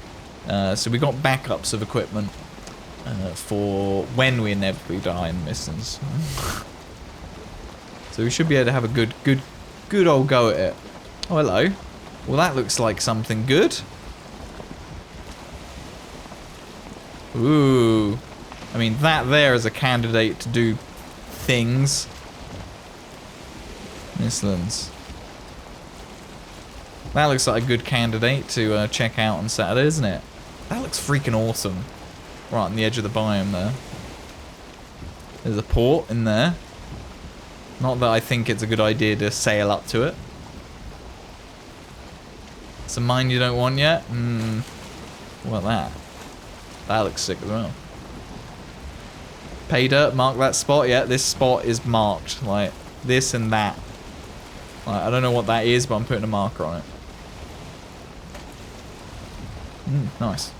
So we got backups of equipment for when we inevitably die in Mistlands. So we should be able to have a good old go at it. Oh, hello. Well, that looks like something good. Ooh. I mean, that there is a candidate to do things. Mistlands. That looks like a good candidate to check out on Saturday, isn't it? That looks freaking awesome. Right on the edge of the biome there. There's a port in there. Not that I think it's a good idea to sail up to it. It's a mine you don't want yet? What about that? That looks sick as well. Pay dirt, mark that spot. Yeah, this spot is marked. Like, this and that. Like, I don't know what that is, but I'm putting a marker on it. Nice.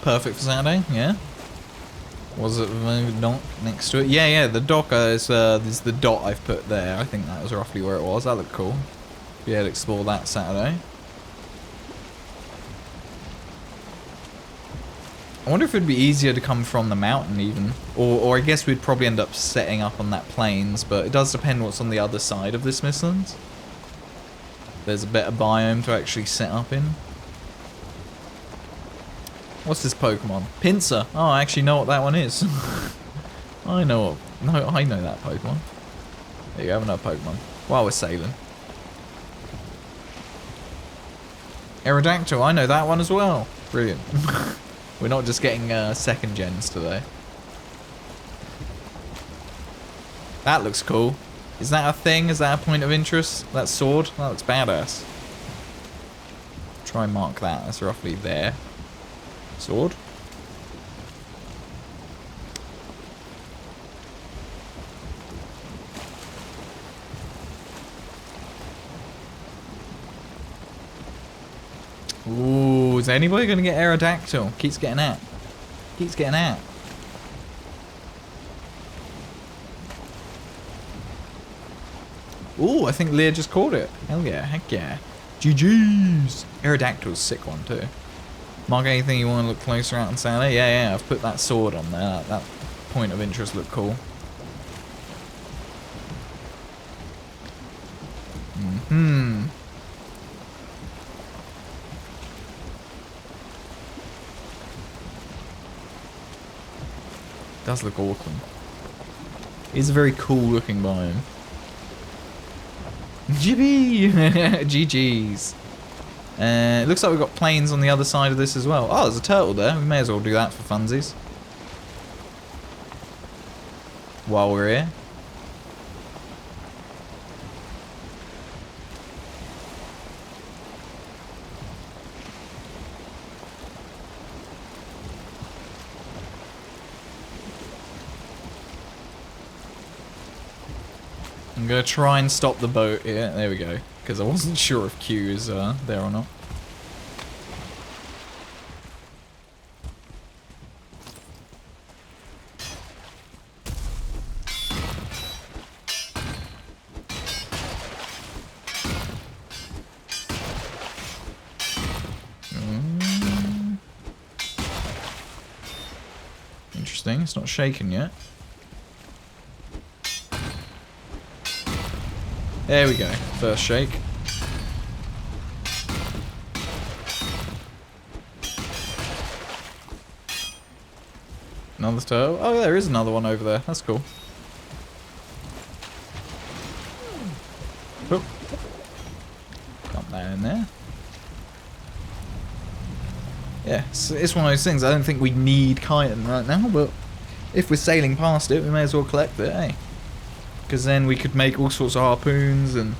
Perfect for Saturday, yeah. Was it the dock next to it? Yeah, the dock is the dot I've put there. I think that was roughly where it was. That looked cool. Yeah, to explore that Saturday. I wonder if it'd be easier to come from the mountain even. Or I guess we'd probably end up setting up on that plains, but it does depend what's on the other side of this Mistlands. There's a better biome to actually set up in. What's this Pokemon? Pinsir. Oh, I actually know what that one is. I know that Pokemon. There you have another Pokemon. While we're sailing. Aerodactyl, I know that one as well. Brilliant. We're not just getting second gens today. That looks cool. Is that a thing? Is that a point of interest? That sword? That looks badass. Try and mark that. That's roughly there. Sword. Ooh, is anybody gonna get Aerodactyl? Keeps getting out. Keeps getting out. Ooh, I think Lear just caught it. Hell yeah, heck yeah. GG's. Aerodactyl's sick one too. Mark anything you want to look closer at on Saturday? Yeah, I've put that sword on there. That point of interest looked cool. Does look awesome. It's a very cool looking biome. GB! GG's. It looks like we've got plains on the other side of this as well. Oh, there's a turtle there. We may as well do that for funsies. While we're here. I'm going to try and stop the boat here. There we go. Because I wasn't sure if Q is there or not. Interesting. It's not shaken yet. There we go. First shake. Another turtle. Oh, there is another one over there. That's cool. Oop. Dump that in there. Yeah, it's one of those things. I don't think we need chitin right now, but if we're sailing past it, we may as well collect it, eh? Because then we could make all sorts of harpoons and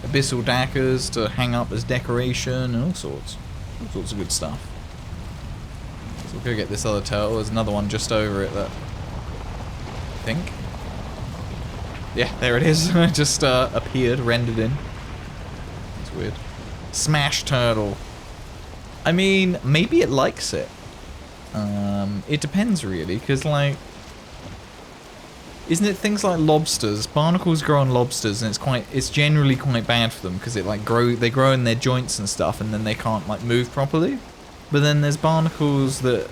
abyssal daggers to hang up as decoration and all sorts of good stuff. So we'll go get this other turtle. There's another one just over it that I think. Yeah, there it is. Just appeared, rendered in. It's weird. Smash turtle. I mean, maybe it likes it. It depends really, because like, isn't it things like lobsters? Barnacles grow on lobsters, and it's generally quite bad for them because it like they grow in their joints and stuff, and then they can't like move properly. But then there's barnacles that,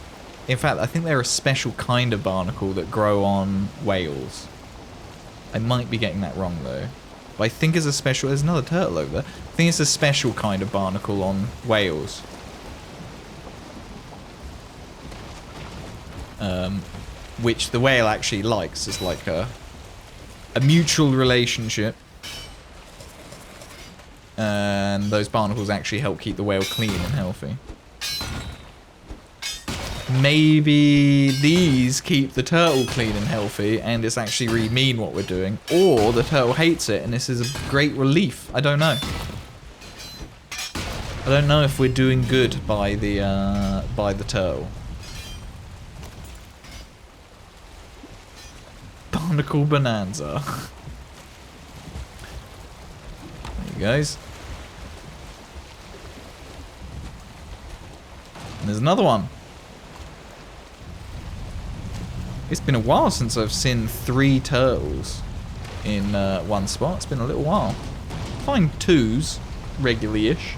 in fact, I think they're a special kind of barnacle that grow on whales. I might be getting that wrong though. But I think it's a special. There's another turtle over there. I think it's a special kind of barnacle on whales. Which the whale actually likes. It's like a mutual relationship. And those barnacles actually help keep the whale clean and healthy. Maybe these keep the turtle clean and healthy, and it's actually really mean what we're doing. Or the turtle hates it, and this is a great relief. I don't know. I don't know if we're doing good by the turtle. Barnacle Bonanza. There you guys. And there's another one. It's been a while since I've seen 3 turtles in one spot. It's been a little while. Find 2s regularly-ish.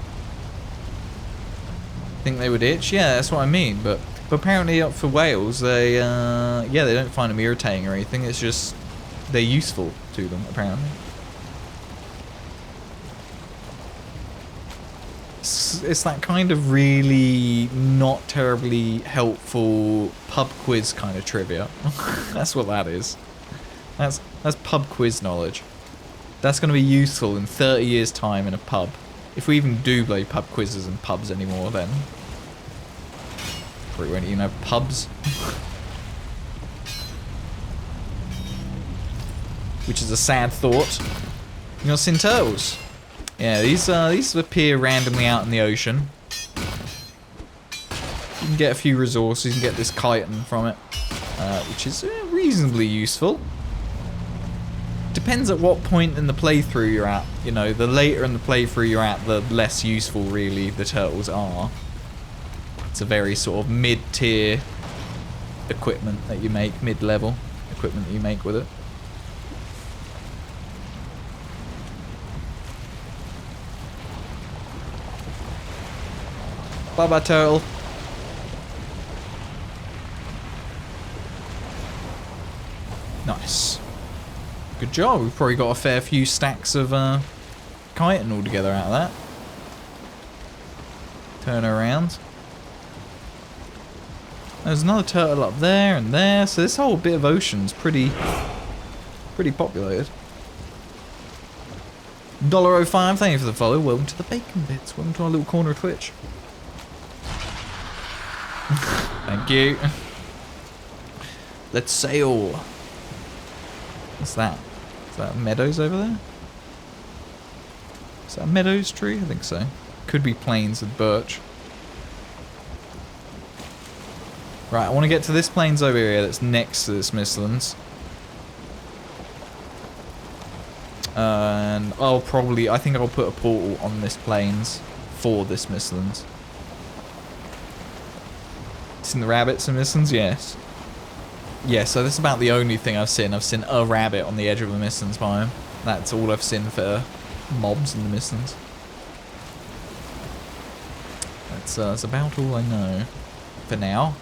Think they would itch? Yeah, that's what I mean. But apparently up for whales, they yeah, they don't find them irritating or anything. It's just they're useful to them apparently. It's that kind of really not terribly helpful pub quiz kind of trivia. That's what that is. That's pub quiz knowledge. That's going to be useful in 30 years' time in a pub. If we even do play pub quizzes in pubs anymore, then we won't even have pubs. Which is a sad thought. You know, seen turtles. Yeah, these appear randomly out in the ocean. You can get a few resources. You can get this chitin from it, which is reasonably useful. Depends at what point in the playthrough you're at. You know, the later in the playthrough you're at, the less useful really the turtles are. It's a very sort of mid-tier equipment that you make, mid-level equipment that you make with it. Bye-bye, turtle. Nice. Good job. We've probably got a fair few stacks of chitin all together out of that. Turn around. There's another turtle up there and there. So this whole bit of ocean's pretty populated. $1.05, thank you for the follow. Welcome to the bacon bits. Welcome to our little corner of Twitch. Thank you. Let's sail. What's that? Is that meadows over there? Is that a meadows tree? I think so. Could be plains with birch. Right, I want to get to this plains over here that's next to this Mistlands. And I think I'll put a portal on this plains for this Mistlands. Seen the rabbits in Mistlands? Yes. Yeah, so that's about the only thing I've seen. I've seen a rabbit on the edge of a Mistlands biome. That's all I've seen for mobs in the Mistlands. That's about all I know for now.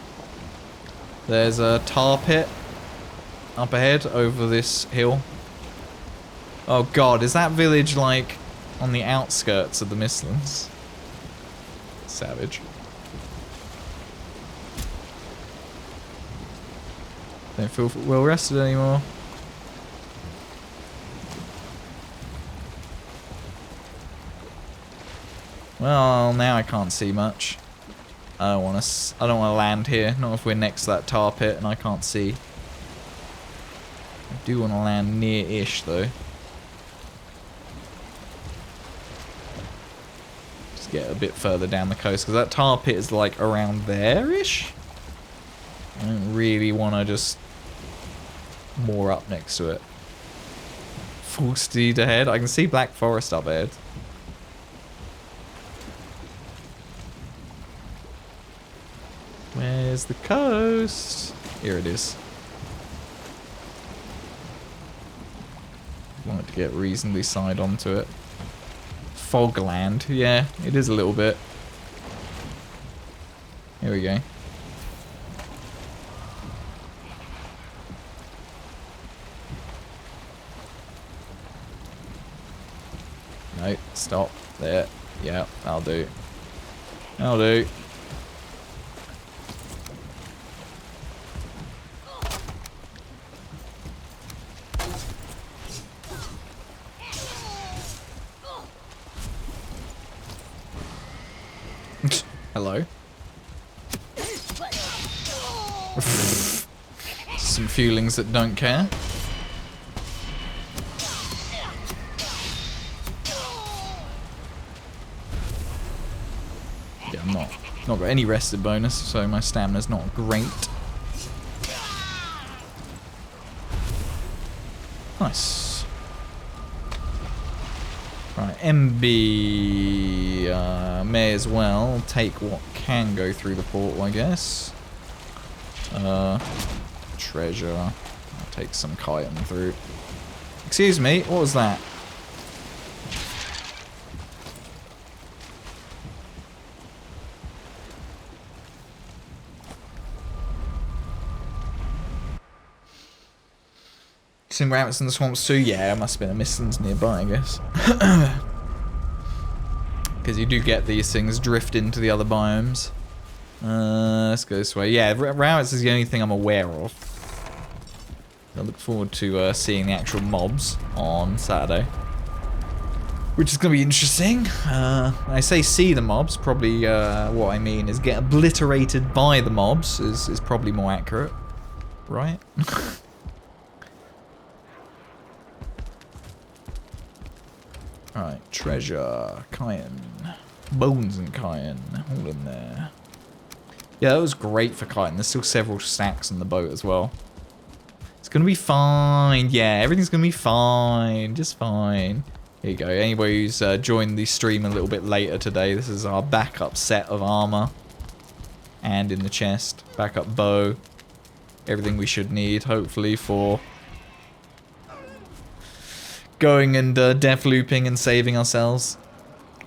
There's a tar pit up ahead over this hill. Oh god, is that village like on the outskirts of the Mistlands? Savage. Don't feel well rested anymore. Well, now I can't see much. I don't want to land here. Not if we're next to that tar pit and I can't see. I do want to land near-ish though. Just get a bit further down the coast because that tar pit is like around there-ish. I don't really want to just moor up next to it. Full speed ahead. I can see Black Forest up ahead. Where's the coast? Here it is. Want to get reasonably side onto it. Fogland. Yeah, it is a little bit. Here we go. No, stop. There. Yeah, that'll do. That'll do. Hello. Some feelings that don't care. Yeah, I'm not got any rested bonus, so my stamina's not great. Nice. Right, MB may as well take what can go through the portal, I guess. Treasure. I'll take some chitin through. Excuse me, what was that? Seen rabbits in the swamps too? Yeah, it must have been a Mistlands nearby, I guess. Because you do get these things drift into the other biomes. Let's go this way. Yeah, rabbits is the only thing I'm aware of. I look forward to seeing the actual mobs on Saturday. Which is going to be interesting. I say see the mobs, probably what I mean is get obliterated by the mobs is probably more accurate. Right? Alright, treasure, chitin, bones and chitin, all in there. Yeah, that was great for chitin. There's still several stacks on the boat as well. It's gonna be fine. Yeah, everything's gonna be fine. Just fine. Here you go. Anybody who's joined the stream a little bit later today, this is our backup set of armor. And in the chest, backup bow. Everything we should need, hopefully, for going and death looping and saving ourselves.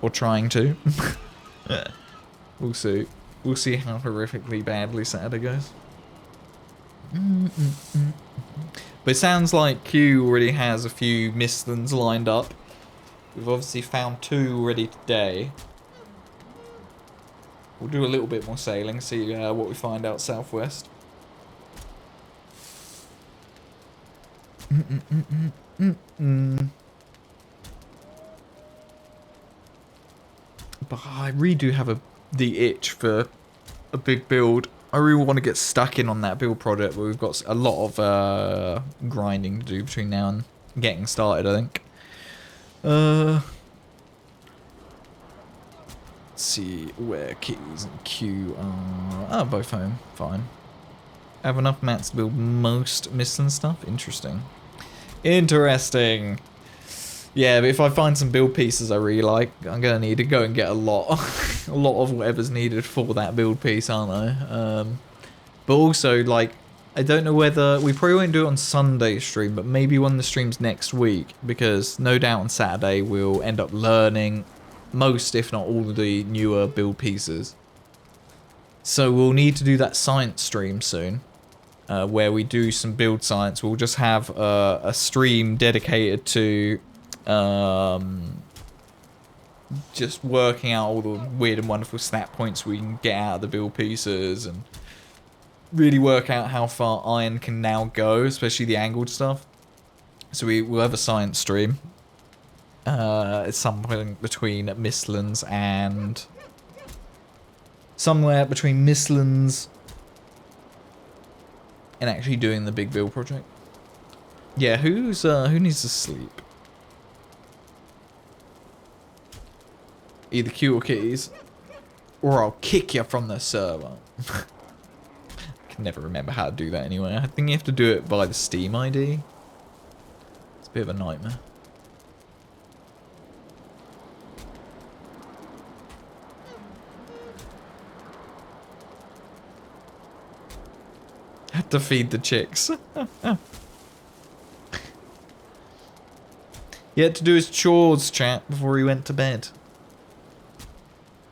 Or trying to. We'll see. We'll see how horrifically badly Saturday goes. But it sounds like Q already has a few Mistlands lined up. We've obviously found 2 already today. We'll do a little bit more sailing, see what we find out southwest. But I really do have the itch for a big build. I really want to get stuck in on that build project, but we've got a lot of grinding to do between now and getting started, I think. Let's see where keys and Q are. Oh, both home. Fine. Have enough mats to build most Mistlands stuff? Interesting. Interesting. Yeah, but if I find some build pieces I really like, I'm gonna need to go and get a lot of whatever's needed for that build piece, aren't I? But also, like, I don't know whether we probably won't do it on Sunday stream, but maybe one of the streams next week, because no doubt on Saturday we'll end up learning most, if not all, of the newer build pieces. So we'll need to do that science stream soon. Where we do some build science. We'll just have a stream dedicated to just working out all the weird and wonderful stat points we can get out of the build pieces and really work out how far iron can now go, especially the angled stuff. So we'll have a science stream at some point between Mistlands and somewhere between Mistlands and actually doing the big build project. Yeah, who needs to sleep? Either Q or Keys, or I'll kick you from the server. I can never remember how to do that anyway. I think you have to do it by the Steam ID. It's a bit of a nightmare. Had to feed the chicks. He had to do his chores, chat, before he went to bed.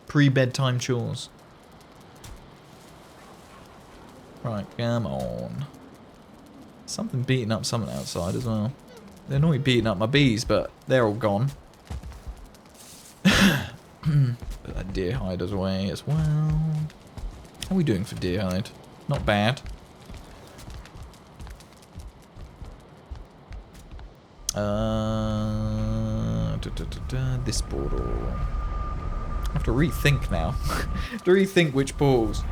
Pre-bedtime chores. Right, come on. Something beating up something outside as well. They're not beating up my bees, but they're all gone. Put that deer hide away as well. How are we doing for deer hide? Not bad. This portal. I have to rethink now. To rethink which portals.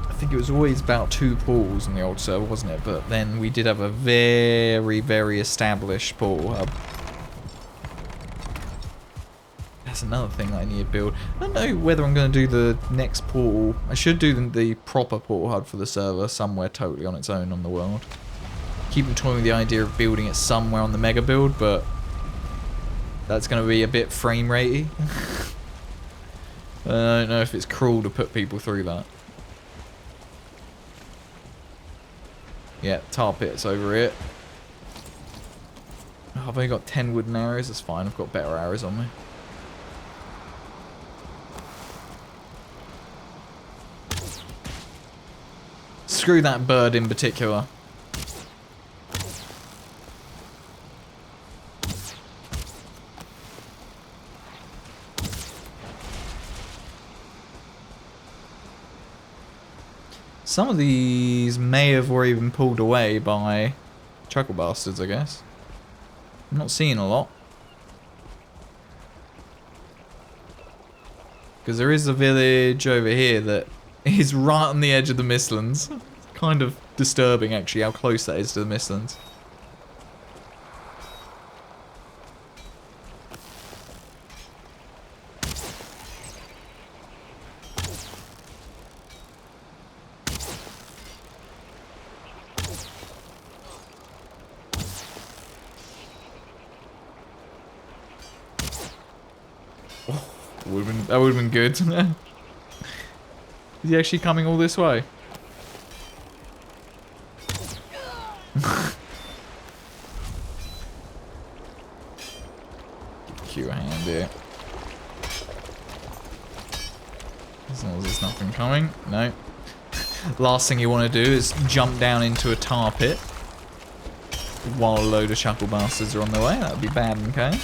I think it was always about 2 portals in the old server, wasn't it? But then we did have a very, very established portal hub. That's another thing that I need to build. I don't know whether I'm going to do the next portal. I should do the proper portal hub for the server somewhere totally on its own on the world. Keep toying with the idea of building it somewhere on the mega build, but that's going to be a bit frame ratey. I don't know if it's cruel to put people through that. Yeah, tar pit's over here. Oh, I've only got 10 wooden arrows. That's fine. I've got better arrows on me. Screw that bird in particular. Some of these may have already been pulled away by chuckle bastards, I guess. I'm not seeing a lot. Because there is a village over here that is right on the edge of the Mistlands. It's kind of disturbing, actually, how close that is to the Mistlands. That would have been good. Is he actually coming all this way? Q a hand here. As long as there's nothing coming. No. Last thing you want to do is jump down into a tar pit while a load of chuckle bastards are on their way. That would be bad, okay?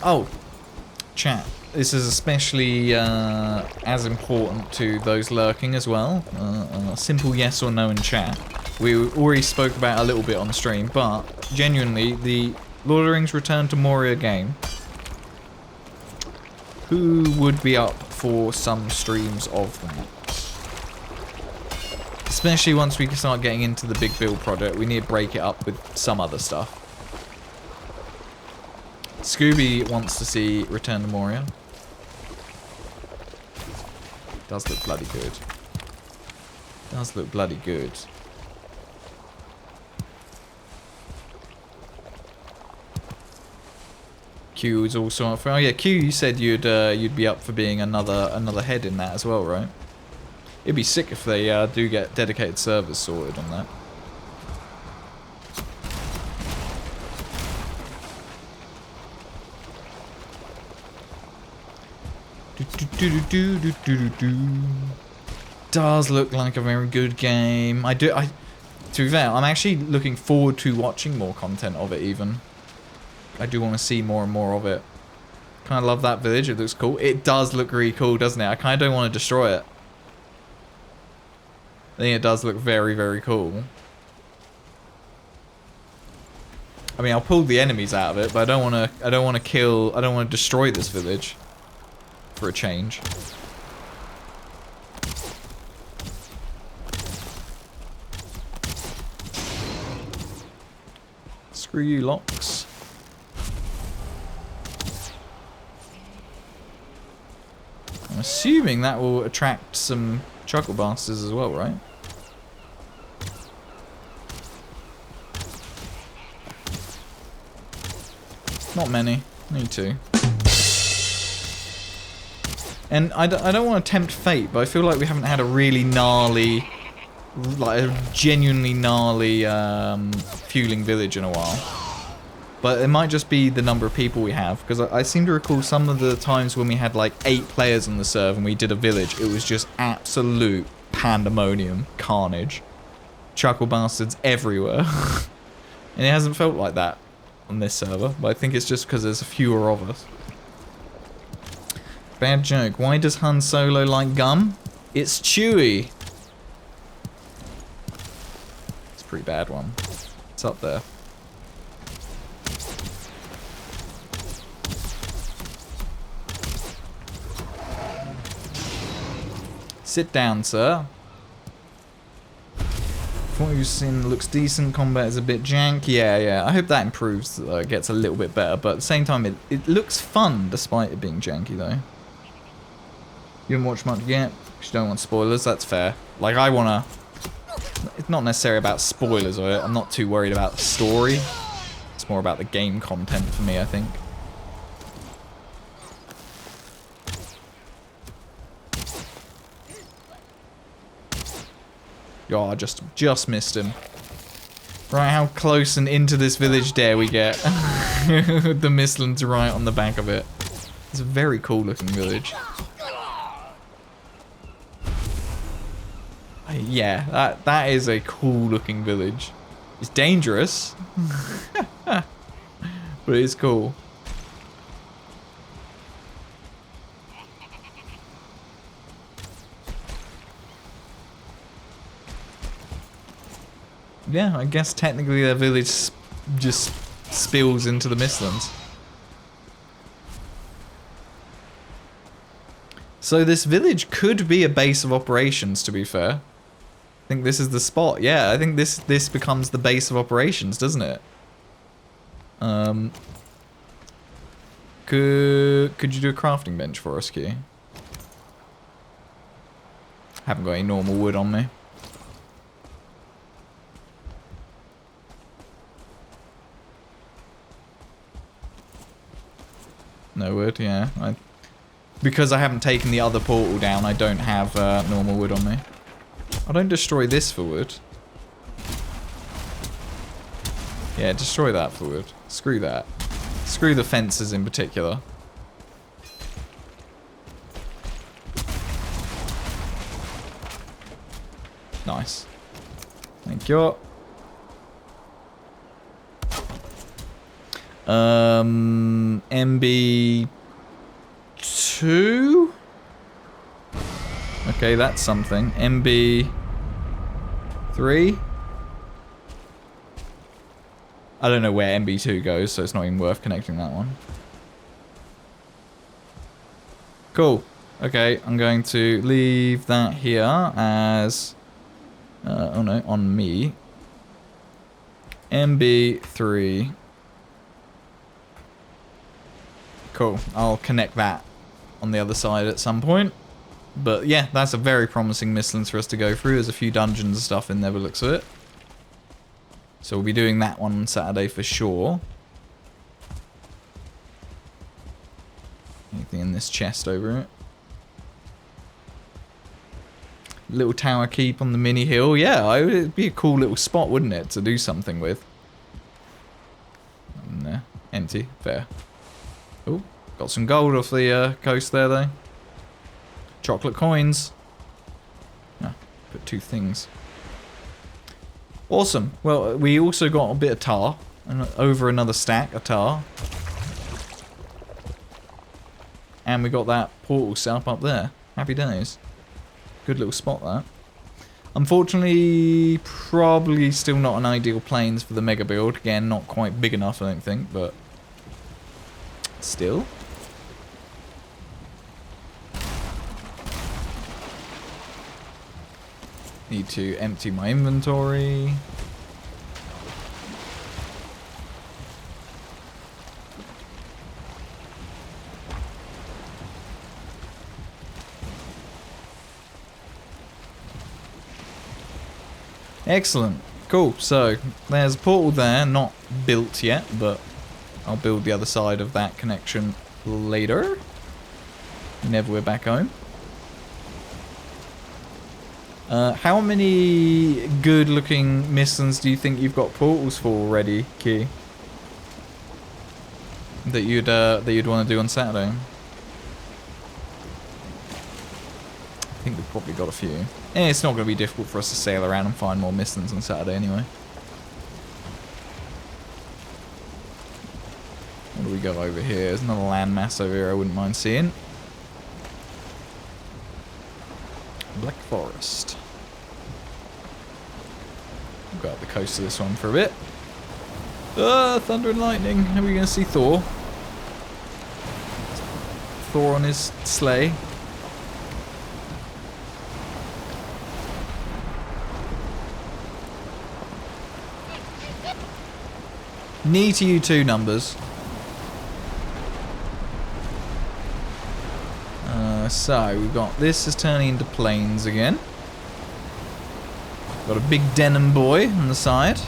Oh, chat. This is especially as important to those lurking as well. A simple yes or no in chat. We already spoke about it a little bit on stream, but genuinely, the Lord of the Rings Return to Moria game. Who would be up for some streams of that? Especially once we can start getting into the big build project, we need to break it up with some other stuff. Scooby wants to see Return to Moria. Does look bloody good. Does look bloody good. Q is also up for. Oh yeah, Q, you said you'd be up for being another head in that as well, right? It'd be sick if they do get dedicated servers sorted on that. Does look like a very good game. To be fair, I'm actually looking forward to watching more content of it even. I do want to see more and more of it. Kind of love that village, it looks cool. It does look really cool, doesn't it? I kind of don't want to destroy it. I think it does look very, very cool. I mean, I'll pull the enemies out of it, but I don't want to destroy this village. For a change. Screw you, locks. assuming that will attract some chuckle bastards as well, right? Not many. Only 2. And I don't want to tempt fate, but I feel like we haven't had a really gnarly, like a genuinely gnarly fueling village in a while. But it might just be the number of people we have, because I seem to recall some of the times when we had like 8 players on the server and we did a village, it was just absolute pandemonium, carnage. Chuckle bastards everywhere. And it hasn't felt like that on this server, but I think it's just because there's fewer of us. Bad joke. Why does Han Solo like gum? It's chewy. It's a pretty bad one. It's up there. Sit down, sir. From what you've seen, looks decent. Combat is a bit jank. Yeah. I hope that improves, gets a little bit better. But at the same time, it looks fun despite it being janky, though. You haven't watched much yet? You don't want spoilers. That's fair. Like, I wanna. It's not necessarily about spoilers of it. I'm not too worried about the story. It's more about the game content for me, I think. Oh, I just missed him. Right, how close and into this village dare we get? The Mistlands right on the back of it. It's a very cool looking village. Yeah, that is a cool looking village. It's dangerous. But it's cool. Yeah, I guess technically their village just spills into the Mistlands. So this village could be a base of operations, to be fair. I think this is the spot. Yeah, I think this becomes the base of operations, doesn't it? Could you do a crafting bench for us, Q? Haven't got any normal wood on me. No wood, yeah. Because I haven't taken the other portal down, I don't have normal wood on me. I don't destroy this for wood. Yeah, destroy that for wood. Screw that. Screw the fences in particular. Nice. Thank you. MB2? Okay, that's something. MB3? I don't know where MB2 goes, so it's not even worth connecting that one. Cool. Okay, I'm going to leave that here as... oh no, on me. MB3... Cool. I'll connect that on the other side at some point. But yeah, that's a very promising Mistlands for us to go through. There's a few dungeons and stuff in there by the looks of it. So we'll be doing that one on Saturday for sure. Anything in this chest over it? Little tower keep on the mini hill. Yeah, it'd be a cool little spot, wouldn't it, to do something with. Nah, empty. Fair. Oh, got some gold off the coast there, though. Chocolate coins. Ah, put 2 things. Awesome. Well, we also got a bit of tar. Over another stack of tar. And we got that portal set up there. Happy days. Good little spot, that. Unfortunately, probably still not an ideal plains for the mega build. Again, not quite big enough, I don't think, but... Still. Need to empty my inventory. Excellent. Cool. So there's a portal there, not built yet, but I'll build the other side of that connection later. Whenever we're back home. How many good-looking Mistlands do you think you've got portals for already, Key? That you'd want to do on Saturday? I think we've probably got a few. It's not going to be difficult for us to sail around and find more Mistlands on Saturday anyway. What do we got over here? There's another landmass over here I wouldn't mind seeing. Black Forest. We'll go up the coast of this one for a bit. Thunder and lightning. Are we going to see Thor? Thor on his sleigh. Knee to you two numbers. So we've got this is turning into plains again. Got a big denim boy on the side.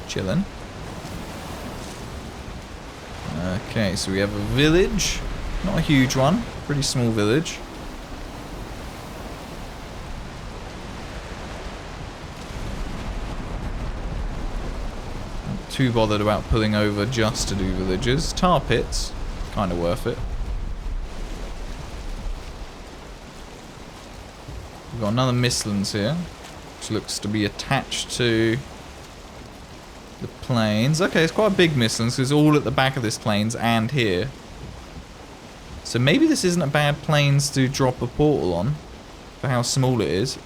Chilling. Okay, so we have a village. Not a huge one. Pretty small village. Not too bothered about pulling over just to do villages. Tar pits. Kind of worth it. We've got another Mistlands here, which looks to be attached to the plains. Okay, it's quite a big Mistlands because it's all at the back of this plains and here. So maybe this isn't a bad plains to drop a portal on for how small it is.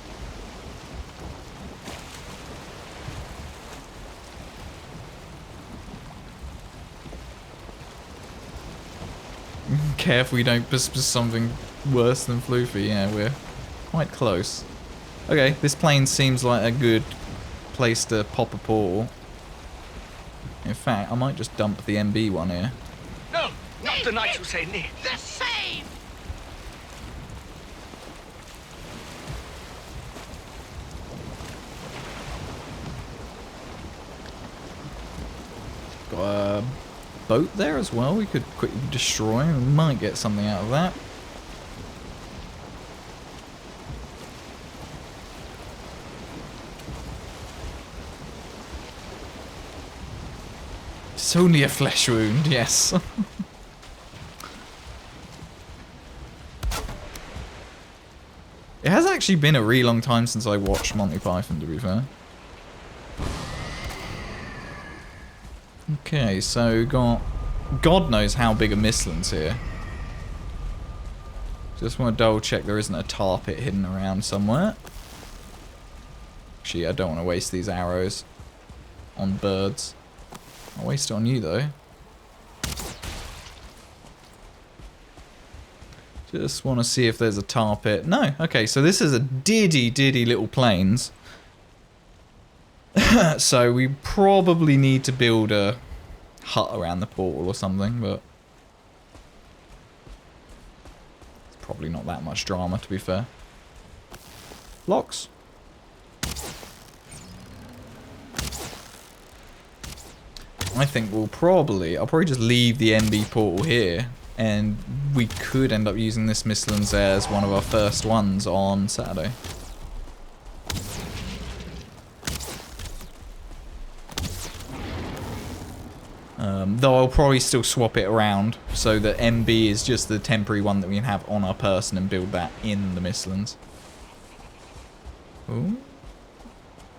Careful we don't piss something worse than Floofy. Yeah, we're quite close. Okay, this plane seems like a good place to pop a portal. In fact, I might just dump the MB one here. No, not the knights who say nay. The same. Got a boat there as well we could quickly destroy. We might get something out of that. It's only a flesh wound, yes. It has actually been a really long time since I watched Monty Python, to be fair. Okay, so got God knows how big a Mistlands here. Just want to double check there isn't a tar pit hidden around somewhere. Actually, I don't want to waste these arrows on birds. I'll waste it on you though. Just want to see if there's a tar pit. No, okay, so this is a diddy little plains. So we probably need to build a hut around the portal or something, but it's probably not that much drama, to be fair. Locks. I think I'll probably just leave the MB portal here, and we could end up using this Mistlands as one of our first ones on Saturday. Though I'll probably still swap it around so that MB is just the temporary one that we can have on our person and build that in the Mistlands. Ooh.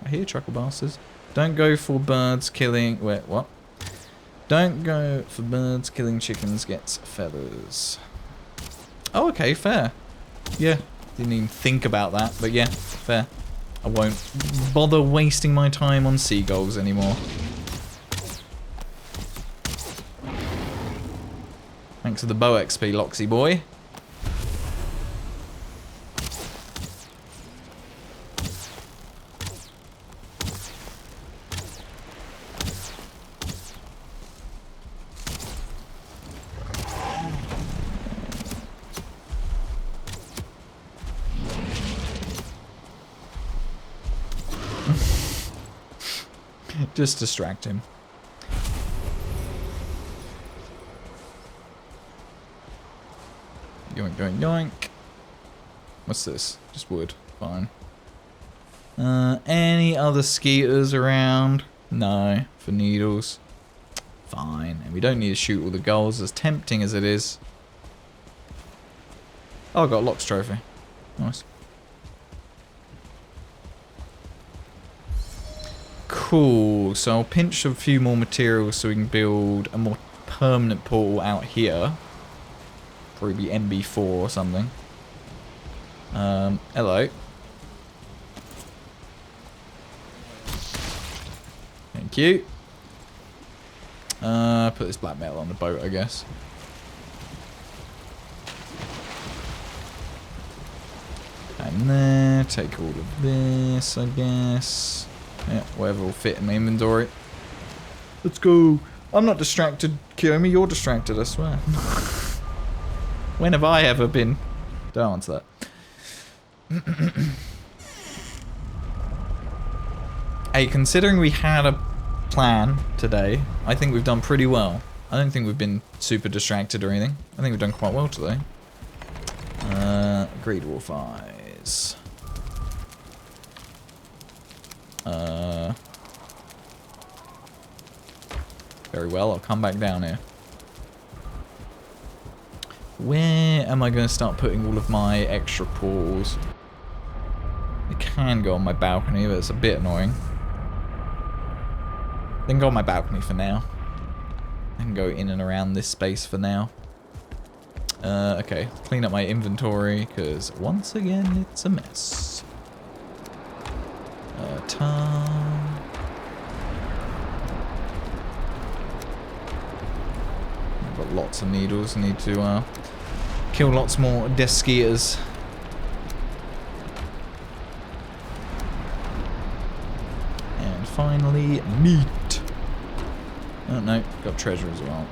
I hear chuckle bastards. Don't go for birds killing... Wait, what? Don't go for birds killing chickens gets feathers. Oh, okay, fair. Yeah, didn't even think about that, but yeah, fair. I won't bother wasting my time on seagulls anymore. Thanks for the bow XP, Loxy boy. Just distract him. Yoink, yoink, yoink. What's this? Just wood. Fine. Any other skeeters around? No. For needles. Fine. And we don't need to shoot all the goals, as tempting as it is. Oh, I got a Locks trophy. Nice. Cool. So I'll pinch a few more materials so we can build a more permanent portal out here. Probably be MB4 or something. Hello. Thank you. Put this black metal on the boat, I guess. And there, take all of this, I guess. Yeah, whatever will fit in my inventory. Let's go. I'm not distracted, Kiyomi. You're distracted, I swear. When have I ever been? Don't answer that. Hey, considering we had a plan today, I think we've done pretty well. I don't think we've been super distracted or anything. I think we've done quite well today. Great Wolf Eyes. Very well, I'll come back down here. Where am I going to start putting all of my extra portals? They can go on my balcony, but it's a bit annoying. They can go on my balcony for now. I can go in and around this space for now. Okay, clean up my inventory, because once again, it's a mess. Tar. I've got lots of needles. I need to kill lots more Deskeeters. And finally, meat. Oh no, got treasure as well.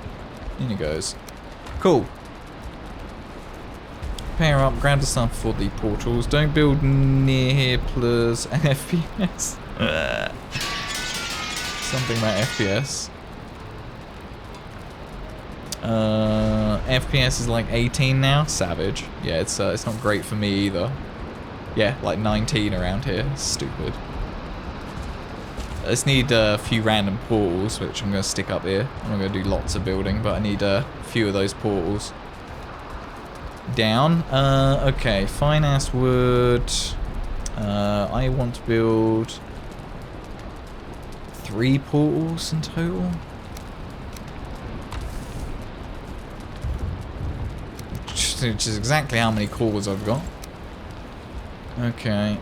In it goes. Cool. Pair up, grab the stuff for the portals. Don't build near here plus FPS. Something about FPS. FPS is like 18 now. Savage. Yeah, it's not great for me either. Yeah, like 19 around here. Stupid. I just need a few random portals, which I'm going to stick up here. I'm not going to do lots of building, but I need a few of those portals. Down. Okay, fine ass wood. I want to build 3 portals in total. Which is exactly how many cores I've got. Okay.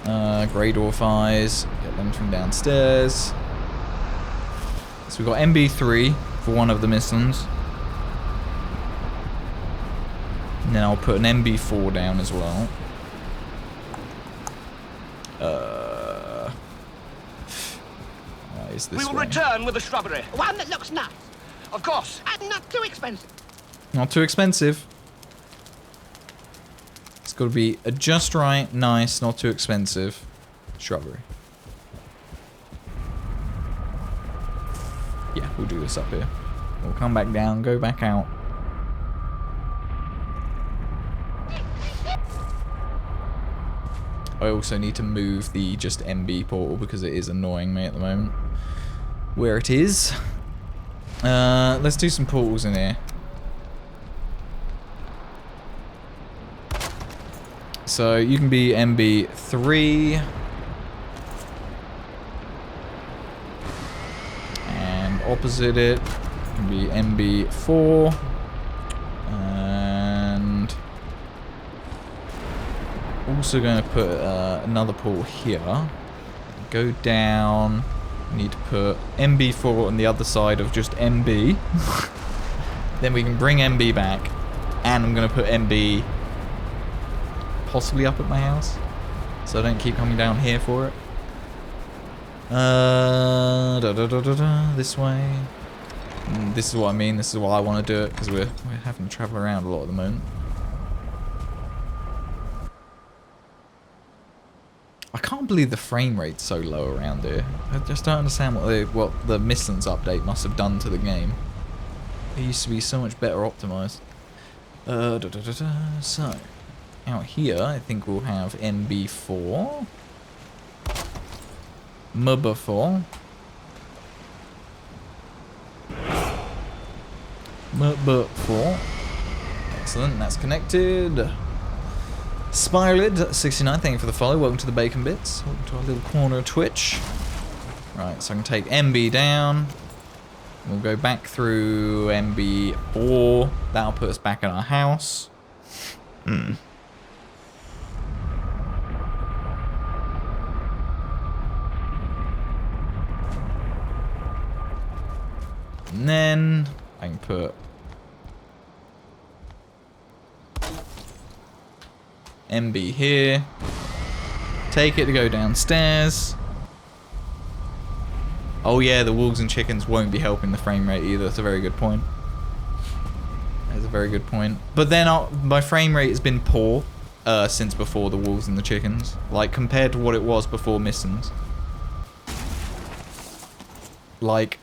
Grey Dwarf Eyes. Get them from downstairs. So we've got MB3 for one of the Mistlands. And then I'll put an MB4 down as well. Is this We will way? return with a shrubbery. One that looks nice. Of course. And not too expensive. Not too expensive. It's got to be a just right, nice, not too expensive shrubbery. Yeah, we'll do this up here. We'll come back down, go back out. I also need to move the just MB portal because it is annoying me at the moment. Where it is. Let's do some portals in here. So you can be MB3. And opposite it can be MB4. And also going to put another portal here. Go down. Need to put MB4 on the other side of just MB. Then we can bring MB back. And I'm going to put MB possibly up at my house. So I don't keep coming down here for it. This way. This is what I mean. This is why I want to do it. Because we're having to travel around a lot at the moment. I can't believe the frame rate's so low around here. I just don't understand what the Mistlands update must have done to the game. It used to be so much better optimized. So, out here, I think we'll have MB4. MB4. MB4. Excellent, that's connected. Spirelid69, thank you for the follow. Welcome to the Bacon Bits. Welcome to our little corner of Twitch. Right, so I can take MB down. We'll go back through MB4. That'll put us back in our house. And then I can put MB here. Take it to go downstairs. Oh yeah, the wolves and chickens won't be helping the frame rate either. That's a very good point. That's a very good point. But then my frame rate has been poor since before the wolves and the chickens. Like, compared to what it was before Mistlands. Like,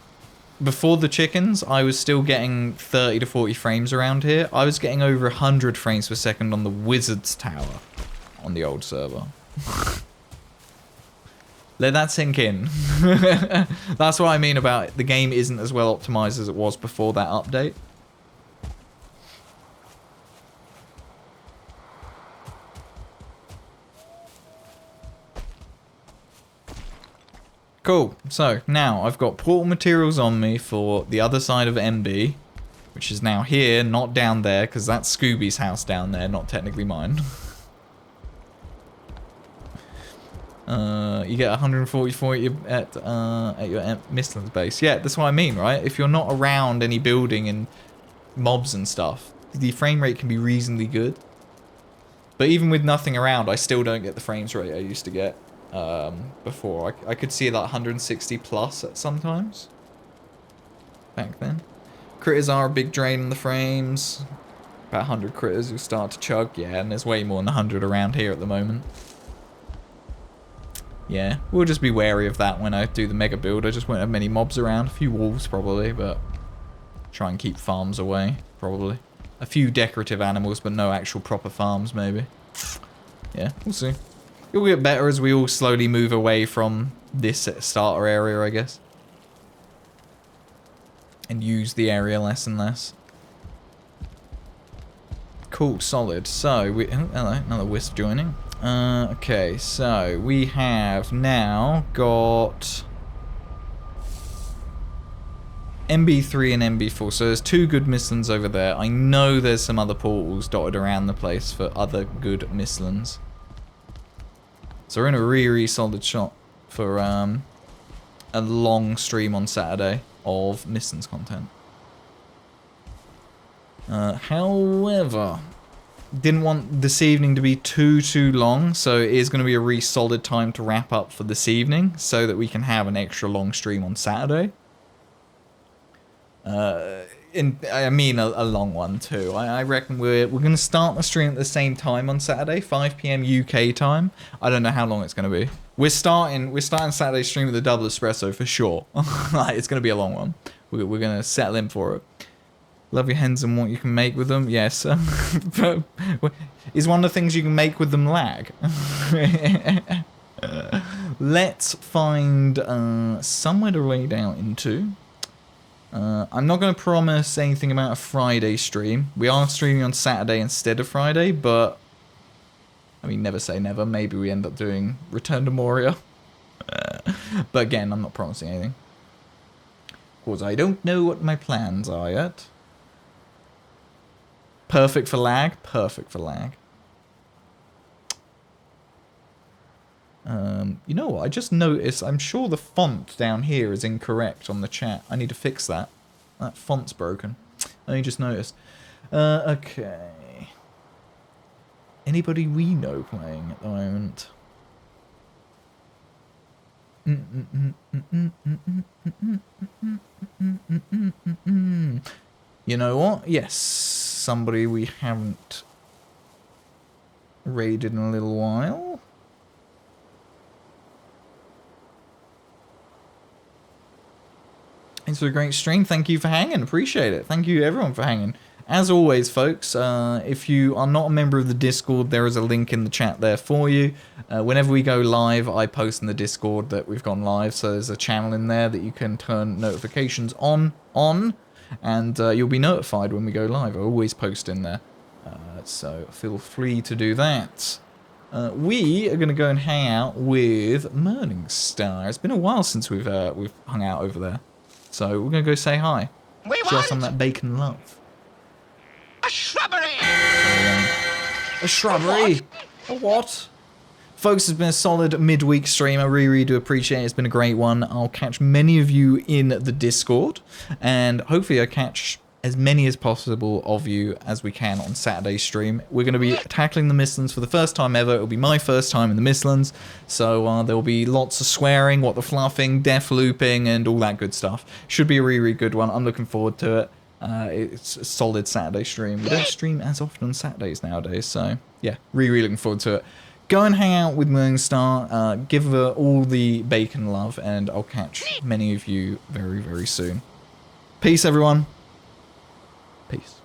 before the chickens, I was still getting 30 to 40 frames around here. I was getting over 100 frames per second on the Wizard's Tower on the old server. Let that sink in. That's what I mean about the game isn't as well optimized as it was before that update. Cool. So now I've got portal materials on me for the other side of MB, which is now here, not down there, because that's Scooby's house down there, not technically mine. You get 144 at your Mistlands base. Yeah, that's what I mean, right? If you're not around any building and mobs and stuff, the frame rate can be reasonably good. But even with nothing around, I still don't get the frames rate I used to get before. I could see like 160 plus at sometimes back then. Critters are a big drain on the frames. About 100 critters will start to chug. Yeah, and there's way more than 100 around here at the moment. Yeah, we'll just be wary of that when I do the mega build. I just won't have many mobs around. A few wolves probably, but try and keep farms away, probably. A few decorative animals, but no actual proper farms, maybe. Yeah, we'll see. It'll get better as we all slowly move away from this starter area, I guess. And use the area less and less. Cool, solid. So, we... Oh, hello, another wisp joining. Okay, so we have now got MB3 and MB4. So there's two good Mistlands over there. I know there's some other portals dotted around the place for other good Mistlands. So we're in a really solid shot for a long stream on Saturday of Mistlands content. However, didn't want this evening to be too long, so it is going to be a really solid time to wrap up for this evening so that we can have an extra long stream on Saturday. I mean a long one too. I reckon we're going to start the stream at the same time on Saturday, 5 PM UK time. I don't know how long it's going to be. We're starting Saturday stream with a double espresso for sure. It's going to be a long one. We're going to settle in for it. Love your hens and what you can make with them. Yes. Is one of the things you can make with them lag? Let's find somewhere to raid out into. I'm not going to promise anything about a Friday stream. We are streaming on Saturday instead of Friday, but... I mean, never say never. Maybe we end up doing Return to Moria. But again, I'm not promising anything. Because I don't know what my plans are yet. Perfect for lag? Perfect for lag. You know what? I just noticed, I'm sure the font down here is incorrect on the chat. I need to fix that. That font's broken. I only just noticed. Okay. Anybody we know playing at the moment? You know what? Yes. Somebody we haven't raided in a little while. Thanks for a great stream. Thank you for hanging. Appreciate it. Thank you everyone for hanging. As always, folks, if you are not a member of the Discord, there is a link in the chat there for you. Whenever we go live, I post in the Discord that we've gone live, so there's a channel in there that you can turn notifications on, and you'll be notified when we go live. I always post in there, so feel free to do that. We are going to go and hang out with Morningstar. It's been a while since we've hung out over there, so we're going to go say hi. We Show want some of that bacon love. a shrubbery. A shrubbery? A what? Folks, it's been a solid midweek stream. I really do appreciate it. It's been a great one. I'll catch many of you in the Discord, and hopefully I catch as many as possible of you as we can on Saturday's stream. We're going to be tackling the Mistlands for the first time ever. It'll be my first time in the Mistlands, so there will be lots of swearing, what the fluffing, death looping, and all that good stuff. Should be a really good one. I'm looking forward to it. It's a solid Saturday stream. We don't stream as often on Saturdays nowadays, so yeah, really looking forward to it. Go and hang out with Morningstar, give her all the bacon love, and I'll catch many of you very, very soon. Peace, everyone. Peace.